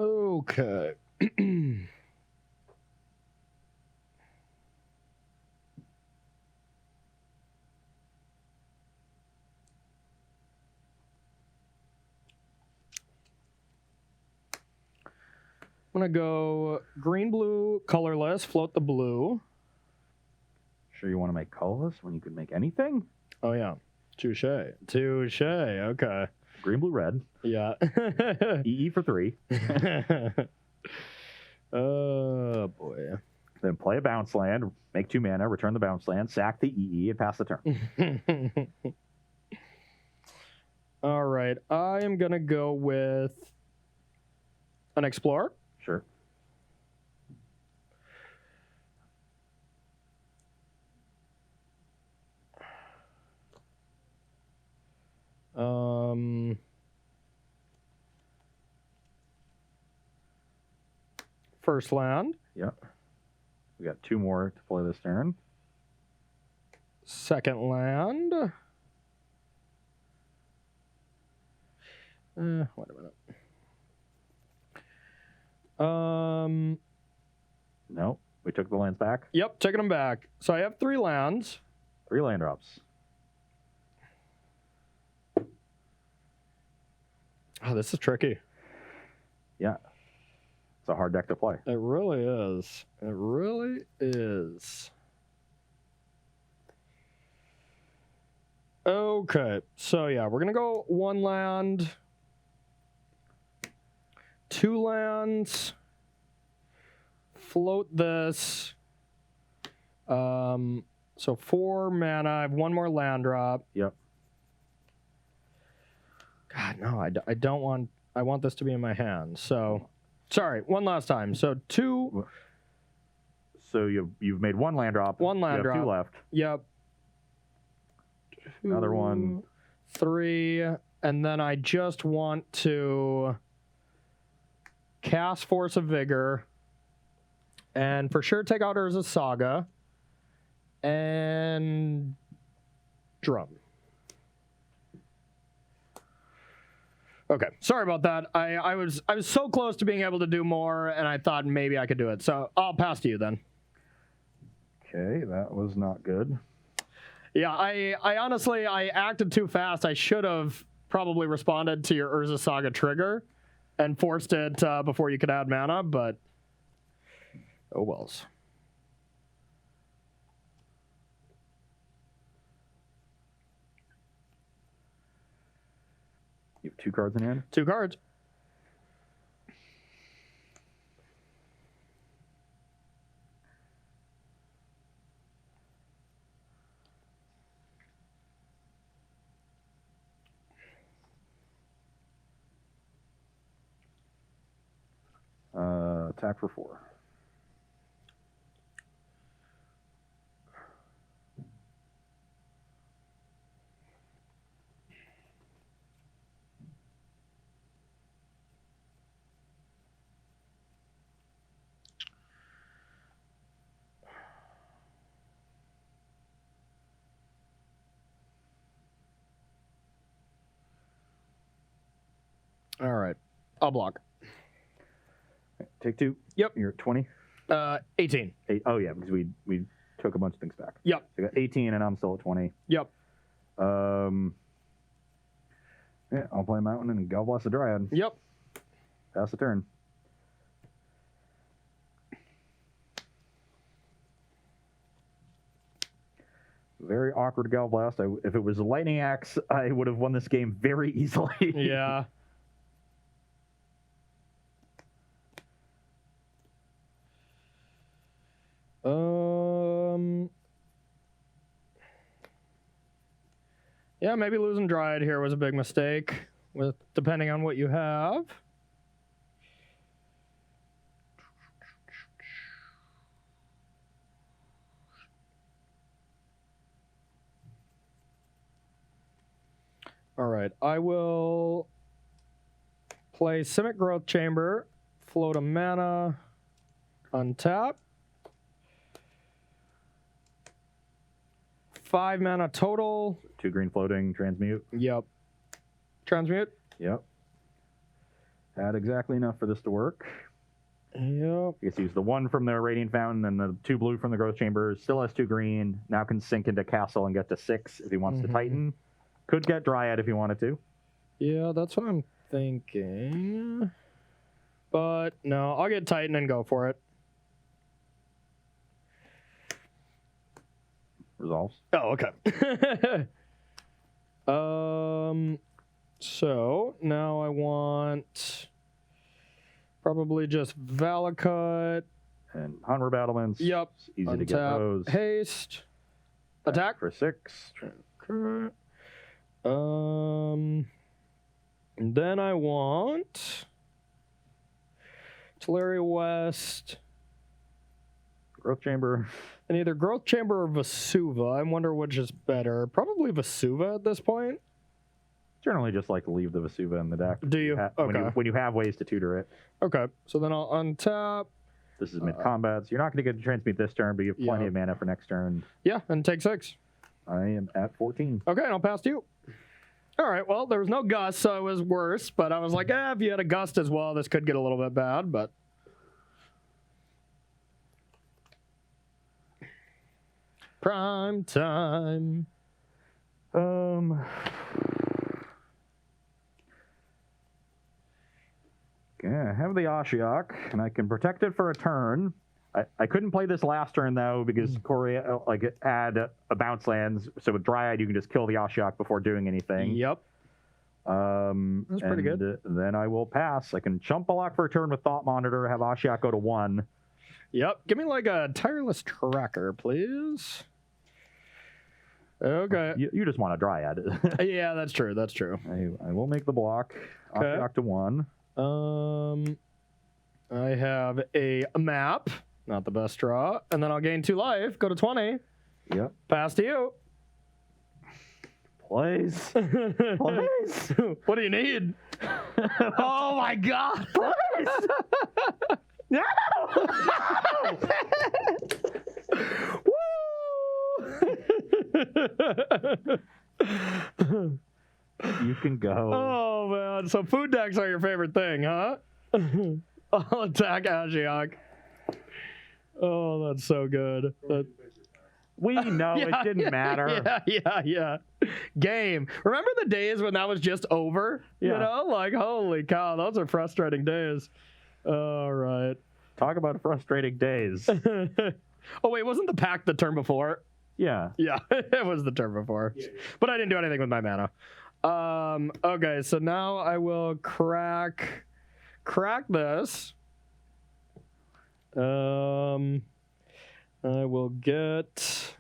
Okay. I'm going to go green, blue, colorless, float the blue. Sure you want to make colorless when you could make anything? Oh, yeah. Touche. Touche. Okay. Green, blue, red. Yeah. EE for 3. Oh, boy. Then play a bounce land, make 2 mana, return the bounce land, sack the EE, and pass the turn. All right. I am going to go with an Explorer. Sure. First land. Yep. We got 2 more to play this turn. Second land. Wait a minute. No, we took the lands back. Yep, taking them back. So I have 3 lands. 3 land drops. Oh, this is tricky. Yeah. It's a hard deck to play. It really is. It really is. Okay, so yeah, we're gonna go 1 land, 2 lands, float this. So 4 mana. I have 1 more land drop. Yep. God, no, I don't want. I want this to be in my hand. So, sorry, one last time. So 2. So you've made 1 land drop. 1 land drop. You have 2 left. Yep. Another 1. 3, and then I just want to cast Force of Vigor, and for sure take out Urza's Saga, and drum. Okay, sorry about that. I was so close to being able to do more, and I thought maybe I could do it. So I'll pass to you then. Okay, that was not good. Yeah, I honestly, I acted too fast. I should have probably responded to your Urza Saga trigger and forced it before you could add mana, but oh wells. You have 2 cards in hand? 2 cards. Attack for 4. All right, I'll block. Take 2. Yep. You're at 20. 18. Oh yeah, because we took a bunch of things back. Yep. So I got 18, and I'm still at 20. Yep. Yeah, I'll play Mountain and God Bless the Dryad. Yep. Pass the turn. Very awkward Gal Blast. If it was a Lightning Axe, I would have won this game very easily. Yeah. Yeah, maybe losing Dryad here was a big mistake, with depending on what you have. All right, I will play Simic Growth Chamber, float a mana, untap. 5 mana total. 2 green floating, transmute. Yep. Transmute. Yep. Had exactly enough for this to work. Yep. I guess use the 1 from the Radiant Fountain and the 2 blue from the Growth Chamber. Still has 2 green. Now can sink into Castle and get to 6 if he wants to Titan. Could get Dryad if he wanted to. Yeah, that's what I'm thinking. But no, I'll get Titan and go for it. Resolves. Oh, okay. So now I want probably just Valakut. And Hunter Battlements. Yep. It's easy to get those. Haste. Attack. For 6. And then I want Teleria West. Growth Chamber. And either Growth Chamber or Vesuva. I wonder which is better. Probably Vesuva at this point. Generally just like to leave the Vesuva in the deck. Do you? Okay. When you have ways to tutor it. Okay. So then I'll untap. This is mid-combat, so you're not going to get to transmute this turn, but you have plenty of mana for next turn. Yeah, and take 6. I am at 14. Okay, and I'll pass to you. All right, well, there was no gust, so it was worse, but I was like, if you had a gust as well, this could get a little bit bad, but... Prime time. Yeah, I have the Ashiok, and I can protect it for a turn. I couldn't play this last turn, though, because Corey had a bounce lands, so with Dryad, you can just kill the Ashiok before doing anything. Yep. That's pretty good. Then I will pass. I can chump a lock for a turn with Thought Monitor, have Ashiok go to 1. Yep. Give me like a Tireless Tracker, please. Okay. You just want a Dryad. Yeah, that's true. That's true. I will make the block. Okay. Ashiok to 1. I have a map. Not the best draw. And then I'll gain 2 life. Go to 20. Yep. Pass to you. Please. Please. What do you need? Oh my god. Please. No. You can go. Oh, man. So food decks are your favorite thing, huh? I'll attack Ashiok. Oh, that's so good. We know it didn't matter. Yeah. Game. Remember the days when that was just over? Yeah. You know, like, holy cow, those are frustrating days. All right. Talk about frustrating days. Oh, wait, wasn't the pack the turn before? Yeah. Yeah, it was the turn before. But I didn't do anything with my mana. Okay, so now I will crack this. I will get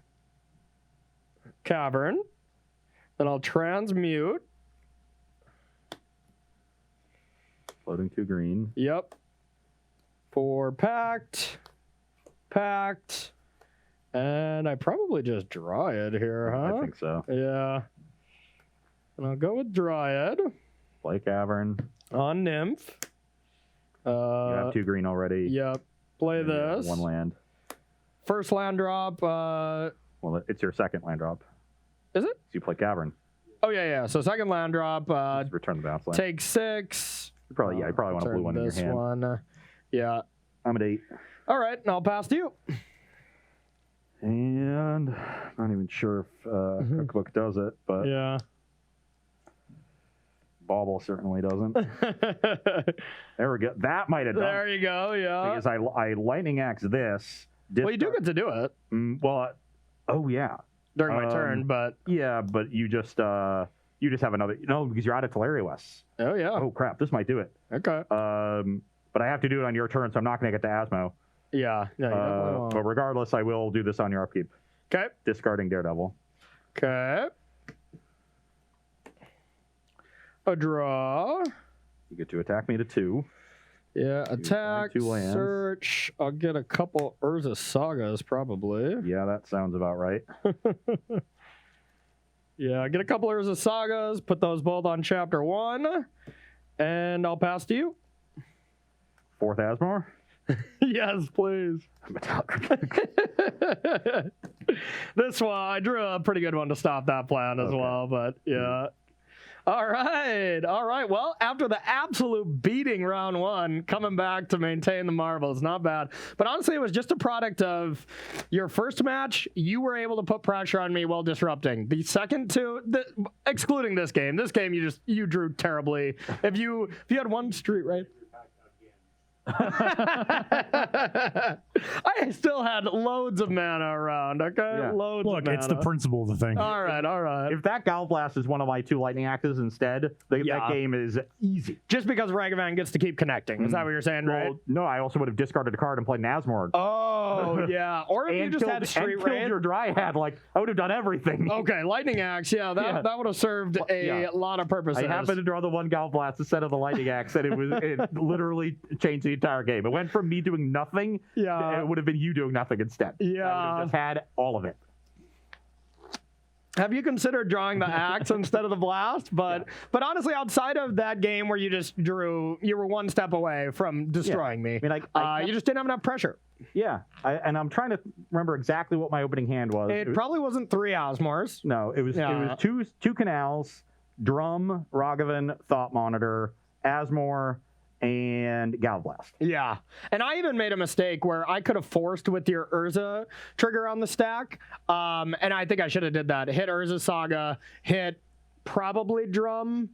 Cavern. Then I'll transmute. Floating 2 green. Yep. For Pact. And I probably just Dryad here, huh? I think so. Yeah. And I'll go with Dryad. Play Cavern. On Nymph. You have 2 green already. Yep. Play this. 1 land. First land drop. Well, it's your second land drop. Is it? So you play Cavern. Oh, yeah. So second land drop. Just return the bounce land. Take 6. You probably want a blue one in your hand. One. Yeah. I'm at 8. All right. And I'll pass to you. And I'm not even sure if Cookbook does it, but Yeah. Bauble certainly doesn't. There we go. That might have done There you go. Yeah. because I lightning axe this. Well, you do get to do it Oh yeah. during my turn, but Yeah, but you just have another. No, because you're out of Teleria West. oh yeah. Oh crap! This might do it. Okay. But I have to do it on your turn, so I'm not going to get to Asmo. Yeah. Yeah. You definitely won't. But regardless, I will do this on your upkeep. Okay. Discarding Daredevil. Okay. A draw. You get to attack me to 2. Yeah, attack, 2 lands. search. I'll get a couple Urza Sagas, probably. Yeah, that sounds about right. Yeah, get a couple Urza Sagas, put those both on chapter 1, and I'll pass to you. 4th Asmore. Yes, please. This one, I drew a pretty good one to stop that plan as well, but yeah. All right. Well, after the absolute beating round 1, coming back to maintain the marbles, not bad. But honestly, it was just a product of your first match. You were able to put pressure on me while disrupting. The second two, excluding this game you drew terribly. If you had one street, right? I still had loads of mana around, okay? Yeah. Loads Look, of mana. it's the principle of the thing. All right. If that Galblast is one of my 2 lightning axes instead, that game is easy. Just because Ragavan gets to keep connecting. Is that what you're saying, right? Well, no, I also would have discarded a card and played Nazmord. Oh, yeah. Or if you just had Street killed Raid. your Dryad, I would have done everything. Okay, Lightning Axe. Yeah, that would have served a lot of purposes. I happened to draw the 1 Galblast instead of the lightning axe, and it literally changed the entire game. It went from me doing nothing, it would have been you doing nothing instead. Yeah. I would have just had all of it. Have you considered drawing the axe instead of the blast? But honestly, outside of that game where you just drew, you were one step away from destroying me. I mean, you just didn't have enough pressure. Yeah, and I'm trying to remember exactly what my opening hand was. It probably wasn't 3 Osmores. No, it was two canals, Drum, Ragavan, Thought Monitor, Asmore, and Galblast. Yeah. And I even made a mistake where I could have forced with your Urza trigger on the stack. And I think I should have did that. Hit Urza Saga, hit probably Drum,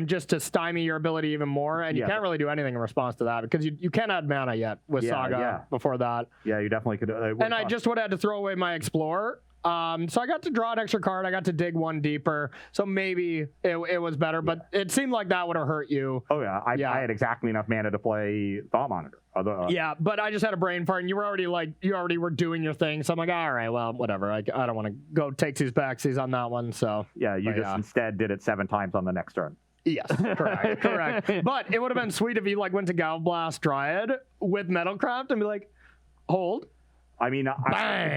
just to stymie your ability even more. And you can't really do anything in response to that because you can't add mana yet with Saga before that. Yeah, you definitely could. And I just would have had to throw away my Explorer. So I got to draw an extra card. I got to dig 1 deeper. So maybe it was better, but it seemed like that would have hurt you. Oh, yeah. I had exactly enough mana to play Thought Monitor. Yeah, but I just had a brain fart, and you were already were doing your thing. So I'm like, all right, well, whatever. I don't want to go takesies backsies on that one. So yeah, instead did it 7 times on the next turn. Yes, correct. But it would have been sweet if you went to Galblast Dryad with Metalcraft and be like, hold. I mean, if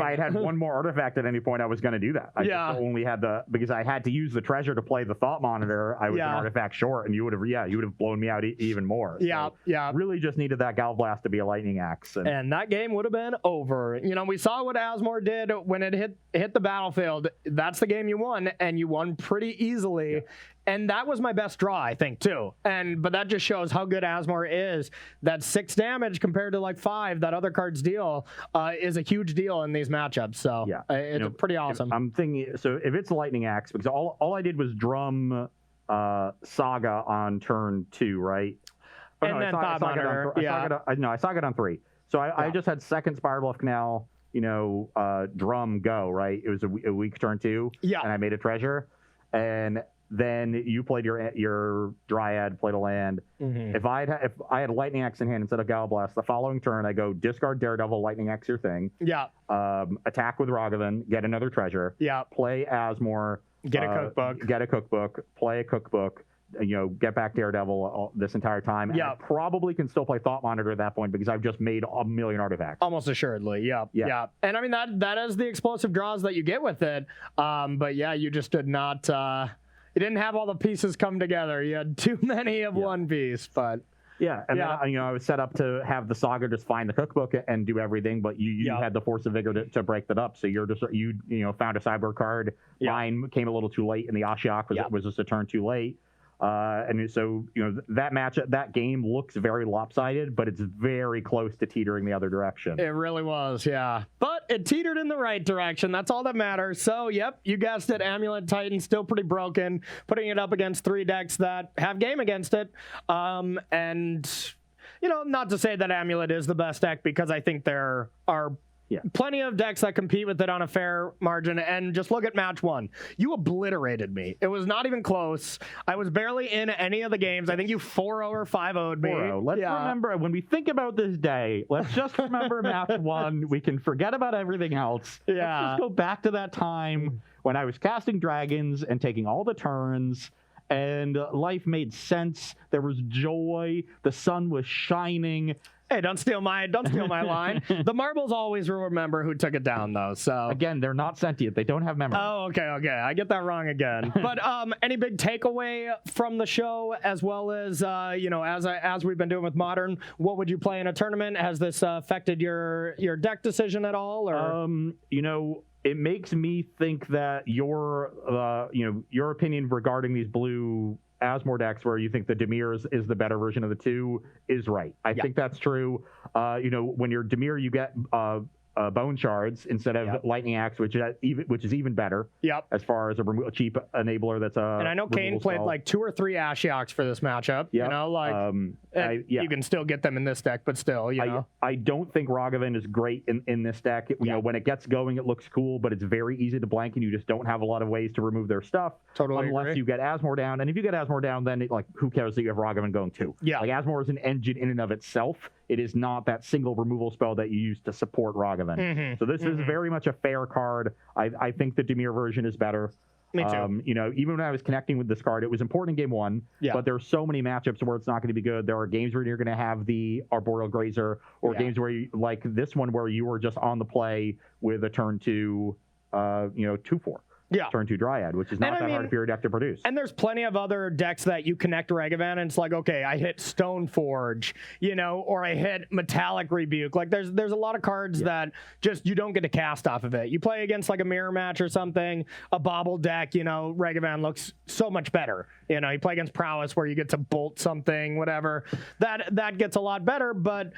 I had one more artifact at any point, I was going to do that. I just only had because I had to use the treasure to play the Thought Monitor. I was an artifact short, and you would have blown me out even more. Yeah, so really just needed that Gal Blast to be a lightning axe, and that game would have been over. You know, we saw what Asmore did when it hit the battlefield. That's the game you won, and you won pretty easily. Yeah. And that was my best draw, I think, too. But that just shows how good Asmore is. That 6 damage compared to like 5 that other cards deal is a huge deal in these matchups. So it's pretty awesome. I'm thinking, so if it's Lightning Axe, because all I did was drum Saga on turn 2, right? Oh, and then Thought Monitor. I Saga on 3. So I just had second Spiral Bluff Canal, drum go, right? It was a weak turn 2. Yeah. And I made a treasure. And then you played your Dryad, played a land. Mm-hmm. If I had Lightning Axe in hand instead of Gal Blast, the following turn I go discard Daredevil, Lightning Axe your thing. Yeah. Attack with Ragavan, get another treasure. Yeah. Play Asmore. Get a cookbook. Play a cookbook. Get back Daredevil this entire time. And I probably can still play Thought Monitor at that point because I've just made a million artifacts. Almost assuredly, yeah. And I mean that is the explosive draws that you get with it. But yeah, you just did not. You didn't have all the pieces come together. You had too many of one piece, but. Yeah, and then I was set up to have the Saga just find the cookbook and do everything, but you had the Force of Vigor to break that up. So you're just you found a sideboard card. Mine came a little too late, and the Ashiok was just a turn too late. And so that game looks very lopsided, but it's very close to teetering the other direction. It really was, yeah. But it teetered in the right direction. That's all that matters. So, yep, you guessed it. Amulet Titan still pretty broken. Putting it up against 3 decks that have game against it. And not to say that Amulet is the best deck, because I think there are plenty of decks that compete with it on a fair margin. And just look at match 1. You obliterated me. It was not even close. I was barely in any of the games. I think you 4-0 or 5-0'd me. 4-0. Let's remember, when we think about this day, let's just remember match 1. We can forget about everything else. Yeah. Let's just go back to that time when I was casting dragons and taking all the turns, and life made sense. There was joy. The sun was shining. Hey, don't steal my line. The marbles always will remember who took it down, though. So again, they're not sentient. They don't have memory. Oh, okay. I get that wrong again. But any big takeaway from the show, as well as as we've been doing with Modern, what would you play in a tournament? Has this affected your deck decision at all? Or it makes me think that your opinion regarding these blue Asmore decks, where you think the Dimir is the better version of the two, is right. I think that's true. When you're Dimir, you get bone shards instead of lightning axe, which is even better. Yep. As far as a cheap enabler, that's a. And I know Kane played like 2 or 3 Ashioks for this matchup. Yep. You can still get them in this deck, but still, I don't think Ragavan is great in this deck. When it gets going, it looks cool, but it's very easy to blank, and you just don't have a lot of ways to remove their stuff. Totally. Unless you get Asmore down, and if you get Asmore down, then who cares that you have Ragavan going too? Yeah. Like Asmore is an engine in and of itself. It is not that single removal spell that you use to support Ragavan. Mm-hmm. So this is very much a fair card. I think the Dimir version is better. Me too. Even when I was connecting with this card, it was important in game 1, but there are so many matchups where it's not going to be good. There are games where you're going to have the Arboreal Grazer, or games where like this one where you were just on the play with a turn 2, 2/4. Yeah. Turn 2 Dryad, which is not that hard for your deck to produce. And there's plenty of other decks that you connect Ragavan, and it's like, okay, I hit Stoneforge, or I hit Metallic Rebuke. Like there's a lot of cards that just you don't get to cast off of it. You play against like a mirror match or something, a bobble deck, Ragavan looks so much better. You play against Prowess where you get to bolt something, whatever. That gets a lot better, but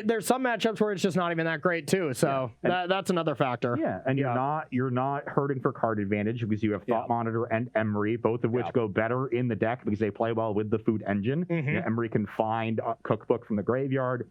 there's some matchups where it's just not even that great too. So that's another factor. Yeah, and you're not hurting for card advantage because you have Thought Monitor and Emery, both of which go better in the deck because they play well with the food engine. Mm-hmm. Emery can find a cookbook from the graveyard.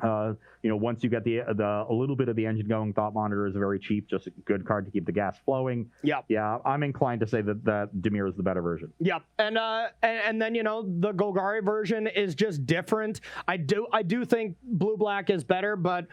Once you get a little bit of the engine going, Thought Monitor is very cheap, just a good card to keep the gas flowing. Yeah, I'm inclined to say that Dimir is the better version. Yep, and then the Golgari version is just different. I do think Blue Black is better, but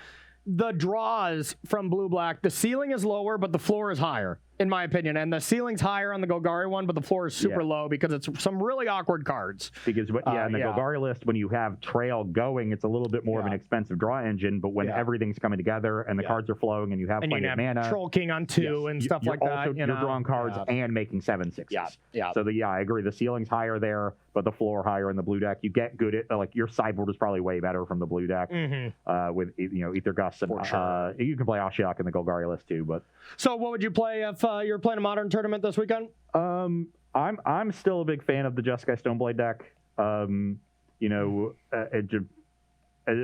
the draws from Blue Black, the ceiling is lower, but the floor is higher. in my opinion. And the ceiling's higher on the Golgari one, but the floor is super low because it's some really awkward cards. Because in the Golgari list, when you have Trail going, it's a little bit more of an expensive draw engine. But when everything's coming together and the cards are flowing and you have plenty of mana, Troll King on 2 and stuff like that. You're drawing cards and making 7/6s. Yeah. So I agree. The ceiling's higher there, but the floor higher in the blue deck. You get good at like your sideboard is probably way better from the blue deck with Ether Gust and you can play Ashiok in the Golgari list too. But so what would you play if you're playing a Modern tournament this weekend? I'm still a big fan of the Jeskai Stoneblade deck.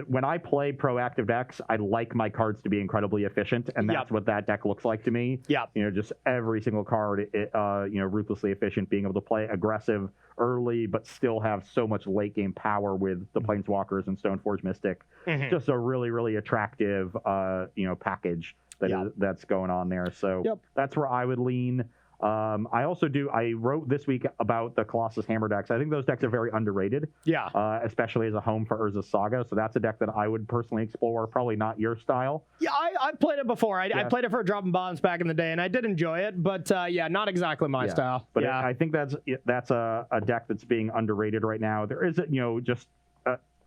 When I play proactive decks, I like my cards to be incredibly efficient, and that's what that deck looks like to me. Yeah. Just every single card, ruthlessly efficient, being able to play aggressive early, but still have so much late game power with the Planeswalkers and Stoneforge Mystic. Just a really, really attractive, package that's going on there. So that's where I would lean. I wrote this week about the Colossus Hammer decks. I think those decks are very underrated. Yeah. Especially as a home for Urza's Saga. So that's a deck that I would personally explore. Probably not your style. Yeah, I've played it before. I played it for Dropping Bombs back in the day, and I did enjoy it. But not exactly my style. But I think that's a deck that's being underrated right now. There is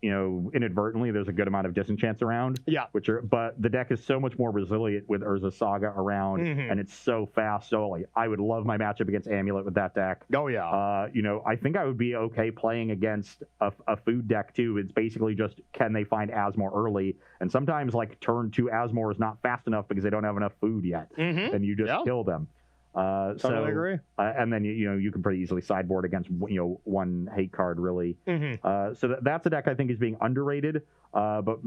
inadvertently, there's a good amount of disenchants around. Yeah. But the deck is so much more resilient with Urza's Saga around, and it's so fast. So I would love my matchup against Amulet with that deck. Oh yeah. I think I would be okay playing against a food deck too. It's basically just can they find Asmore early, and sometimes turn 2 Asmore is not fast enough because they don't have enough food yet, and you just kill them. Totally agree. And then you can pretty easily sideboard against one hate card really. So that's a deck I think is being underrated, but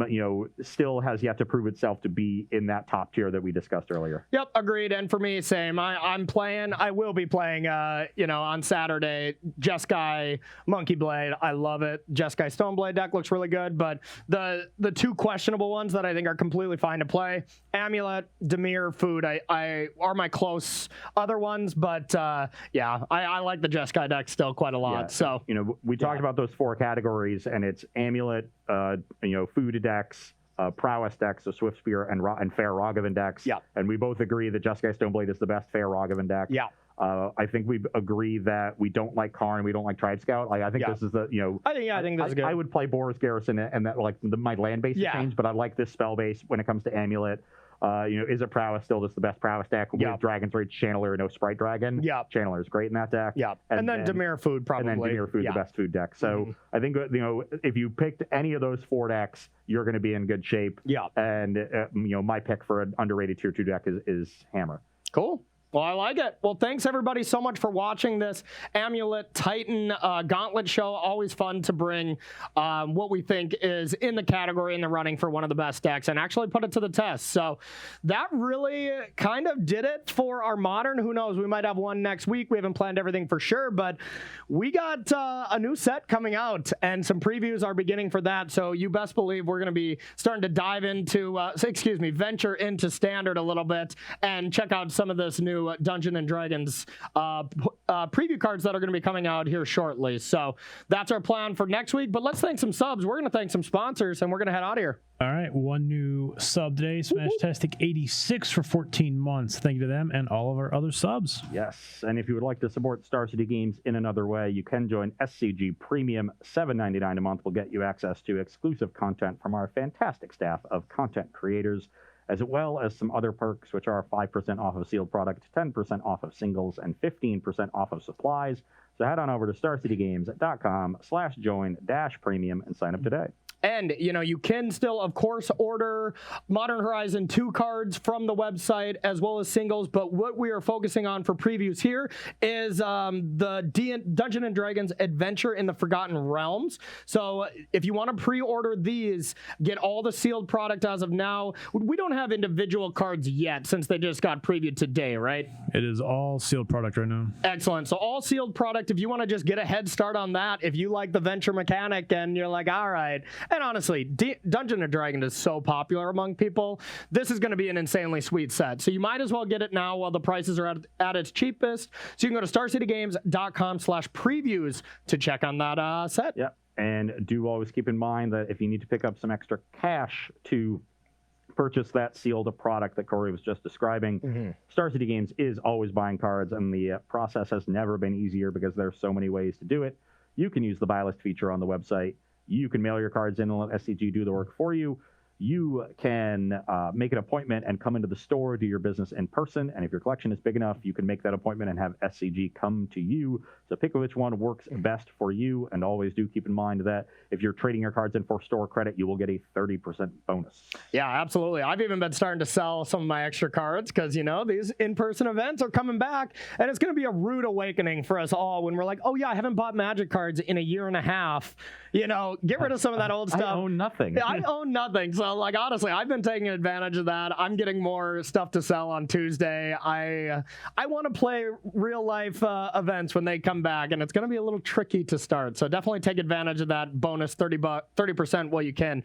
still has yet to prove itself to be in that top tier that we discussed earlier. Yep, agreed. And for me, same. I will be playing on Saturday Jeskai Monkey Blade. I love it. Jeskai Stoneblade deck looks really good, but the two questionable ones that I think are completely fine to play, Amulet, Dimir, Food, I are my close other ones, but I like the Jeskai deck still quite a lot. So we talked about those 4 categories, and it's Amulet, food decks, prowess decks, so Swift Spear and fair Ragavan decks. Yeah, and we both agree that Jeskai Stoneblade is the best fair Ragavan deck. Yeah. I think we agree that we don't like Karn, we don't like Tribe Scout. I think this is the I think this is good. I would play Boris Garrison and that my land base change, but I like this spell base when it comes to Amulet. Is it Prowess still just the best Prowess deck with Dragon's Rage Channeler, no Sprite Dragon? Yeah. Channeler is great in that deck. Yeah. And then Dimir Food probably. And then Dimir Food, the best food deck. So I think, if you picked any of those 4 decks, you're going to be in good shape. Yeah. And, my pick for an underrated tier 2 deck is Hammer. Cool. Well, I like it. Well, thanks everybody so much for watching this Amulet Titan Gauntlet show. Always fun to bring what we think is in the category in the running for one of the best decks and actually put it to the test. So that really kind of did it for our Modern. Who knows? We might have one next week. We haven't planned everything for sure, but we got a new set coming out and some previews are beginning for that. So you best believe we're going to be starting to dive into, venture into Standard a little bit and check out some of this new Dungeons and Dragons preview cards that are going to be coming out here shortly. So that's our plan for next week. But let's thank some subs. We're going to thank some sponsors, and we're going to head out of here. All right, one new sub today, Smashtastic 86 for 14 months. Thank you to them and all of our other subs. Yes, and if you would like to support Star City Games in another way, you can join SCG Premium. $7.99 a month will get you access to exclusive content from our fantastic staff of content creators, as well as some other perks, which are 5% off of sealed product, 10% off of singles, and 15% off of supplies. So head on over to starcitygames.com/join-premium and sign up today. And, you can still, of course, order Modern Horizon 2 cards from the website as well as singles. But what we are focusing on for previews here is the Dungeons & Dragons Adventure in the Forgotten Realms. So if you want to pre-order these, get all the sealed product as of now. We don't have individual cards yet since they just got previewed today, right? It is all sealed product right now. Excellent. So all sealed product. If you want to just get a head start on that, if you like the Venture mechanic and you're like, all right. And honestly, Dungeons & Dragons is so popular among people. This is going to be an insanely sweet set. So you might as well get it now while the prices are at its cheapest. So you can go to starcitygames.com/previews to check on that set. Yeah. And do always keep in mind that if you need to pick up some extra cash to purchase that sealed product that Corey was just describing. Star City Games is always buying cards, and the process has never been easier because there are so many ways to do it. You can use the buy list feature on the website. You can mail your cards in and let SCG do the work for you. You can make an appointment and come into the store, do your business in person. And if your collection is big enough, you can make that appointment and have SCG come to you. So pick which one works best for you. And always do keep in mind that if you're trading your cards in for store credit, you will get a 30% bonus. Yeah, absolutely. I've even been starting to sell some of my extra cards because, you know, these in-person events are coming back. And it's going to be a rude awakening for us all when we're like, oh, yeah, I haven't bought Magic cards in a year and a half. You know, get rid of some of that old stuff. I own nothing. I own nothing. So, like, honestly, I've been taking advantage of that. I'm getting more stuff to sell on Tuesday. I want to play real-life events when they come back, and it's going to be a little tricky to start. So definitely take advantage of that bonus 30% while you can.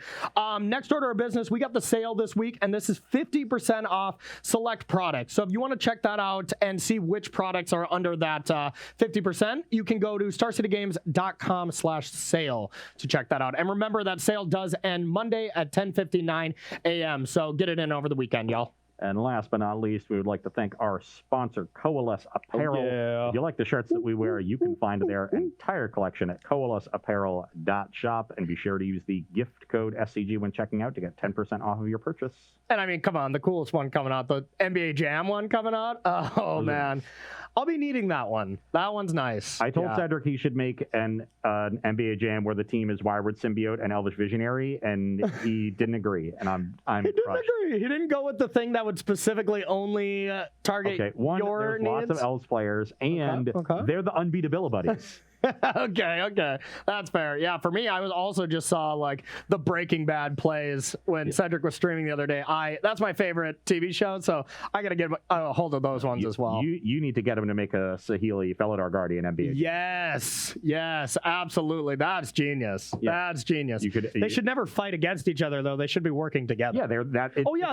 Next order of business, we got the sale this week, and this is 50% off select products. So if you want to check that out and see which products are under that 50%, you can go to starcitygames.com/sale to check that out. And remember, that sale does end Monday at 10:59 a.m. So get it in over the weekend, y'all. And last but not least, we would like to thank our sponsor, Coalesce Apparel. If you like the shirts that we wear, you can find their entire collection at coalesceapparel.shop. And be sure to use the gift code SCG when checking out to get 10% off of your purchase. And I mean, come on, the coolest one coming out, the NBA Jam one coming out. Oh, man. I'll be needing that one. That one's nice. I told Cedric he should make an NBA Jam where the team is Wyward Symbiote and Elvish Visionary, and he didn't agree. And I'm He didn't agree. He didn't go with the thing that would specifically only target your needs. Lots of Elves players, and they're the unbeatable buddies. Okay. That's fair. Yeah, for me, I was also just saw like the Breaking Bad plays when Cedric was streaming the other day. That's my favorite TV show, so I got to get a hold of those ones as well. You need to get him to make a Saheeli Felidar Guardian NBA. Yes, absolutely. That's genius. Yeah. That's genius. They should never fight against each other, though. They should be working together. Yeah,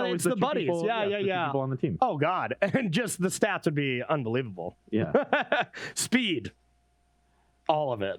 it's the buddies. People, yeah. People on the team. Oh, God. And just the stats would be unbelievable. Yeah. Speed. All of it.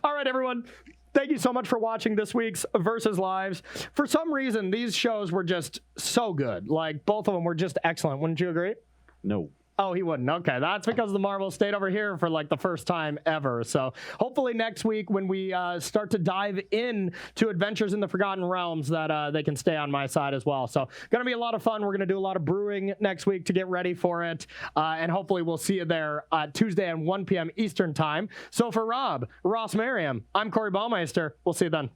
All right, everyone. Thank you so much for watching this week's Versus Lives. For some reason, these shows were just so good. Like, both of them were just excellent. Wouldn't you agree? No. Oh, he wouldn't. Okay, that's because the Marvel stayed over here for like the first time ever. So hopefully next week when we start to dive in to Adventures in the Forgotten Realms that they can stay on my side as well. So going to be a lot of fun. We're going to do a lot of brewing next week to get ready for it. And hopefully we'll see you there Tuesday at 1 p.m. Eastern time. So for Ross Merriam, I'm Corey Baumeister. We'll see you then.